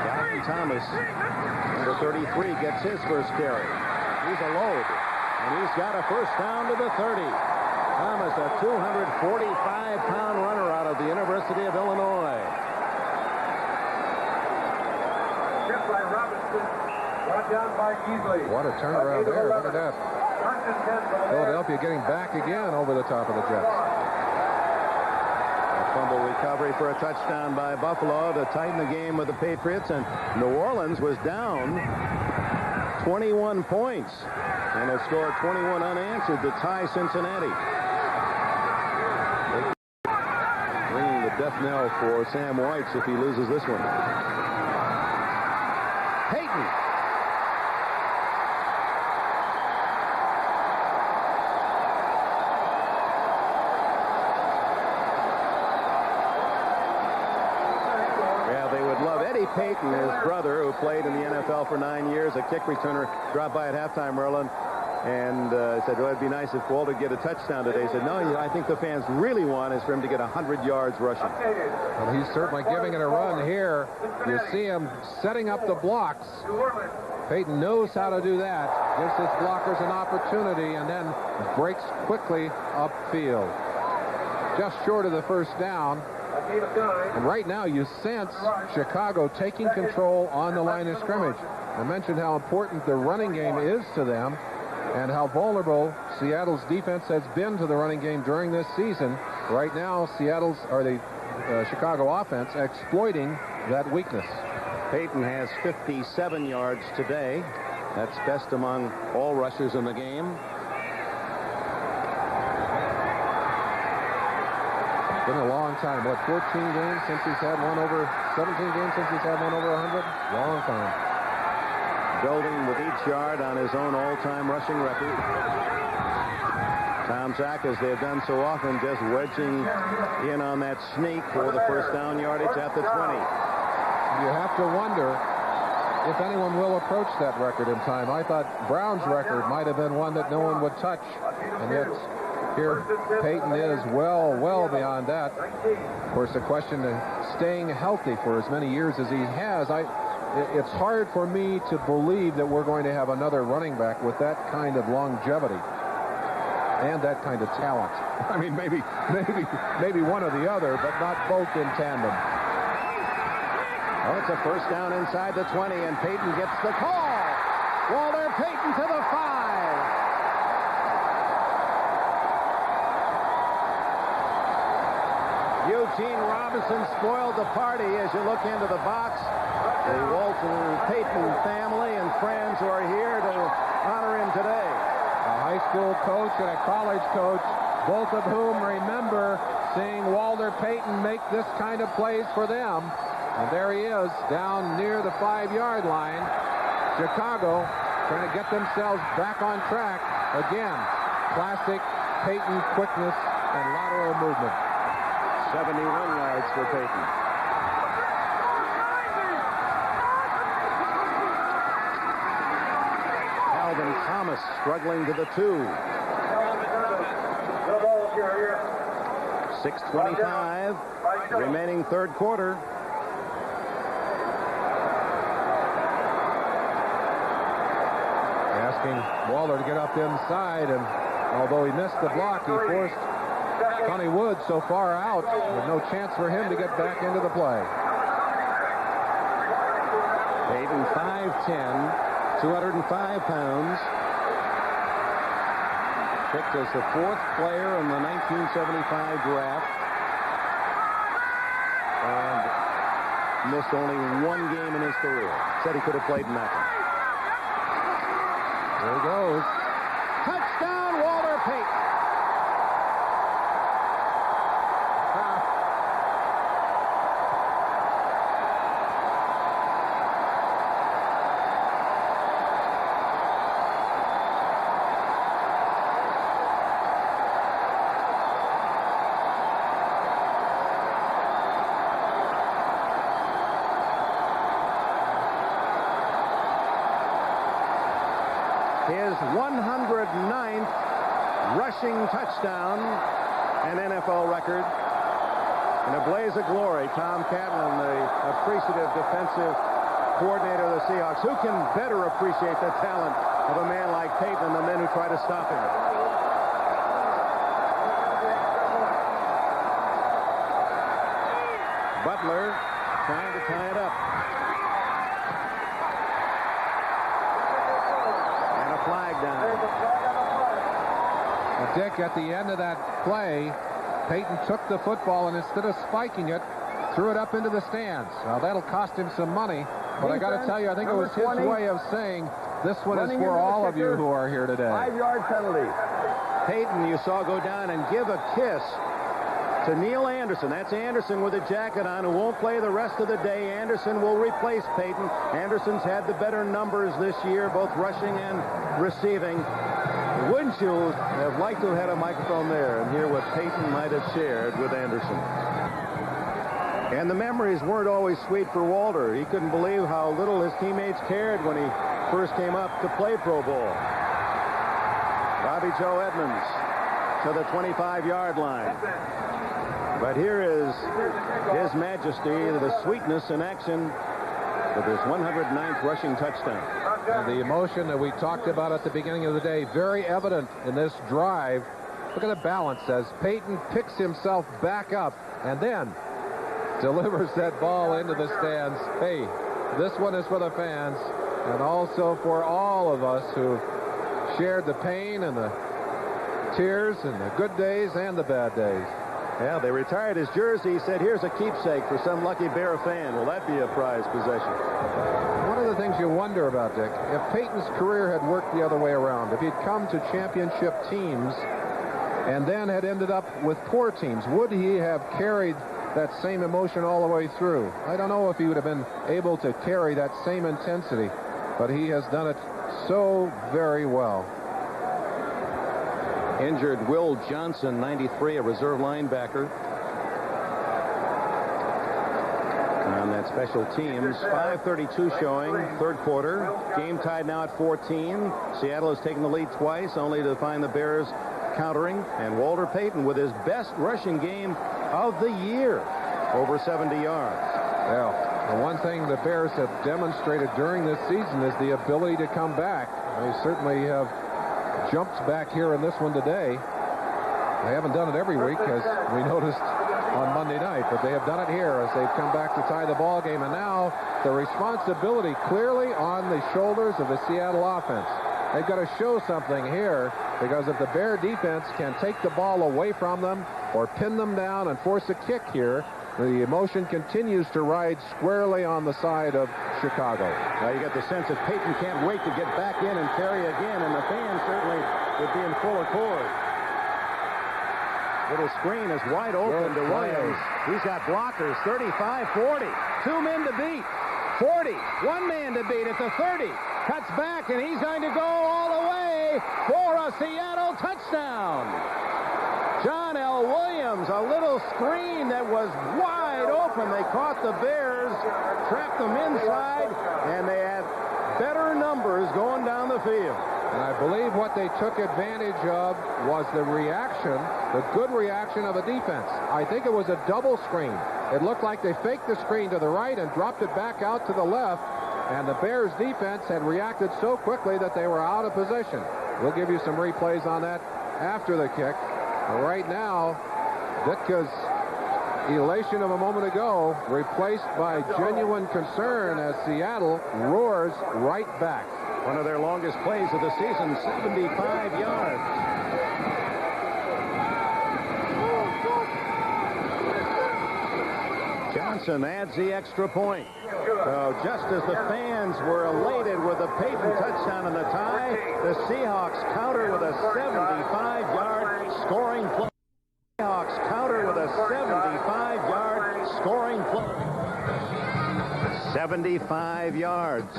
Gavin Thomas, number 33, gets his first carry. He's a load, and he's got a first down to the 30. Thomas, a 245-pound runner out of the University of Illinois. Kept by Robinson, brought down by Easley. What a turnaround there. Look at that. Philadelphia getting back again over the top of the Jets. A fumble recovery for a touchdown by Buffalo to tighten the game with the Patriots, and New Orleans was down 21 points and has scored 21 unanswered to tie Cincinnati. Ringing the death knell for Sam White if he loses this one. Payton. Payton, his brother, who played in the NFL for 9 years, a kick returner, dropped by at halftime, Merlin, and said, well, it'd be nice if Walter get a touchdown today. He said, no, I think the fans really want is for him to get 100 yards rushing. Well, he's certainly giving it a run here. You see him setting up the blocks. Payton knows how to do that. Gives his blockers an opportunity and then breaks quickly upfield. Just short of the first down. And right now you sense Chicago taking control on the line of scrimmage. I mentioned how important the running game is to them. and how vulnerable Seattle's defense has been to the running game during this season. Right now, the Chicago offense exploiting that weakness. Payton has 57 yards today. That's best among all rushers in the game. It's been a long time. What, 14 games since he's had one over, 17 games since he's had one over 100? Long time. Building with each yard on his own all-time rushing record. Tom Zach, as they've done so often, just wedging in on that sneak for the first down yardage at the 20. You have to wonder if anyone will approach that record in time. I thought Brown's record might have been one that no one would touch, and yet here Payton is well beyond that. Of course, the question of staying healthy for as many years as he has, it's hard for me to believe that we're going to have another running back with that kind of longevity and that kind of talent. I mean, maybe one or the other, but not both in tandem. Well, it's a first down inside the 20, and Payton gets the call. Walter Payton to the 5. Eugene Robinson spoiled the party as you look into the box. The Walter Payton family and friends who are here to honor him today. A high school coach and a college coach, both of whom remember seeing Walter Payton make this kind of plays for them. And there he is down near the 5-yard line. Chicago trying to get themselves back on track. Again, classic Payton quickness and lateral movement. 71 yards for Payton. Alvin Thomas struggling to the 2. 6:25 remaining third quarter. Asking Waller to get up inside, and although he missed the block, he forced Connie Wood so far out with no chance for him to get back into the play. Payton 5'10", 205 pounds. Picked as the 4th player in the 1975 draft. And missed only one game in his career. Said he could have played in that one. There he goes. Touchdown, Walter Payton. His 109th rushing touchdown, an NFL record. In a blaze of glory, Tom Catlin, the appreciative defensive coordinator of the Seahawks. Who can better appreciate the talent of a man like Payton than the men who try to stop him? Butler trying to tie it up. Flag down. Well, Dick, at the end of that play, Payton took the football and instead of spiking it, threw it up into the stands. Now, that'll cost him some money, but I got to tell you, I think it was his way of saying, this one is for all of you who are here today. 5-yard penalty. Payton, you saw go down and give a kiss to Neil Anderson. That's Anderson with a jacket on who won't play the rest of the day. Anderson will replace Payton. Anderson's had the better numbers this year, both rushing and receiving. Wouldn't you have liked to have had a microphone there and hear what Payton might have shared with Anderson? And the memories weren't always sweet for Walter. He couldn't believe how little his teammates cared when he first came up to play Pro Bowl. Bobby Joe Edmonds to the 25-yard line. But here is His Majesty, the sweetness in action with his 109th rushing touchdown. And the emotion that we talked about at the beginning of the day, very evident in this drive. Look at the balance as Payton picks himself back up and then delivers that ball into the stands. Hey, this one is for the fans and also for all of us who shared the pain and the tears and the good days and the bad days. Yeah, they retired his jersey. He said, here's a keepsake for some lucky Bear fan. Will that be a prized possession? One of the things you wonder about, Dick, if Peyton's career had worked the other way around, if he'd come to championship teams and then had ended up with poor teams, would he have carried that same emotion all the way through? I don't know if he would have been able to carry that same intensity, but he has done it so very well. Injured Will Johnson, 93, a reserve linebacker. On that special teams, 5:32 showing, third quarter. Game tied now at 14. Seattle has taken the lead twice, only to find the Bears countering. And Walter Payton with his best rushing game of the year, over 70 yards. Well, the one thing the Bears have demonstrated during this season is the ability to come back. They certainly have jumped back here in this one today. They haven't done it every week, as we noticed on Monday night, but they have done it here as they've come back to tie the ball game. And now the responsibility clearly on the shoulders of the Seattle offense. They've got to show something here, because if the Bear defense can take the ball away from them or pin them down and force a kick here, the emotion continues to ride squarely on the side of Chicago. Now you get the sense that Peyton can't wait to get back in and carry again, and the fans certainly would be in full accord. Little screen is wide open to Williams. He's got blockers, 35-40. 2 men to beat. 40. 1 man to beat at the 30. Cuts back, and he's going to go all the way for a Seattle touchdown. John L. Williams, a little screen that was wide open. They caught the Bears, trapped them inside, and they had better numbers going down the field. And I believe what they took advantage of was the reaction, the good reaction of the defense. I think it was a double screen. It looked like they faked the screen to the right and dropped it back out to the left, and the Bears defense had reacted so quickly that they were out of position. We'll give you some replays on that after the kick. Right now, Ditka's elation of a moment ago replaced by genuine concern as Seattle roars right back. One of their longest plays of the season, 75 yards. Johnson adds the extra point. So just as the fans were elated with the Peyton touchdown and the tie, the Seahawks counter with a 75-yard scoring play. Seahawks counter with a 75-yard scoring play. 75 yards.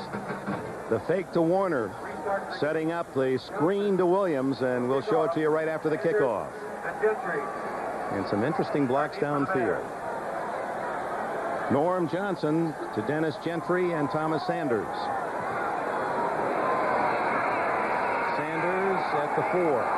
The fake to Warner, setting up the screen to Williams, and we'll show it to you right after the kickoff. And some interesting blocks downfield. Norm Johnson to Dennis Gentry and Thomas Sanders. Sanders at the 4.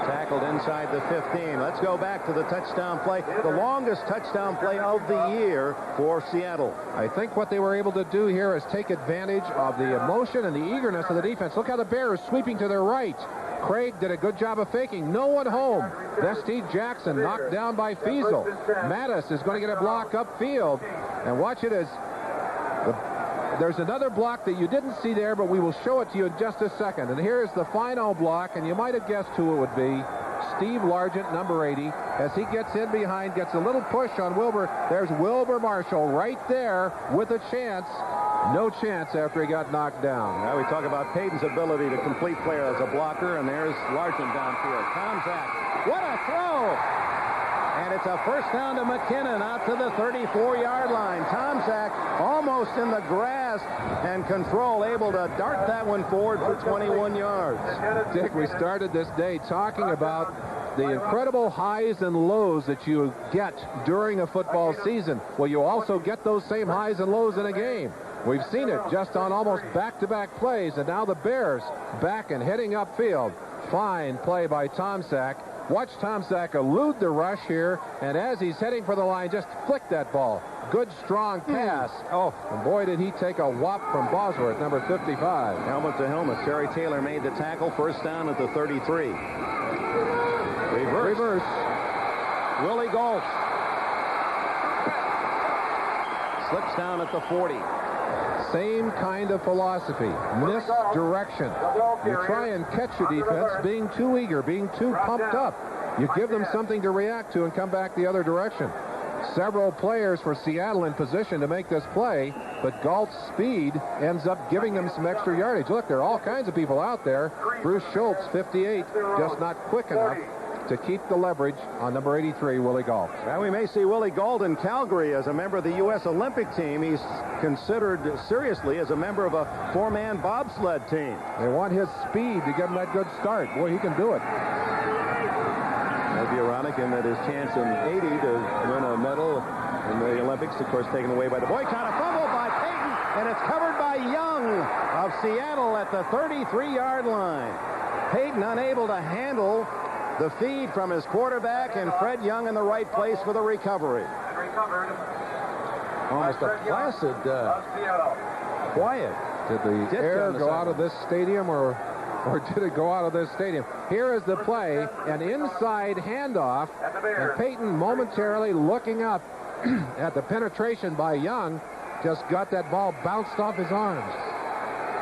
Tackled inside the 15. Let's go back to the touchdown play. The longest touchdown play of the year for Seattle. I think what they were able to do here is take advantage of the emotion and the eagerness of the defense. Look how the Bears sweeping to their right. Craig did a good job of faking. No one home. Vestine Jackson knocked down by Feasel. Mattis is going to get a block upfield. And watch it as there's another block that you didn't see there, but we will show it to you in just a second. And here's the final block, and you might have guessed who it would be. Steve Largent, number 80, as he gets in behind, gets a little push on Wilbur. There's Wilbur Marshall right there with a chance. No chance after he got knocked down. Now we talk about Peyton's ability to complete play as a blocker, and there's Largent downfield. Tomczak, what a throw! And it's a first down to McKinnon out to the 34-yard line. Tomczak almost in the grass and control, able to dart that one forward for 21 yards. Dick, we started this day talking about the incredible highs and lows that you get during a football season. Well, you also get those same highs and lows in a game. We've seen it just on almost back-to-back plays, and now the Bears back and heading upfield. Fine play by Tomczak. Watch Tomczak elude the rush here, and as he's heading for the line, just flick that ball. Good, strong pass. Oh, and boy, did he take a whop from Bosworth, number 55. Helmet to helmet. Terry Taylor made the tackle. First down at the 33. Reverse. Willie Gault slips down at the 40. Same kind of philosophy. Misdirection. You try and catch your defense being too eager, being too pumped up. You give them something to react to and come back the other direction. Several players for Seattle in position to make this play, but Galt's speed ends up giving them some extra yardage. Look, there are all kinds of people out there. Bruce Schultz, 58, just not quick enough to keep the leverage on number 83, Willie Galt. Well, we may see Willie Galt in Calgary as a member of the U.S. Olympic team. He's considered seriously as a member of a four-man bobsled team. They want his speed to give him that good start. Boy, he can do it. That'd be ironic in that his chance in 80 to win a medal in the Olympics, of course, taken away by the boycott. A fumble by Payton, and it's covered by Young of Seattle at the 33-yard line. Payton unable to handle the feed from his quarterback, and Fred Young in the right place for the recovery. Almost a placid, quiet. Did the air go out of this stadium, or did it go out of this stadium? Here is the play, an inside handoff, and Payton momentarily looking up at the penetration by Young, just got that ball bounced off his arms.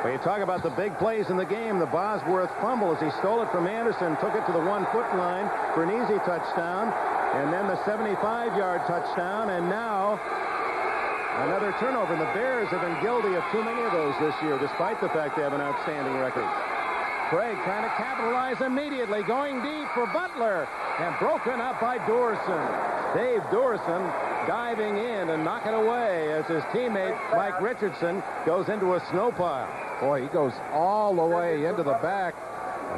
When you talk about the big plays in the game, the Bosworth fumble as he stole it from Anderson, took it to the 1-foot line for an easy touchdown, and then the 75-yard touchdown, and now another turnover. And the Bears have been guilty of too many of those this year, despite the fact they have an outstanding record. Craig trying to capitalize immediately, going deep for Butler, and broken up by Dorson. Dave Dorson diving in and knocking away as his teammate Mike Richardson goes into a snow pile. Boy, he goes all the way into the back.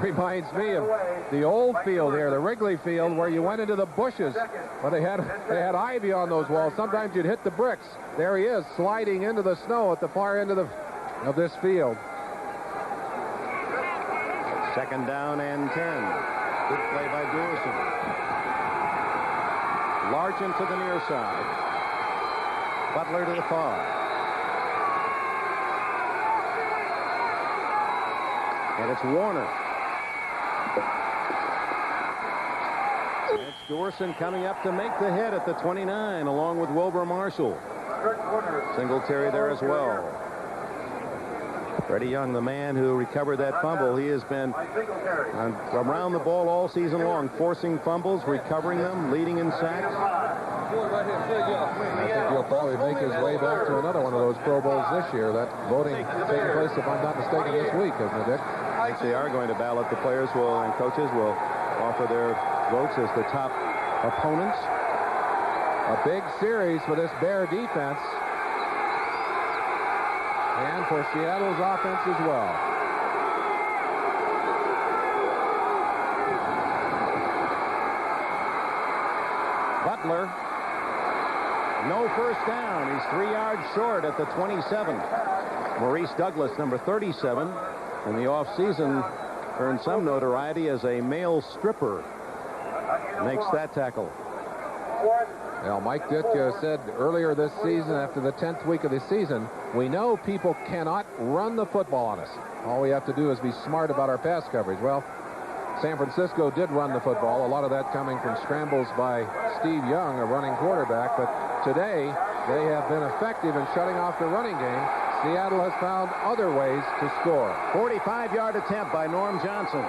Reminds me of the old field here, the Wrigley Field, where you went into the bushes. Well, they had ivy on those walls. Sometimes you'd hit the bricks. There he is, sliding into the snow at the far end of this field. Second down and 10. Good play by Dorson. Largent to the near side. Butler to the far. And it's Warner. It's Dorson coming up to make the hit at the 29, along with Wilbur Marshall. Singletary there as well. Freddie Young, the man who recovered that fumble, he has been around the ball all season long, forcing fumbles, recovering them, leading in sacks. I think he'll probably make his way back to another one of those Pro Bowls this year. That voting taking place, if I'm not mistaken, this week, isn't it, Dick? I think they are going to ballot. The players and coaches will offer their votes as the top opponents. A big series for this Bear defense. And for Seattle's offense as well. Butler, no first down. He's 3 yards short at the 27. Maurice Douglas, number 37, in the offseason earned some notoriety as a male stripper. Makes that tackle. Well, Mike Ditka said earlier this season, after the 10th week of the season, we know people cannot run the football on us. All we have to do is be smart about our pass coverage. Well, San Francisco did run the football, a lot of that coming from scrambles by Steve Young, a running quarterback. But today, they have been effective in shutting off the running game. Seattle has found other ways to score. 45-yard attempt by Norm Johnson.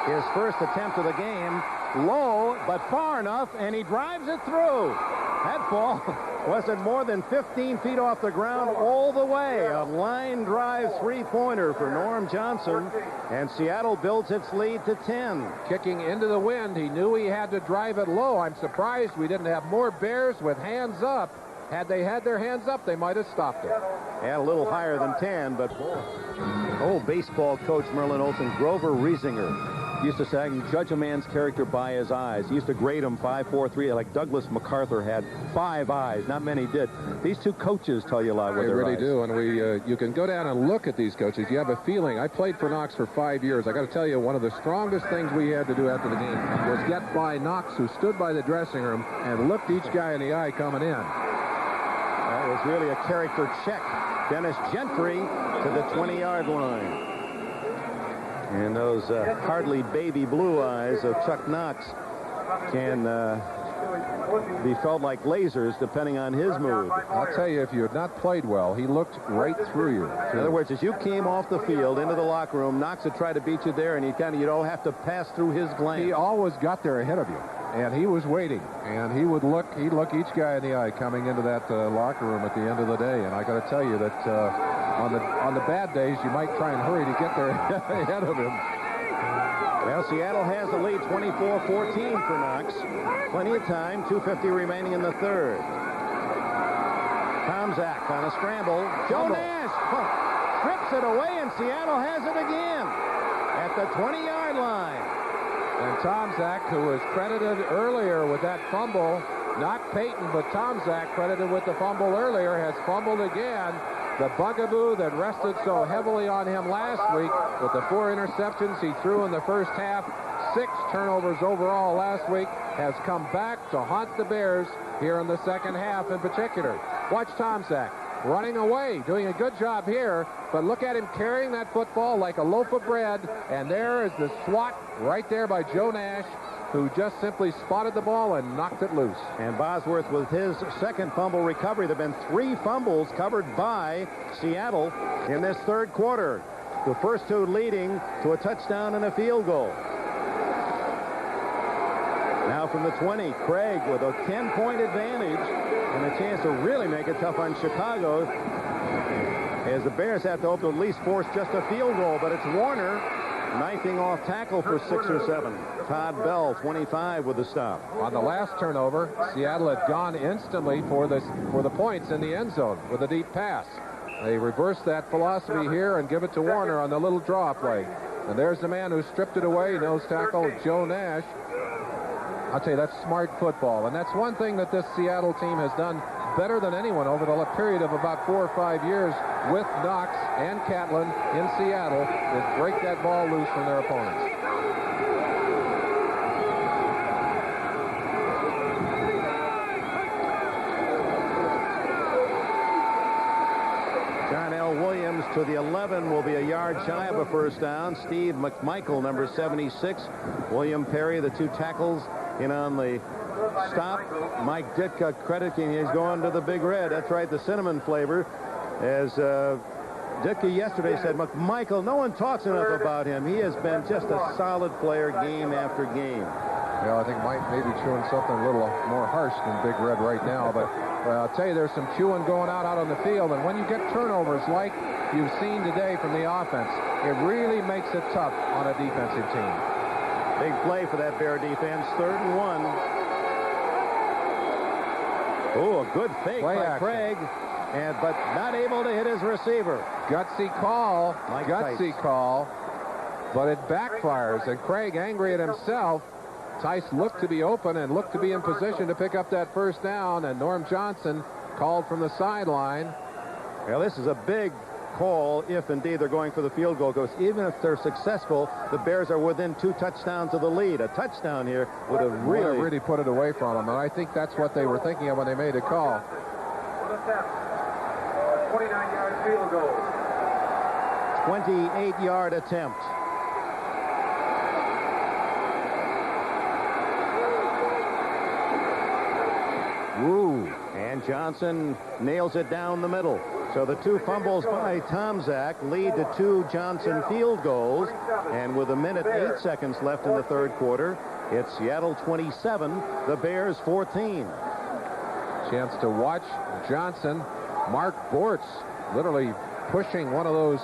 His first attempt of the game. Low, but far enough, and he drives it through. That ball wasn't more than 15 feet off the ground all the way. A line drive three-pointer for Norm Johnson, and Seattle builds its lead to 10. Kicking into the wind, he knew he had to drive it low. I'm surprised we didn't have more Bears with hands up. Had they had their hands up, they might have stopped it. And a little higher than 10, but old baseball coach Merlin Olsen, Grover Riesinger, used to say, I can judge a man's character by his eyes. He used to grade him 5, 4, 3, like Douglas MacArthur had 5 eyes. Not many did. These two coaches tell you a lot with their eyes. They really do, and you can go down and look at these coaches. You have a feeling. I played for Knox for 5 years. I got to tell you, one of the strongest things we had to do after the game was get by Knox, who stood by the dressing room and looked each guy in the eye coming in. That was really a character check. Dennis Gentry to the 20-yard line. And those hardly baby blue eyes of Chuck Knox can he felt like lasers depending on his mood. I'll tell you, if you had not played well, he looked right through you. In other words, as you came off the field into the locker room, Knox would try to beat you there, and you'd all have to pass through his glance. He always got there ahead of you, and he was waiting, and he'd look each guy in the eye coming into that locker room at the end of the day. And I got to tell you that on the bad days, you might try and hurry to get there ahead of him. Well, Seattle has the lead, 24-14 for Knox. Plenty of time, 2:50 remaining in the third. Tomczak on a scramble. Joe Nash strips it away, and Seattle has it again at the 20-yard line. And Tomczak, who was credited earlier with that fumble, not Payton, but Tomczak, credited with the fumble earlier, has fumbled again. The bugaboo that rested so heavily on him last week with the 4 interceptions he threw in the first half, 6 turnovers overall last week, has come back to haunt the Bears here in the second half in particular. Watch Tomczak running away, doing a good job here, but look at him carrying that football like a loaf of bread, and there is the swat right there by Joe Nash, who just simply spotted the ball and knocked it loose. And Bosworth with his second fumble recovery. There have been 3 fumbles covered by Seattle in this third quarter. The first 2 leading to a touchdown and a field goal. Now from the 20, Craig with a 10-point advantage and a chance to really make it tough on Chicago, as the Bears have to hope to at least force just a field goal. But it's Warner knifing off tackle for 6 or 7. Todd Bell, 25, with the stop. On the last turnover, Seattle had gone instantly for the points in the end zone with a deep pass. They reversed that philosophy here and give it to Warner on the little draw play. And there's the man who stripped it away, nose tackle, Joe Nash. I'll tell you, that's smart football. And that's one thing that this Seattle team has done better than anyone over the period of about 4 or 5 years with Knox and Catlin in Seattle, is break that ball loose from their opponents. John L. Williams to the 11 will be a yard shy of a first down. Steve McMichael, number 76. William Perry, the 2 tackles, in on the stop. Mike Ditka crediting he's going to the Big Red. That's right, the cinnamon flavor. As Ditka yesterday said, McMichael, no one talks enough about him. He has been just a solid player game after game. Well, I think Mike may be chewing something a little more harsh than Big Red right now, but I'll tell you, there's some chewing going out on the field, and when you get turnovers like you've seen today from the offense, it really makes it tough on a defensive team. Big play for that Bear defense, 3rd and 1. Oh, a good fake play by action. Craig, but not able to hit his receiver. Gutsy call, call, but it backfires, and Craig, angry at himself, Tice looked to be open and looked to be in position to pick up that first down, and Norm Johnson called from the sideline. Well, this is a big call if indeed they're going for the field goal, because even if they're successful, the Bears are within 2 touchdowns of the lead. A touchdown here would have really put it away from them, and I think that's what they were thinking of when they made a call. 29-yard field goal. 28-yard attempt. Woo! And Johnson nails it down the middle. So the 2 fumbles by Tomczak lead to 2 Johnson field goals. And with 1 minute 8 seconds left in the third quarter, it's Seattle 27, the Bears 14. Chance to watch Johnson. Mark Bortz literally pushing one of those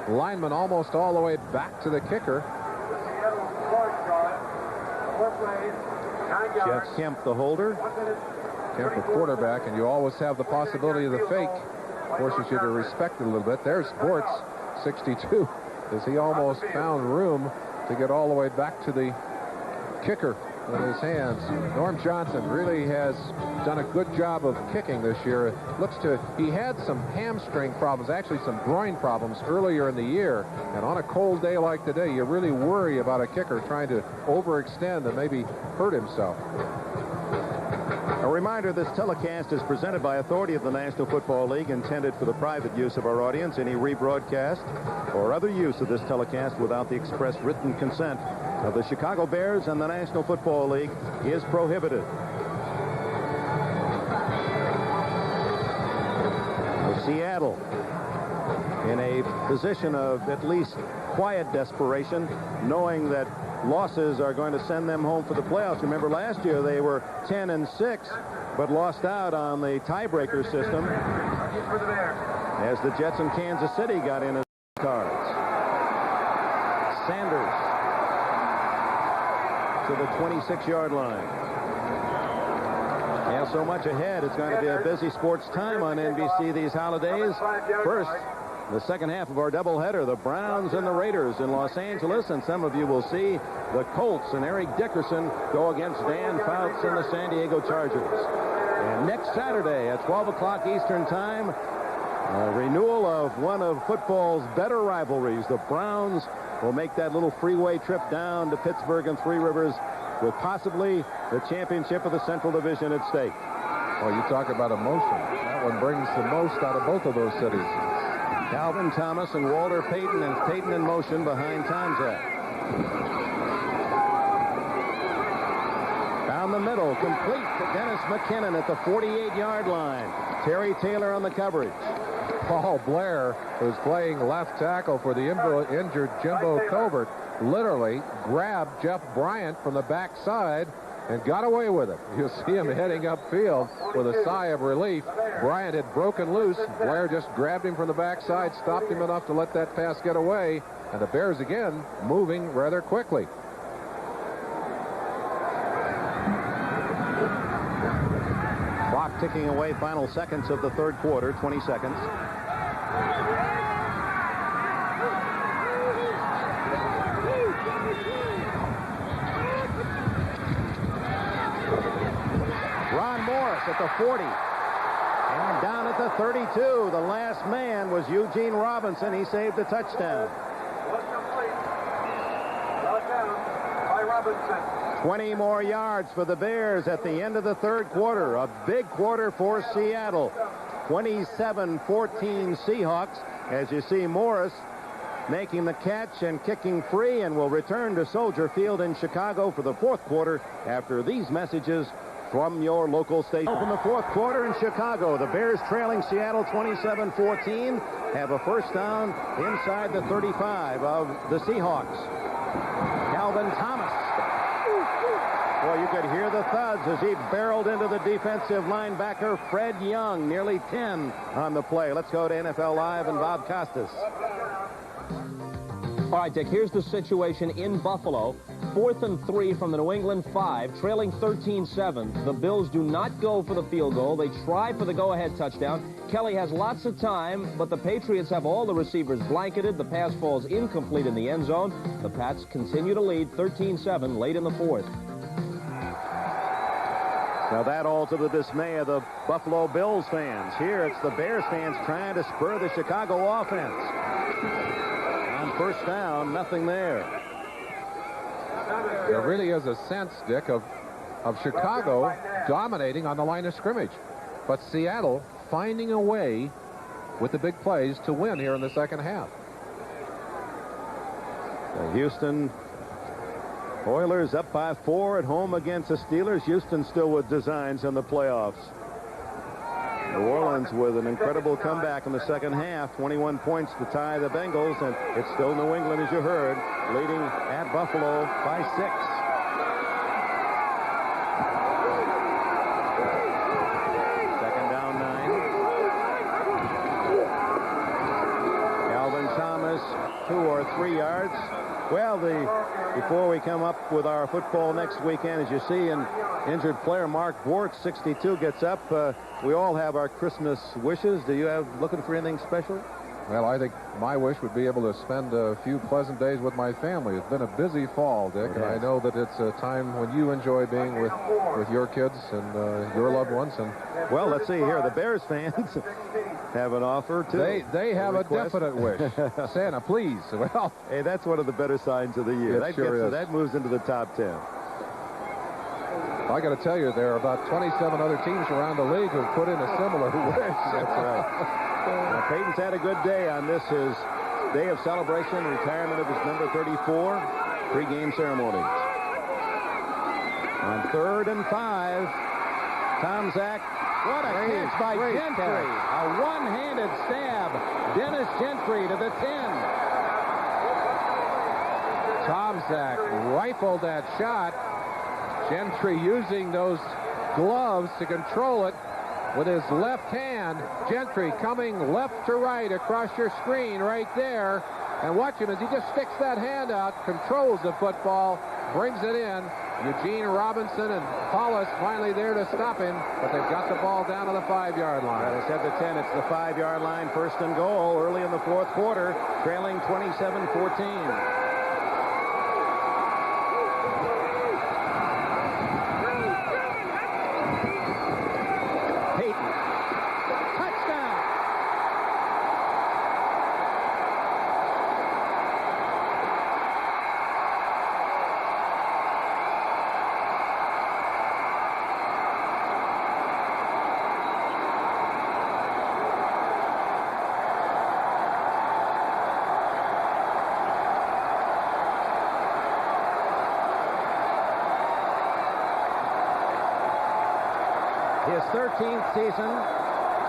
linemen almost all the way back to the kicker. Jeff Kemp, the holder. Kemp, the quarterback, and you always have the possibility of the fake. Forces you to respect it a little bit. There's Bortz, 62, as he almost found room to get all the way back to the kicker with his hands. Norm Johnson really has done a good job of kicking this year. He had some hamstring problems, actually some groin problems earlier in the year, and on a cold day like today, you really worry about a kicker trying to overextend and maybe hurt himself. A reminder, this telecast is presented by authority of the National Football League, intended for the private use of our audience. Any rebroadcast or other use of this telecast without the express written consent of the Chicago Bears and the National Football League is prohibited. Seattle in a position of at least quiet desperation, knowing that losses are going to send them home for the playoffs. Remember, last year they were 10-6, but lost out on the tiebreaker system as the Jets in Kansas City got in as cards. Sanders to the 26-yard line. Yeah, so much ahead. It's going to be a busy sports time on NBC these holidays. First, the second half of our doubleheader, the Browns and the Raiders in Los Angeles, and some of you will see the Colts and Eric Dickerson go against Dan Fouts and the San Diego Chargers. And next Saturday at 12 o'clock Eastern Time, a renewal of one of football's better rivalries. The Browns will make that little freeway trip down to Pittsburgh and Three Rivers with possibly the championship of the Central Division at stake. Oh, you talk about emotion. That one brings the most out of both of those cities. Calvin Thomas and Walter Payton, and Payton in motion behind Tomczak. Down the middle, complete to Dennis McKinnon at the 48-yard line. Terry Taylor on the coverage. Paul Blair, who's playing left tackle for the injured Jimbo Covert, literally grabbed Jeff Bryant from the backside and got away with it. You'll see him heading upfield with a sigh of relief. Bryant had broken loose. Blair just grabbed him from the backside, stopped him enough to let that pass get away, and the Bears again moving rather quickly. Clock ticking away, final seconds of the third quarter, 20 seconds. Ron Morris at the 40. And down at the 32. The last man was Eugene Robinson. He saved the touchdown. 20 more yards for the Bears at the end of the third quarter. A big quarter for Seattle. 27-14 Seahawks. As you see, Morris making the catch and kicking free, and will return to Soldier Field in Chicago for the fourth quarter after these messages from your local station. Open the fourth quarter in Chicago. The Bears trailing Seattle 27-14 have a first down inside the 35 of the Seahawks. Calvin Thomas. Boy, you could hear the thuds as he barreled into the defensive linebacker Fred Young, nearly 10 on the play. Let's go to NFL Live and Bob Costas. All right, Dick, here's the situation in Buffalo. 4th and 3 from the New England 5, trailing 13-7. The Bills do not go for the field goal. They try for the go-ahead touchdown. Kelly has lots of time, but the Patriots have all the receivers blanketed. The pass falls incomplete in the end zone. The Pats continue to lead 13-7 late in the fourth. Now that all to the dismay of the Buffalo Bills fans. Here it's the Bears fans trying to spur the Chicago offense. On first down, nothing there. There really is a sense, Dick, of Chicago dominating on the line of scrimmage. But Seattle finding a way with the big plays to win here in the second half. The Houston Oilers up by 4 at home against the Steelers. Houston still with designs in the playoffs. New Orleans with an incredible comeback in the second half. 21 points to tie the Bengals, and it's still New England, as you heard, leading at Buffalo by 6. Second down 9. Calvin Thomas, 2 or 3 yards. Well, before we come up with our football next weekend, as you see, an injured player, Mark Bork, 62, gets up. We all have our Christmas wishes. Do you have looking for anything special? Well, I think my wish would be able to spend a few pleasant days with my family. It's been a busy fall, Dick, and I know that it's a time when you enjoy being with your kids and your loved ones. And well, let's see here. The Bears fans have an offer, too. They have a definite wish. Santa, please. Well, hey, that's one of the better signs of the year. That moves into the top 10. I got to tell you, there are about 27 other teams around the league who've put in a similar wish. That's right. Well, Peyton's had a good day on this, his day of celebration, retirement of his number 34 pregame ceremonies. On 3rd and 5, Tomczak What a catch by Gentry. A one-handed stab. Dennis Gentry to the 10. Tomczak rifled that shot. Gentry using those gloves to control it with his left hand. Gentry coming left to right across your screen right there. And watch him as he just sticks that hand out, controls the football, brings it in. Eugene Robinson and Paulus finally there to stop him, but they've got the ball down to the 5-yard line. Right, I said the 10. It's the 5-yard line, first and goal early in the fourth quarter, trailing 27-14. His 13th season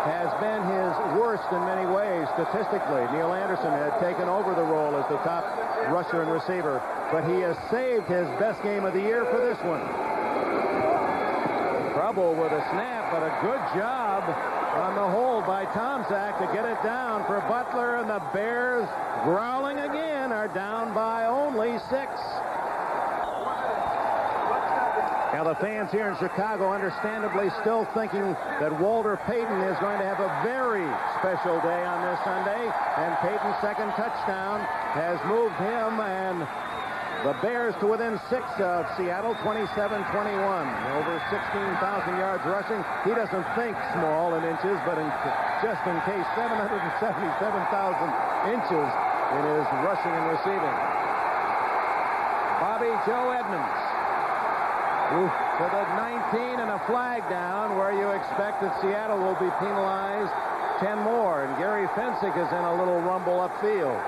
has been his worst in many ways statistically. Neil Anderson had taken over the role as the top rusher and receiver, but he has saved his best game of the year for this one. Trouble with a snap, but a good job on the hold by Tomczak to get it down for Butler, and the Bears, growling again, are down by only 6. Now, the fans here in Chicago understandably still thinking that Walter Payton is going to have a very special day on this Sunday, and Payton's second touchdown has moved him and the Bears to within 6 of Seattle, 27-21. Over 16,000 yards rushing. He doesn't think small in inches, but just in case, 777,000 inches in his rushing and receiving. Bobby Joe Edmonds to the 19 and a flag down, where you expect that Seattle will be penalized 10 more, and Gary Fensick is in a little rumble upfield.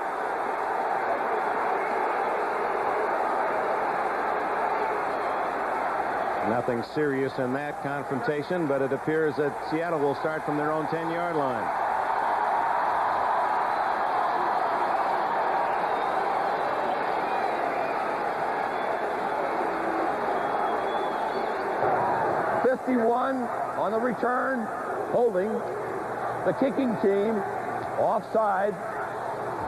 Nothing serious in that confrontation, but it appears that Seattle will start from their own 10-yard line. On the return, holding the kicking team offside.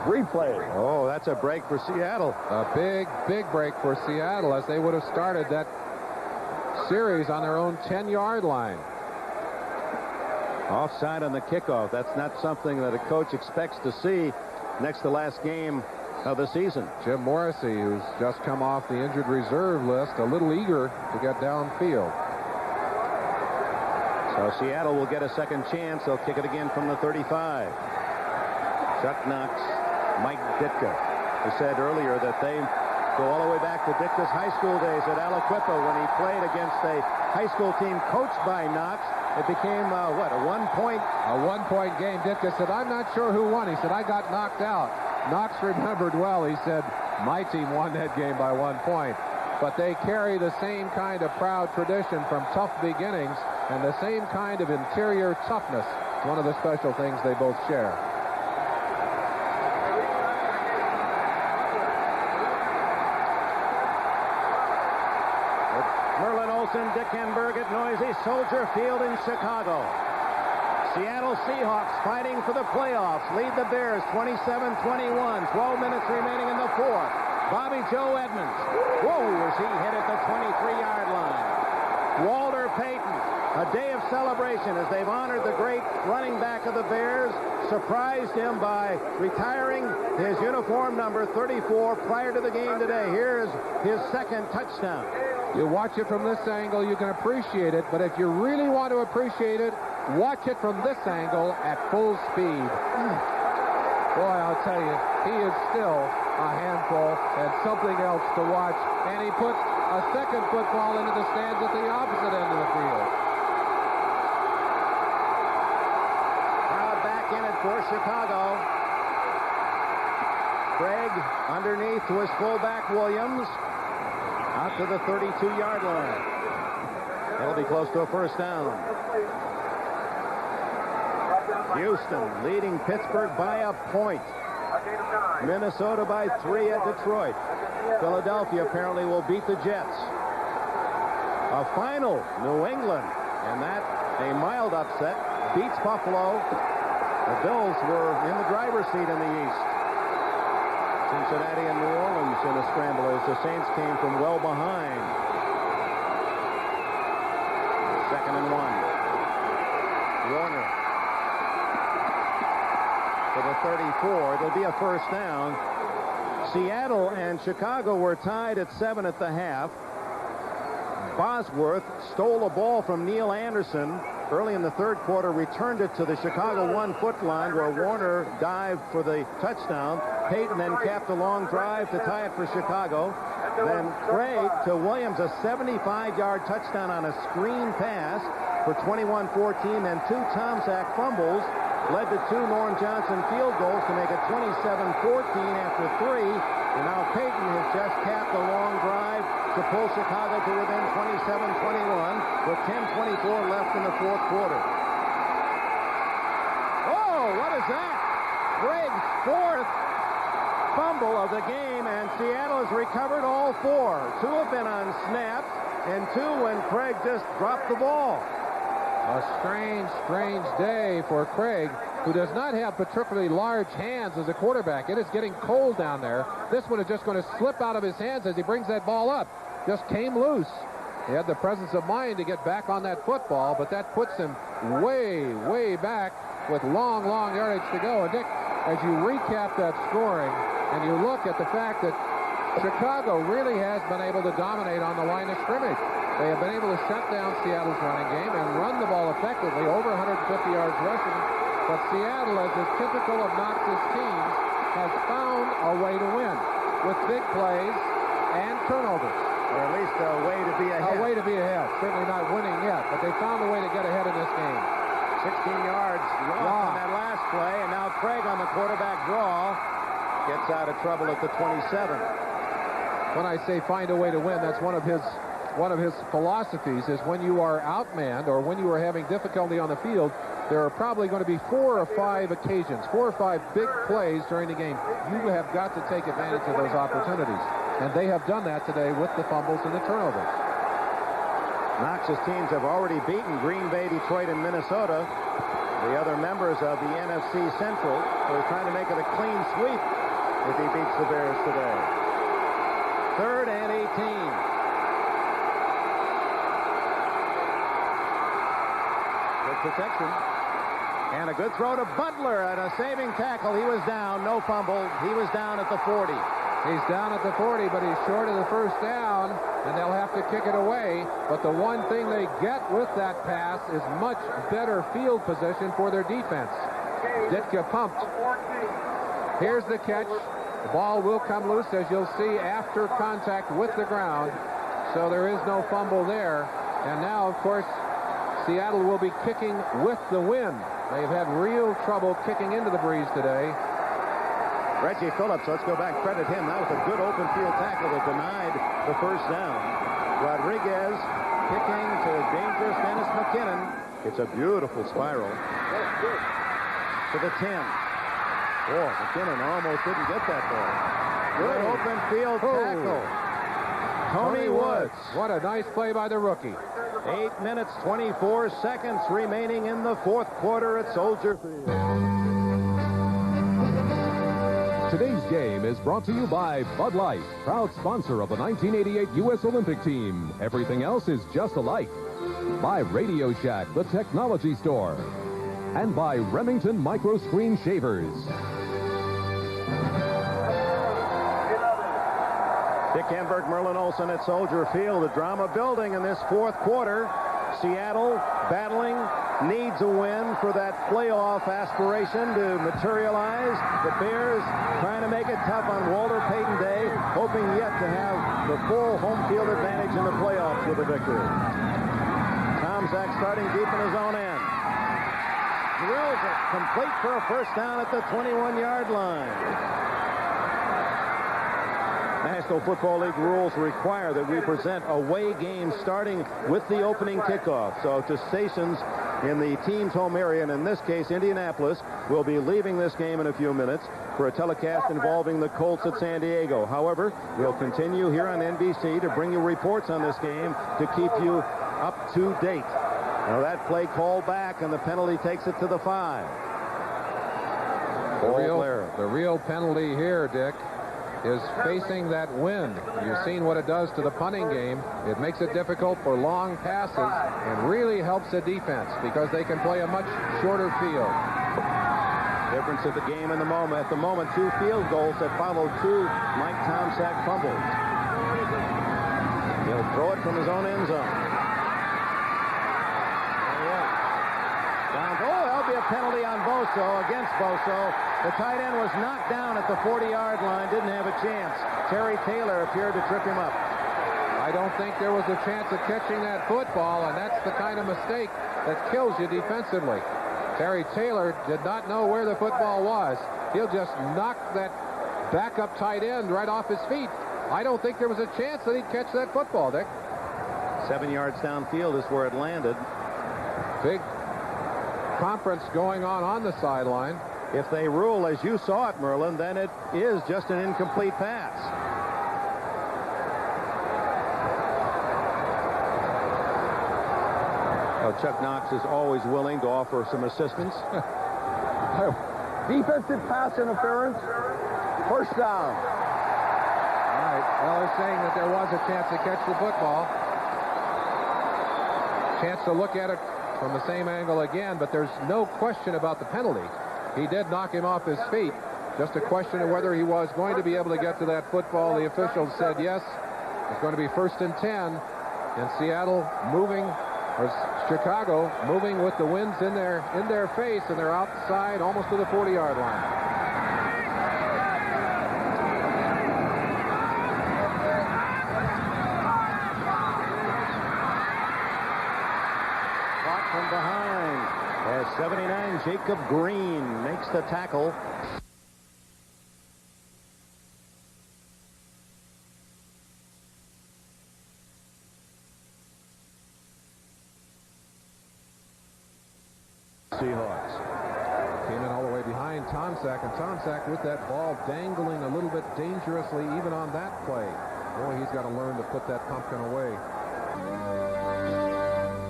Replay. Oh, that's a break for Seattle. A big break for Seattle, as they would have started that series on their own 10-yard line. Offside on the kickoff. That's not something that a coach expects to see next to last game of the season. Jim Morrissey, who's just come off the injured reserve list, a little eager to get downfield. So Seattle will get a second chance. They'll kick it again from the 35. Chuck Knox, Mike Ditka, who said earlier that they go all the way back to Ditka's high school days at Aliquippa when he played against a high school team coached by Knox. It became, a one-point? A one-point game. Ditka said, I'm not sure who won. He said, I got knocked out. Knox remembered well. He said, my team won that game by 1 point. But they carry the same kind of proud tradition from tough beginnings and the same kind of interior toughness. It's one of the special things they both share. Merlin Olsen, Dick Enberg at noisy Soldier Field in Chicago. Seattle Seahawks fighting for the playoffs. Lead the Bears 27-21. 12 minutes remaining in the fourth. Bobby Joe Edmonds. Whoa, was he hit at the 23-yard line. Walter Payton. A day of celebration as they've honored the great running back of the Bears. Surprised him by retiring his uniform number 34 prior to the game today. Here's his second touchdown. You watch it from this angle, you can appreciate it, but if you really want to appreciate it, watch it from this angle at full speed. Boy, I'll tell you, he is still a handful and something else to watch. And he puts a second football into the stands at the opposite end of the field. Crowd back in it for Chicago. Craig underneath to his fullback Williams. Out to the 32-yard line. That'll be close to a first down. Houston leading Pittsburgh by a point. Minnesota by 3 at Detroit. Philadelphia apparently will beat the Jets. A final, New England, and that a mild upset, beats Buffalo. The Bills were in the driver's seat in the East. Cincinnati and New Orleans in a scramble as the Saints came from well behind. 2nd and 1. Warner for the 34. It'll be a first down. Seattle and Chicago were tied at 7 at the half. Bosworth stole a ball from Neil Anderson early in the 3rd quarter, returned it to the Chicago 1-foot line where Warner dived for the touchdown. Payton then capped a long drive to tie it for Chicago. Then Craig to Williams, a 75-yard touchdown on a screen pass for 21-14. Then 2 Tom Sack fumbles led to 2 Norm Johnson field goals to make it 27-14 after 3. And now Payton has just capped a long drive to pull Chicago to within 27-21 with 10:24 left in the 4th quarter. Oh, what is that? Craig's 4th fumble of the game, and Seattle has recovered all 4. 2 have been on snaps, and 2 when Craig just dropped the ball. A strange, strange day for Craig, who does not have particularly large hands as a quarterback. It is getting cold down there. This one is just going to slip out of his hands as he brings that ball up. Just came loose. He had the presence of mind to get back on that football, but that puts him way, way back with long, long yardage to go. And Dick, as you recap that scoring and you look at the fact that Chicago really has been able to dominate on the line of scrimmage. They have been able to shut down Seattle's running game and run the ball effectively, over 150 yards rushing. But Seattle, as is typical of Knox's teams, has found a way to win with big plays and turnovers. Or at least a way to be ahead. A way to be ahead. Certainly not winning yet, but they found a way to get ahead in this game. 16 yards lost on that last play, and now Craig on the quarterback draw gets out of trouble at the 27. When I say find a way to win, that's one of his philosophies is when you are outmanned or when you are having difficulty on the field, there are probably going to be 4 or 5 occasions, 4 or 5 big plays during the game. You have got to take advantage of those opportunities. And they have done that today with the fumbles and the turnovers. Knox's teams have already beaten Green Bay, Detroit, and Minnesota. The other members of the NFC Central are trying to make it a clean sweep if he beats the Bears today. 3rd and 18. Good protection. And a good throw to Butler and a saving tackle. He was down, no fumble. He was down at the 40. He's down at the 40, but he's short of the first down, and they'll have to kick it away. But the one thing they get with that pass is much better field position for their defense. Ditka pumped. Here's the catch. The ball will come loose, as you'll see, after contact with the ground. So there is no fumble there. And now, of course, Seattle will be kicking with the wind. They've had real trouble kicking into the breeze today. Reggie Phillips, let's go back, credit him. That was a good open field tackle that denied the first down. Rodriguez kicking to dangerous Dennis McKinnon. It's a beautiful spiral. To the 10. Oh, McKinnon almost didn't get that ball. Good open field tackle. Tony Woods. What a nice play by the rookie. 8 minutes, 24 seconds remaining in the 4th quarter at Soldier Field. Today's game is brought to you by Bud Light, proud sponsor of the 1988 U.S. Olympic team. Everything else is just alike. By Radio Shack, the technology store. And by Remington Micro Screen Shavers. Dick Enberg, Merlin Olsen at Soldier Field. The drama building in this 4th quarter. Seattle battling, needs a win for that playoff aspiration to materialize. The Bears trying to make it tough on Walter Payton Day, hoping yet to have the full home field advantage in the playoffs with a victory. Tom Zach starting deep in his own end. Drills it complete for a first down at the 21-yard line. National Football League rules require that we present away games starting with the opening kickoff. So to stations in the team's home area, and in this case, Indianapolis, will be leaving this game in a few minutes for a telecast involving the Colts at San Diego. However, we'll continue here on NBC to bring you reports on this game to keep you up to date. Now that play called back, and the penalty takes it to the 5. The real penalty here, Dick, is facing that wind. You've seen what it does to the punting game. It makes it difficult for long passes and really helps the defense because they can play a much shorter field. Difference of the game in the moment. At the moment, 2 field goals that followed 2 Mike Tomczak fumbles. He'll throw it from his own end zone. There'll be a penalty on Boso, against Boso. The tight end was knocked down at the 40-yard line, didn't have a chance. Terry Taylor appeared to trip him up. I don't think there was a chance of catching that football, and that's the kind of mistake that kills you defensively. Terry Taylor did not know where the football was. He'll just knock that backup tight end right off his feet. I don't think there was a chance that he'd catch that football, Dick. 7 yards downfield is where it landed. Big conference going on the sideline. If they rule as you saw it, Merlin, then it is just an incomplete pass. Chuck Knox is always willing to offer some assistance. Defensive pass interference. First down. All right. Well, they're saying that there was a chance to catch the football. Chance to look at it from the same angle again, but there's no question about the penalty. He did knock him off his feet. Just a question of whether he was going to be able to get to that football. The officials said yes. It's going to be 1st and 10. And Seattle moving, or Chicago moving with the winds in their face, and they're outside almost to the 40-yard line. Caught from behind as 79 Jacob Green makes the tackle. Seahawks came in all the way behind Tomczak, and Tomczak with that ball dangling a little bit dangerously even on that play. Boy, he's got to learn to put that pumpkin away.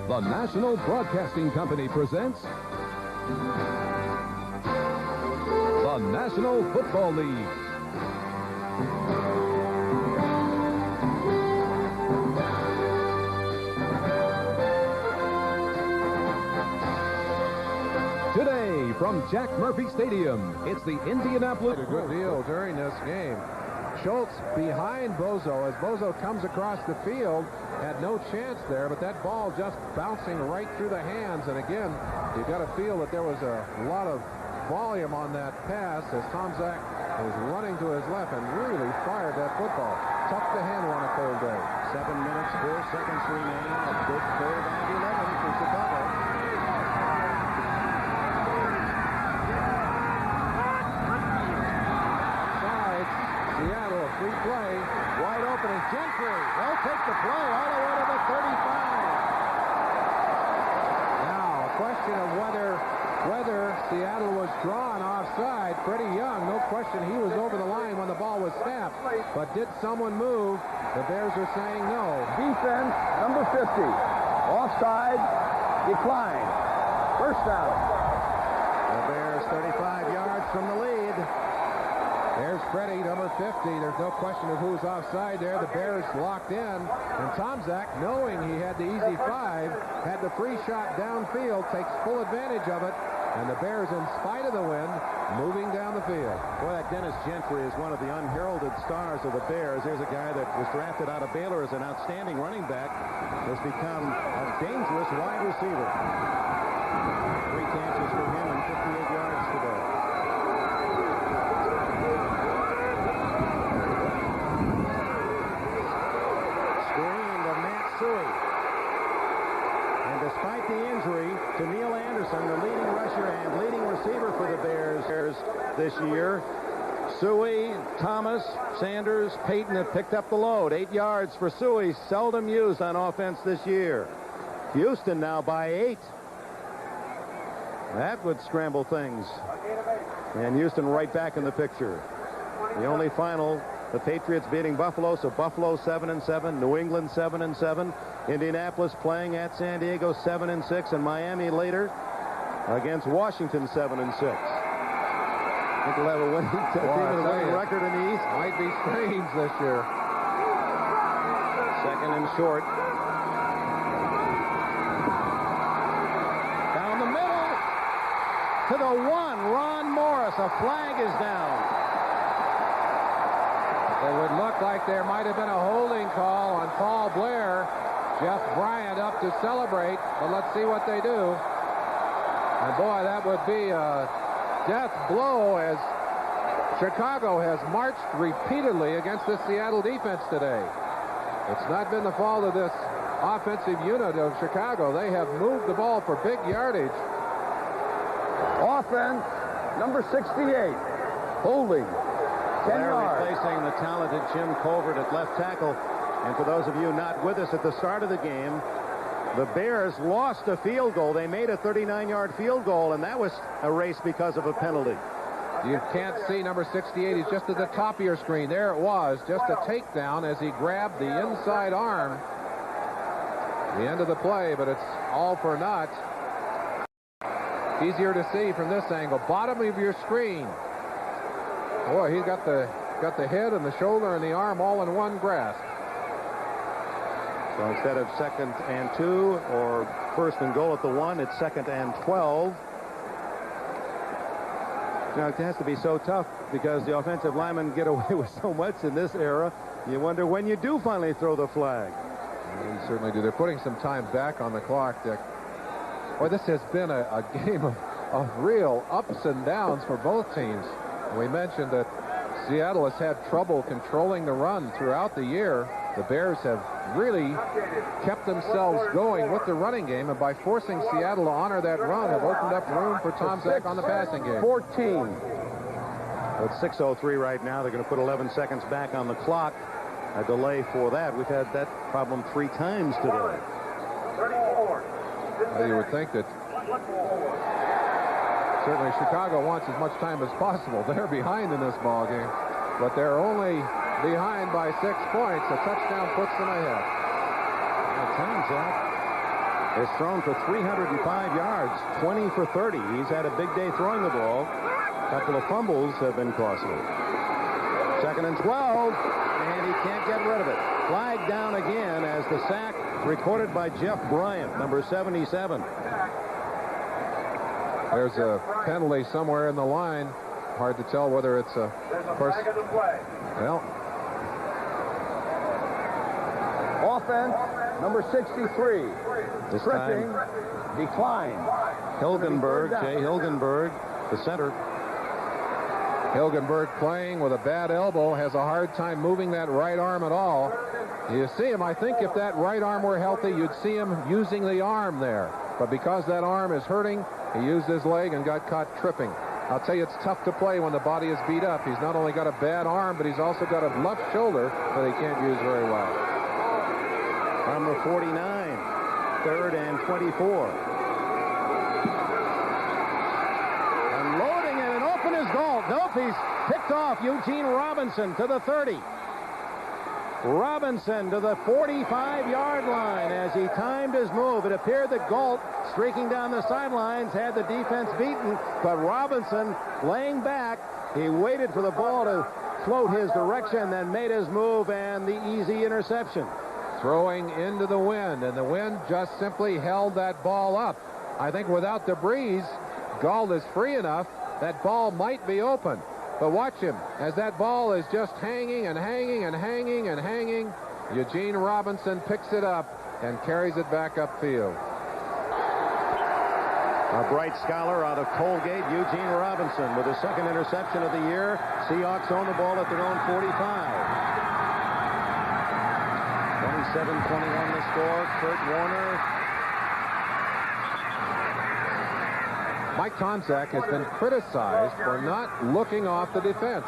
The National Broadcasting Company presents the National Football League. Today, from Jack Murphy Stadium, it's the Indianapolis. A good deal during this game. Schultz behind Bozo as Bozo comes across the field. Had no chance there, but that ball just bouncing right through the hands. And again, you got to feel that there was a lot of volume on that pass as Tomczak was running to his left and really fired that football. Tough to handle on a cold day. 7 minutes, 4 seconds remaining. A good third and 11 for Chicago. Seattle, a free play, wide open, and Gentry. They'll take the play all the way to the 35. Now, a question of whether Seattle was drawn offside. Freddie Young, no question he was over the line when the ball was snapped. But did someone move? The Bears are saying no. Defense, number 50. Offside, decline. First down. The Bears 35 yards from the lead. There's Freddie, number 50. There's no question of who's offside there. The Bears locked in. And Tomczak, knowing he had the easy 5, had the free shot downfield, takes full advantage of it. And the Bears, in spite of the wind, moving down the field. Boy, that Dennis Gentry is one of the unheralded stars of the Bears. There's a guy that was drafted out of Baylor as an outstanding running back, has become a dangerous wide receiver. 3 catches for him and 58 yards today. And despite the injury to Neil Anderson, the leading rusher and leading receiver for the Bears this year, Suey, Thomas, Sanders, Payton have picked up the load. 8 yards for Suey, seldom used on offense this year. Houston now by 8. That would scramble things. And Houston right back in the picture. The only final, the Patriots beating Buffalo, so Buffalo 7-7, New England 7-7, Indianapolis playing at San Diego 7-6, and Miami later against Washington 7-6. I think we'll have a winning winning record in the East. Might be strange this year. Second and short. Down the middle to the 1. Ron Morris. A flag is down. It would look like there might have been a holding call on Paul Blair. Jeff Bryant up to celebrate, but let's see what they do. And boy, that would be a death blow as Chicago has marched repeatedly against this Seattle defense today. It's not been the fault of this offensive unit of Chicago. They have moved the ball for big yardage. Offense, number 68, holding. 10 They're yards. replacing the talented Jim Covert at left tackle. And for those of you not with us at the start of the game, the Bears lost a field goal. They made a 39-yard field goal, and that was erased because of a penalty. You can't see number 68. He's just at the top of your screen. There it was, just a takedown as he grabbed the inside arm. The end of the play, but it's all for naught. Easier to see from this angle. Bottom of your screen. Boy, he's got the head and the shoulder and the arm all in one grasp. So instead of 2nd and 2 or 1st and goal at the 1, it's 2nd and 12. Now, it has to be so tough because the offensive linemen get away with so much in this era. You wonder when you do finally throw the flag. They certainly do. They're putting some time back on the clock, Dick. Boy, this has been a game of real ups and downs for both teams. We mentioned that Seattle has had trouble controlling the run throughout the year. The Bears have really kept themselves going with the running game, and by forcing Seattle to honor that run, have opened up room for Tom Zach on the passing game. 14. It's 6:03 right now. They're going to put 11 seconds back on the clock. A delay for that. We've had that problem 3 times today. Well, you would think that certainly Chicago wants as much time as possible. They're behind in this ball game, but they're only behind by 6 points. A touchdown puts them ahead. Tom Zach has thrown for 305 yards, 20 for 30. He's had a big day throwing the ball. A couple of fumbles have been costly. 2nd and 12, and he can't get rid of it. Flag down again as the sack recorded by Jeff Bryant, number 77. There's a penalty somewhere in the line. Hard to tell whether it's a... Of course, well, Offense, number 63. This Tripping, decline. Hilgenberg, Jay Hilgenberg, the center. Hilgenberg playing with a bad elbow, has a hard time moving that right arm at all. You see him, I think if that right arm were healthy, you'd see him using the arm there. But because that arm is hurting, he used his leg and got caught tripping. I'll tell you, it's tough to play when the body is beat up. He's not only got a bad arm, but he's also got a left shoulder that he can't use very well. Number 49, 3rd and 24. Unloading it, and open is Galt. Nope, he's picked off. Eugene Robinson to the 30. Robinson to the 45-yard line as he timed his move. It appeared that Galt, streaking down the sidelines, had the defense beaten, but Robinson laying back. He waited for the ball to float his direction, then made his move, and the easy interception. Throwing into the wind, and the wind just simply held that ball up. I think without the breeze, Galt is free enough, that ball might be open. But watch him, as that ball is just hanging and hanging and hanging and hanging. Eugene Robinson picks it up and carries it back upfield. A bright scholar out of Colgate, Eugene Robinson, with his 2nd interception of the year. Seahawks own the ball at their own 45. 27-21 the score. Kurt Warner. Mike Tomczak has been criticized for not looking off the defense.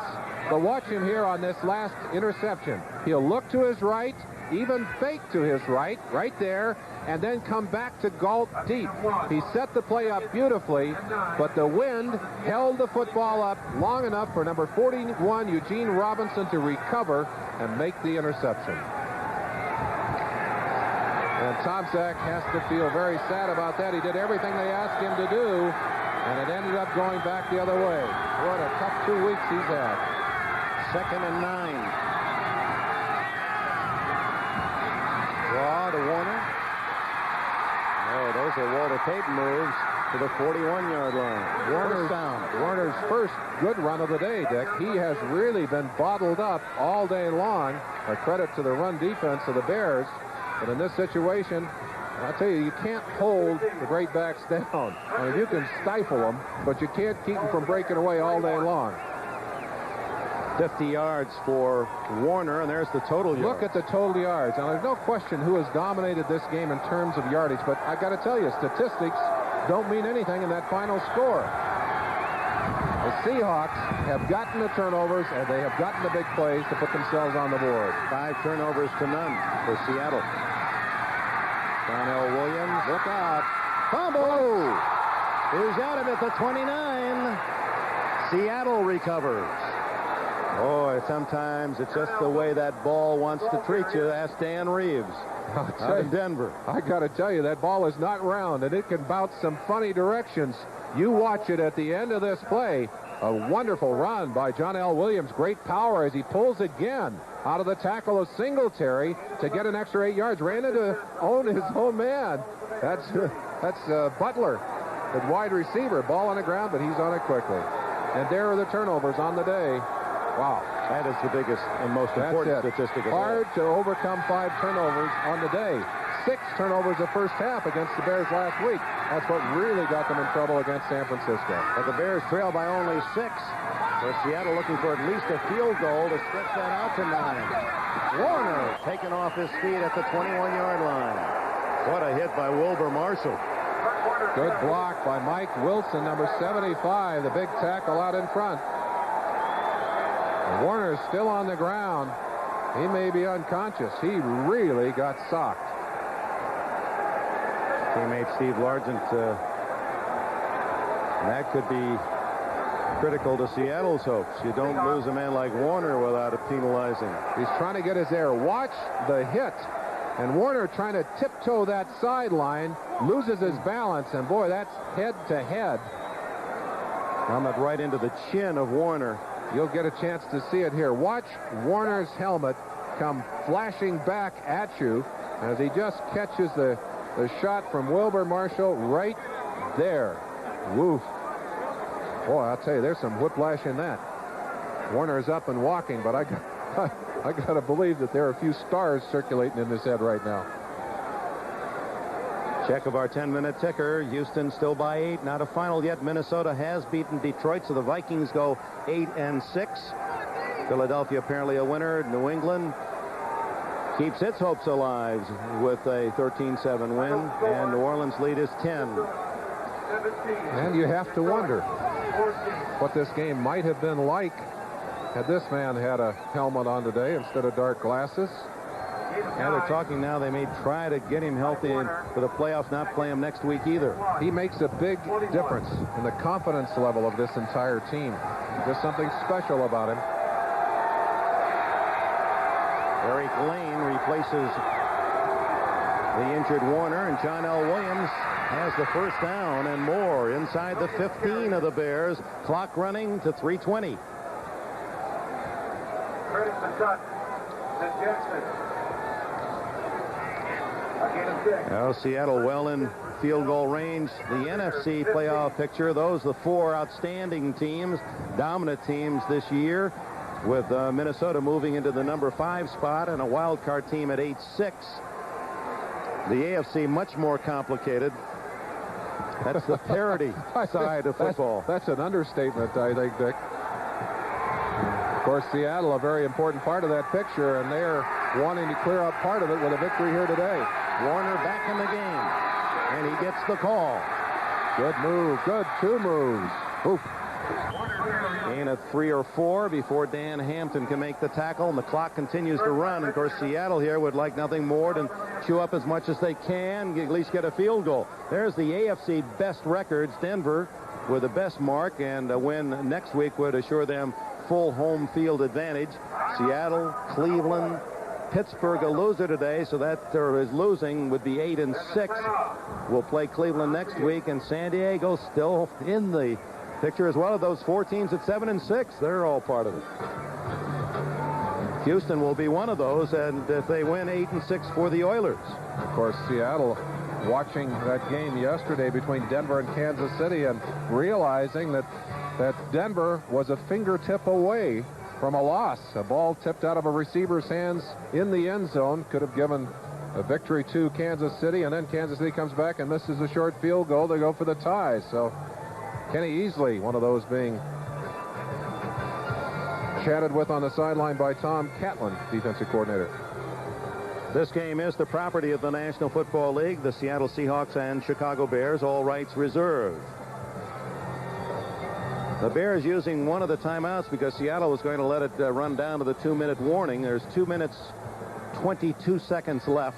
But watch him here on this last interception. He'll look to his right, even fake to his right there, and then come back to gulp deep. He set the play up beautifully, but the wind held the football up long enough for number 41, Eugene Robinson, to recover and make the interception. And Tom Zach has to feel very sad about that. He did everything they asked him to do, and it ended up going back the other way. What a tough 2 weeks he's had. 2nd and 9. Draw to Warner. Oh, those are Walter Payton moves to the 41-yard line. Warner's first good run of the day, Dick. He has really been bottled up all day long. A credit to the run defense of the Bears. But in this situation, I'll tell you, you can't hold the great backs down. I mean, you can stifle them, but you can't keep them from breaking away all day long. 50 yards for Warner, and there's the total yards. Look at the total yards. Now, there's no question who has dominated this game in terms of yardage, but I got to tell you, statistics don't mean anything in that final score. The Seahawks have gotten the turnovers, and they have gotten the big plays to put themselves on the board. 5 turnovers to none for Seattle. Donnell Williams, look out. Fumble! He's out of it, the 29. Seattle recovers. Boy, sometimes it's just the way that ball wants to treat you. Ask Dan Reeves out in Denver. I got to tell you, that ball is not round, and it can bounce some funny directions. You watch it at the end of this play. A wonderful run by John L. Williams. Great power as he pulls again out of the tackle of Singletary to get an extra 8 yards. Ran into his own man. That's Butler, the wide receiver. Ball on the ground, but he's on it quickly. And there are the turnovers on the day. Wow. That is the biggest and most important statistic of all. Hard to overcome 5 turnovers on the day. 6 turnovers the first half against the Bears last week. That's what really got them in trouble against San Francisco. But the Bears trail by only 6. For Seattle looking for at least a field goal to stretch that out to 9. Warner taken off his feet at the 21-yard line. What a hit by Wilbur Marshall. Good block by Mike Wilson, number 75, the big tackle out in front. Warner's still on the ground. He may be unconscious. He really got socked. Teammate Steve Largent, that could be critical to Seattle's hopes. You don't lose a man like Warner without it penalizing. He's trying to get his air. Watch the hit. And Warner trying to tiptoe that sideline, loses his balance, and boy, that's head to head. Helmet right into the chin of Warner. You'll get a chance to see it here. Watch Warner's helmet come flashing back at you as he just catches the shot from Wilbur Marshall right there. Woof. Boy, I'll tell you, there's some whiplash in that. Warner's up and walking, but I got to believe that there are a few stars circulating in his head right now. Check of our 10-minute ticker. Houston still by 8. Not a final yet. Minnesota has beaten Detroit, so the Vikings go 8-6. Philadelphia apparently a winner. New England keeps its hopes alive with a 13-7 win, and New Orleans' lead is 10. And you have to wonder what this game might have been like had this man had a helmet on today instead of dark glasses. Now they're talking now they may try to get him healthy for the playoffs, not play him next week either. He makes a big difference in the confidence level of this entire team. There's something special about him. Eric Lane replaces the injured Warner, and John L. Williams has the first down and more inside the 15 of the Bears. Clock running to 3:20. Now Seattle well in field goal range. The NFC playoff picture, those the 4 outstanding teams, dominant teams this year, with Minnesota moving into the number 5 spot and a wild card team at 8-6. The AFC much more complicated. That's the parity side of football. That's an understatement, I think, Dick. Of course, Seattle, a very important part of that picture, and they're wanting to clear up part of it with a victory here today. Warner back in the game, and he gets the call. Good move. Good 2 moves. Oof. Gain of 3 or 4 before Dan Hampton can make the tackle, and the clock continues to run. Of course, Seattle here would like nothing more than chew up as much as they can, at least get a field goal. There's the AFC best records. Denver with the best mark, and a win next week would assure them full home field advantage. Seattle, Cleveland, Pittsburgh a loser today, so that is losing would be 8-6. We'll play Cleveland next week, and San Diego still in the picture as well. Of those 4 teams at 7-6, they're all part of it. Houston will be one of those, and if they win, 8-6 for the Oilers. Of course, Seattle watching that game yesterday between Denver and Kansas City and realizing that Denver was a fingertip away from a loss. A ball tipped out of a receiver's hands in the end zone could have given a victory to Kansas City, and then Kansas City comes back and misses a short field goal to go for the tie. So Kenny Easley, one of those being chatted with on the sideline by Tom Catlin, defensive coordinator. This game is the property of the National Football League, the Seattle Seahawks and Chicago Bears, all rights reserved. The Bears using one of the timeouts because Seattle was going to let it run down to the 2-minute warning. There's 2 minutes, 22 seconds left.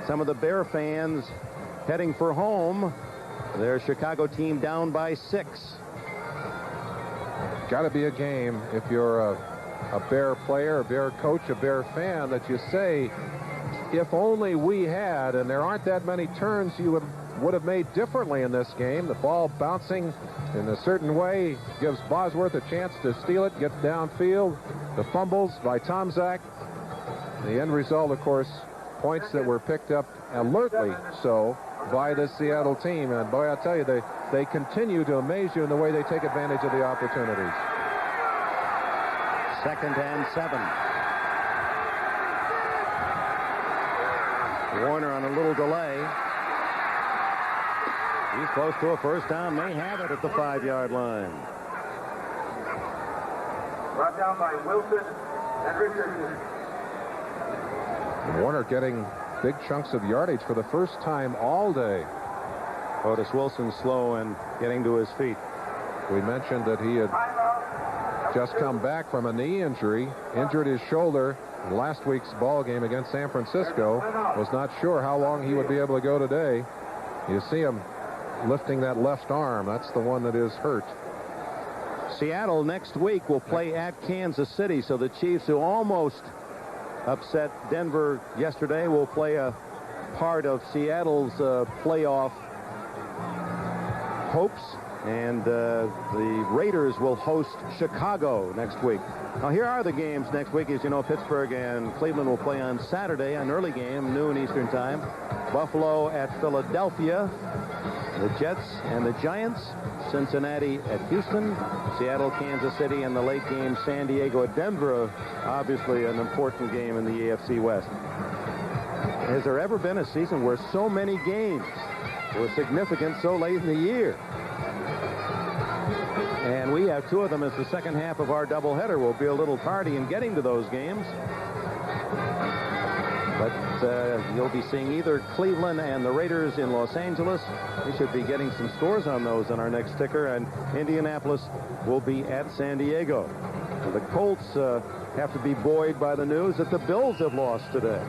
Some of the Bear fans heading for home. Their Chicago team down by 6. Got to be a game if you're a Bear player, a Bear coach, a Bear fan, that you say, if only we had, and there aren't that many turns you would have made differently in this game. The ball bouncing in a certain way gives Bosworth a chance to steal it, get downfield. The fumbles by Tomczak. The end result, of course, points that were picked up alertly so by the Seattle team. And boy, I'll tell you, they continue to amaze you in the way they take advantage of the opportunities. 2nd and 7. Warner on a little delay. He's close to a first down. May have it at the 5-yard line. Brought down by Wilson and Richardson. Warner getting big chunks of yardage for the first time all day. Otis Wilson slow and getting to his feet. We mentioned that he had just come back from a knee injury, injured his shoulder in last week's ball game against San Francisco. Was not sure how long he would be able to go today. You see him lifting that left arm. That's the one that is hurt. Seattle next week will play at Kansas City, so the Chiefs, who almost upset Denver yesterday, will play a part of Seattle's playoff hopes, and the Raiders will host Chicago next week. Now, here are the games next week. As you know, Pittsburgh and Cleveland will play on Saturday, an early game, noon Eastern time. Buffalo at Philadelphia. The Jets and the Giants. Cincinnati at Houston. Seattle, Kansas City, and the late game, San Diego at Denver. Obviously an important game in the AFC West. Has there ever been a season where so many games were significant so late in the year? And we have 2 of them as the second half of our doubleheader. We'll be a little tardy in getting to those games. But you'll be seeing either Cleveland and the Raiders in Los Angeles. We should be getting some scores on those on our next ticker. And Indianapolis will be at San Diego. So the Colts have to be buoyed by the news that the Bills have lost today.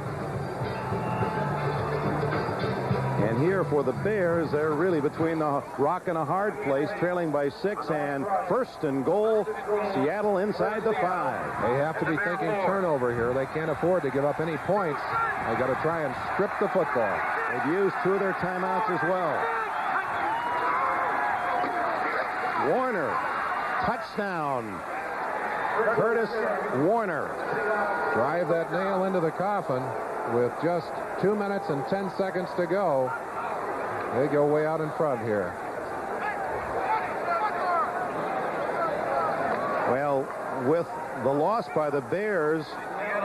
And here for the Bears, they're really between the rock and a hard place, trailing by 6, and 1st and goal, Seattle inside the 5. They have to be thinking turnover here. They can't afford to give up any points. They got to try and strip the football. They've used 2 of their timeouts as well. Warner, touchdown. Curtis Warner. Drive that nail into the coffin with just 2 minutes and 10 seconds to go. They go way out in front here. Well, with the loss by the Bears,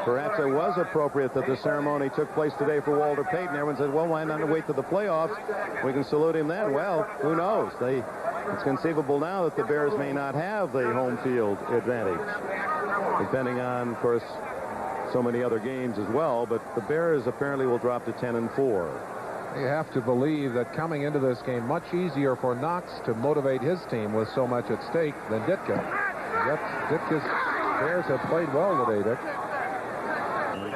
perhaps it was appropriate that the ceremony took place today for Walter Payton. Everyone said, well, why not wait to the playoffs? We can salute him then. Well, who knows? It's conceivable now that the Bears may not have the home field advantage, depending on, of course, so many other games as well. But the Bears apparently will drop to 10-4. You have to believe that coming into this game, much easier for Knox to motivate his team with so much at stake than Ditka. Dick's Bears have played well today, Dick.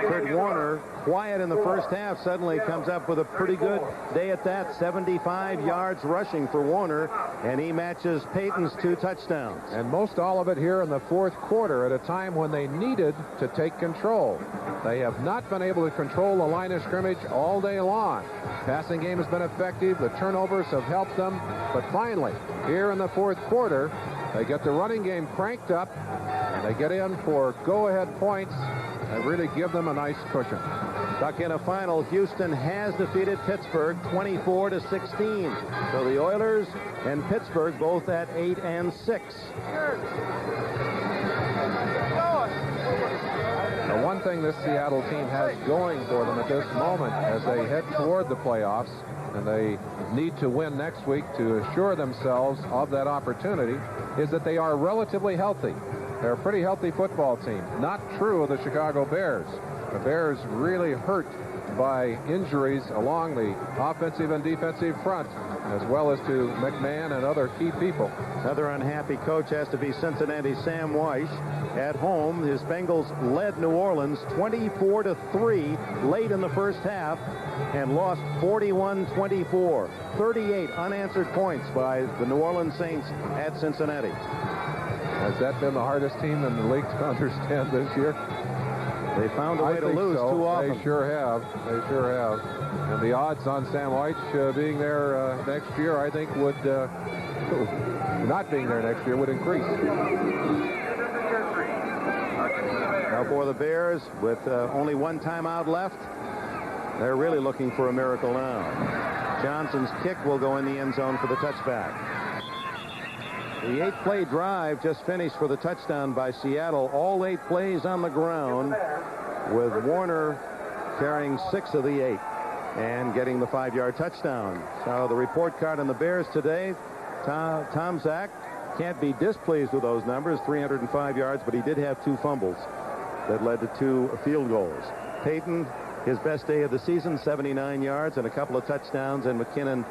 Kurt Warner, quiet in the first half, suddenly comes up with a pretty good day at that. 75 yards rushing for Warner, and he matches Payton's 2 touchdowns. And most all of it here in the fourth quarter at a time when they needed to take control. They have not been able to control the line of scrimmage all day long. Passing game has been effective. The turnovers have helped them. But finally, here in the fourth quarter, they get the running game cranked up, and they get in for go-ahead points and really give them a nice cushion. Stuck in a final, Houston has defeated Pittsburgh 24-16. So the Oilers and Pittsburgh both at 8-6. The one thing this Seattle team has going for them at this moment as they head toward the playoffs, and they need to win next week to assure themselves of that opportunity, is that they are relatively healthy. They're a pretty healthy football team. Not true of the Chicago Bears. The Bears really hurt by injuries along the offensive and defensive front, as well as to McMahon and other key people. Another unhappy coach has to be Cincinnati Sam Weiss. At home, his Bengals led New Orleans 24-3 late in the first half and lost 41-24. 38 unanswered points by the New Orleans Saints at Cincinnati. Has that been the hardest team in the league to understand this year? They found a way to lose too often. They sure have. They sure have. And the odds on Sam White being there next year, I think, would not being there next year would increase. Now for the Bears, with only one timeout left, they're really looking for a miracle now. Johnson's kick will go in the end zone for the touchback. The 8-play drive just finished for the touchdown by Seattle. All 8 plays on the ground, with Warner carrying 6 of the 8 and getting the 5-yard touchdown. So the report card on the Bears today, Tom Zach can't be displeased with those numbers, 305 yards, but he did have 2 fumbles that led to 2 field goals. Payton, his best day of the season, 79 yards and a couple of touchdowns, and McKinnon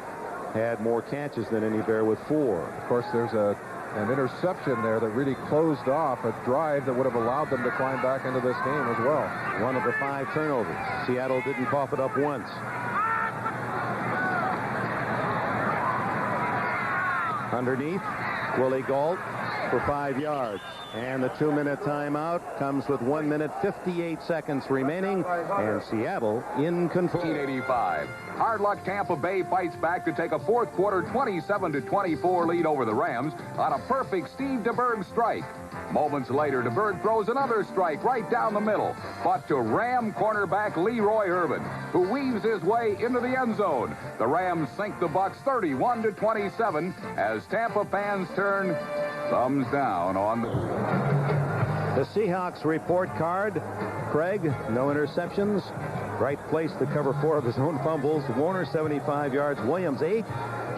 had more catches than any Bear with 4. Of course, there's an interception there that really closed off a drive that would have allowed them to climb back into this game as well. One of the 5 turnovers. Seattle didn't cough it up once. Underneath, Willie Gault for 5 yards. And the 2-minute timeout comes with 1 minute 58 seconds remaining, and Seattle in control. 1985. Hard luck Tampa Bay fights back to take a fourth quarter 27-24 lead over the Rams on a perfect Steve DeBerg strike. Moments later, DeBerg throws another strike right down the middle, but to Ram cornerback Leroy Irvin, who weaves his way into the end zone. The Rams sink the Bucs 31-27 as Tampa fans turn thumbs down on the Seahawks report card. Craig, no interceptions. Right place to cover 4 of his own fumbles. Warner, 75 yards. Williams, 8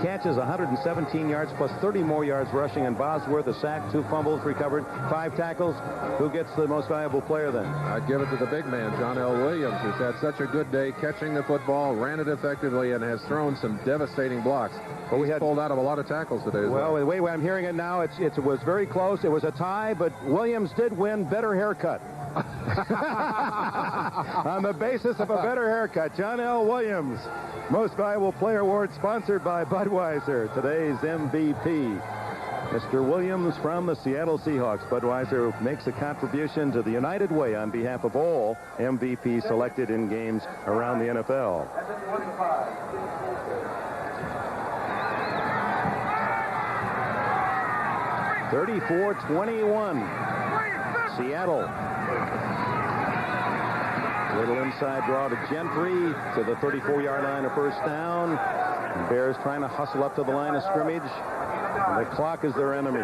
catches, 117 yards, plus 30 more yards rushing. And Bosworth, a sack, 2 fumbles recovered, 5 tackles. Who gets the most valuable player then? I'd give it to the big man, John L. Williams, who's had such a good day catching the football, ran it effectively, and has thrown some devastating blocks. But we had pulled out of a lot of tackles today as well. The way I'm hearing it now, it was very close. It was a tie, but Williams did win better haircut. On the basis of a better haircut, John L. Williams, Most Valuable Player Award, sponsored by Budweiser. Today's MVP, Mr. Williams from the Seattle Seahawks. Budweiser makes a contribution to the United Way on behalf of all MVPs selected in games around the NFL. (34-21). Seattle. Little inside draw to Gentry to the 34-yard line of first down. The Bears trying to hustle up to the line of scrimmage. And the clock is their enemy.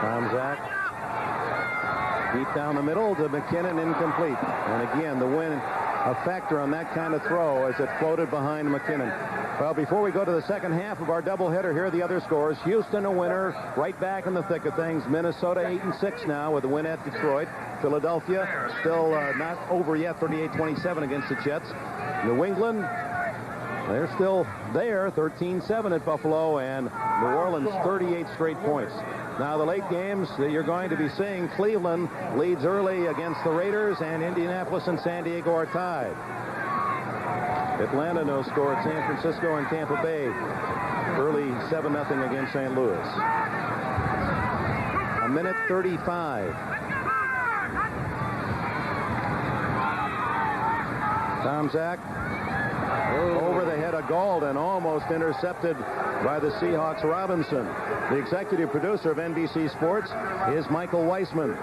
Tom Zach. Deep down the middle to McKinnon, incomplete. And again, the win a factor on that kind of throw as it floated behind McKinnon. Well, before we go to the second half of our doubleheader, here are the other scores. Houston a winner, right back in the thick of things. Minnesota 8-6 now with a win at Detroit. Philadelphia still not over yet, 38-27 against the Jets. New England They're still there, 13-7 at Buffalo, and New Orleans 38 straight points. Now the late games that you're going to be seeing, Cleveland leads early against the Raiders, and Indianapolis and San Diego are tied. Atlanta no score at San Francisco and Tampa Bay. Early 7-0 against St. Louis. A minute 35. Tom Zach over the head of Gauld and almost intercepted by the Seahawks' Robinson. The executive producer of NBC Sports is Michael Weissman.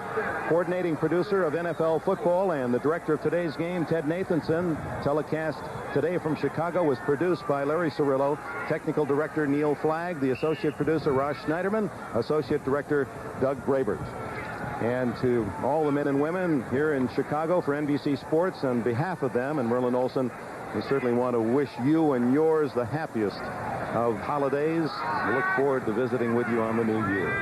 Coordinating producer of NFL football and the director of today's game, Ted Nathanson. Telecast today from Chicago was produced by Larry Cirillo. Technical director Neil Flagg. The associate producer Ross Schneiderman. Associate director Doug Brabert. And to all the men and women here in Chicago for NBC Sports, on behalf of them and Merlin Olsen, we certainly want to wish you and yours the happiest of holidays. We look forward to visiting with you on the new year.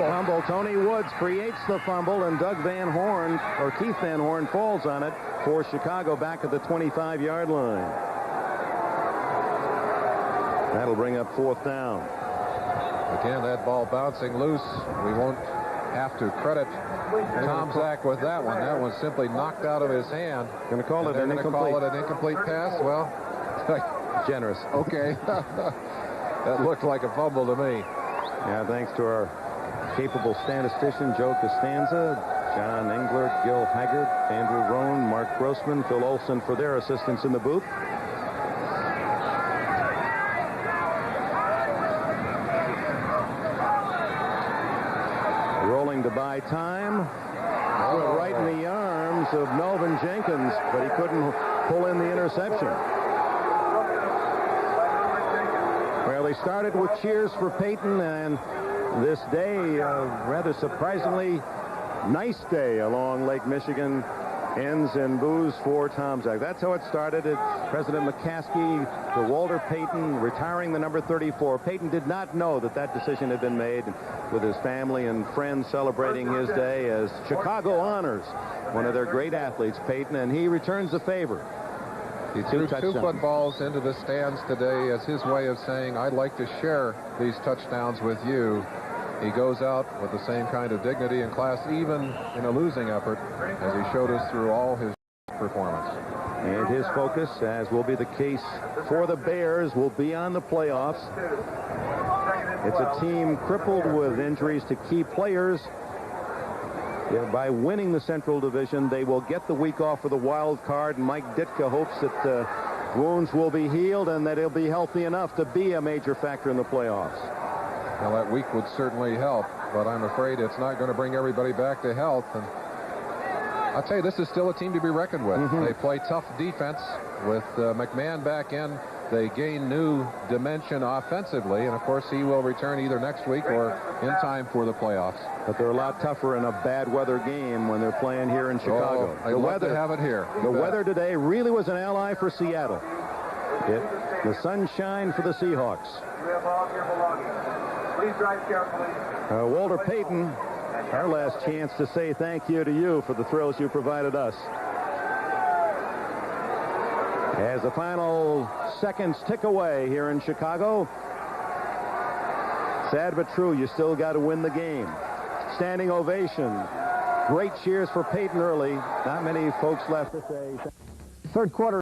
Fumble. Tony Woods creates the fumble, and Keith Van Horn falls on it for Chicago back at the 25-yard line. That'll bring up 4th down. Again, that ball bouncing loose. We won't have to credit Tom Zach with that one. That one simply knocked out of his hand. Going to call it an incomplete. Call it an incomplete pass? Well, generous. Okay. That looked like a fumble to me. Yeah, thanks to our capable statistician, Joe Costanza, John Englert, Gil Haggard, Andrew Rohn, Mark Grossman, Phil Olson for their assistance in the booth. Rolling to buy time. Right in the arms of Melvin Jenkins, but he couldn't pull in the interception. Well, they started with cheers for Peyton, and this day, rather surprisingly nice day along Lake Michigan, ends in boos for Tom Zach. That's how it started. President McCaskey to Walter Payton retiring the number 34. Payton did not know that that decision had been made, with his family and friends celebrating his day as Chicago honors one of their great athletes, Payton, and he returns the favor. He threw 2 footballs into the stands today as his way of saying, I'd like to share these touchdowns with you. He goes out with the same kind of dignity and class, even in a losing effort, as he showed us through all his performance. And his focus, as will be the case for the Bears, will be on the playoffs. It's a team crippled with injuries to key players. By winning the Central Division, they will get the week off for the wild card. And Mike Ditka hopes that wounds will be healed and that he'll be healthy enough to be a major factor in the playoffs. Well, that week would certainly help, but I'm afraid it's not going to bring everybody back to health. And I'll tell you, this is still a team to be reckoned with. They play tough defense with McMahon back in. They gain new dimension offensively, and of course he will return either next week or in time for the playoffs. But they're a lot tougher in a bad weather game when they're playing here in Chicago. I'd love to have it here. The weather today really was an ally for Seattle. The sunshine for the Seahawks. Please drive carefully. Walter Payton, our last chance to say thank you to you for the thrills you provided us. As the final seconds tick away here in Chicago, sad but true, you still got to win the game. Standing ovation. Great cheers for Payton early. Not many folks left to say. Third quarter.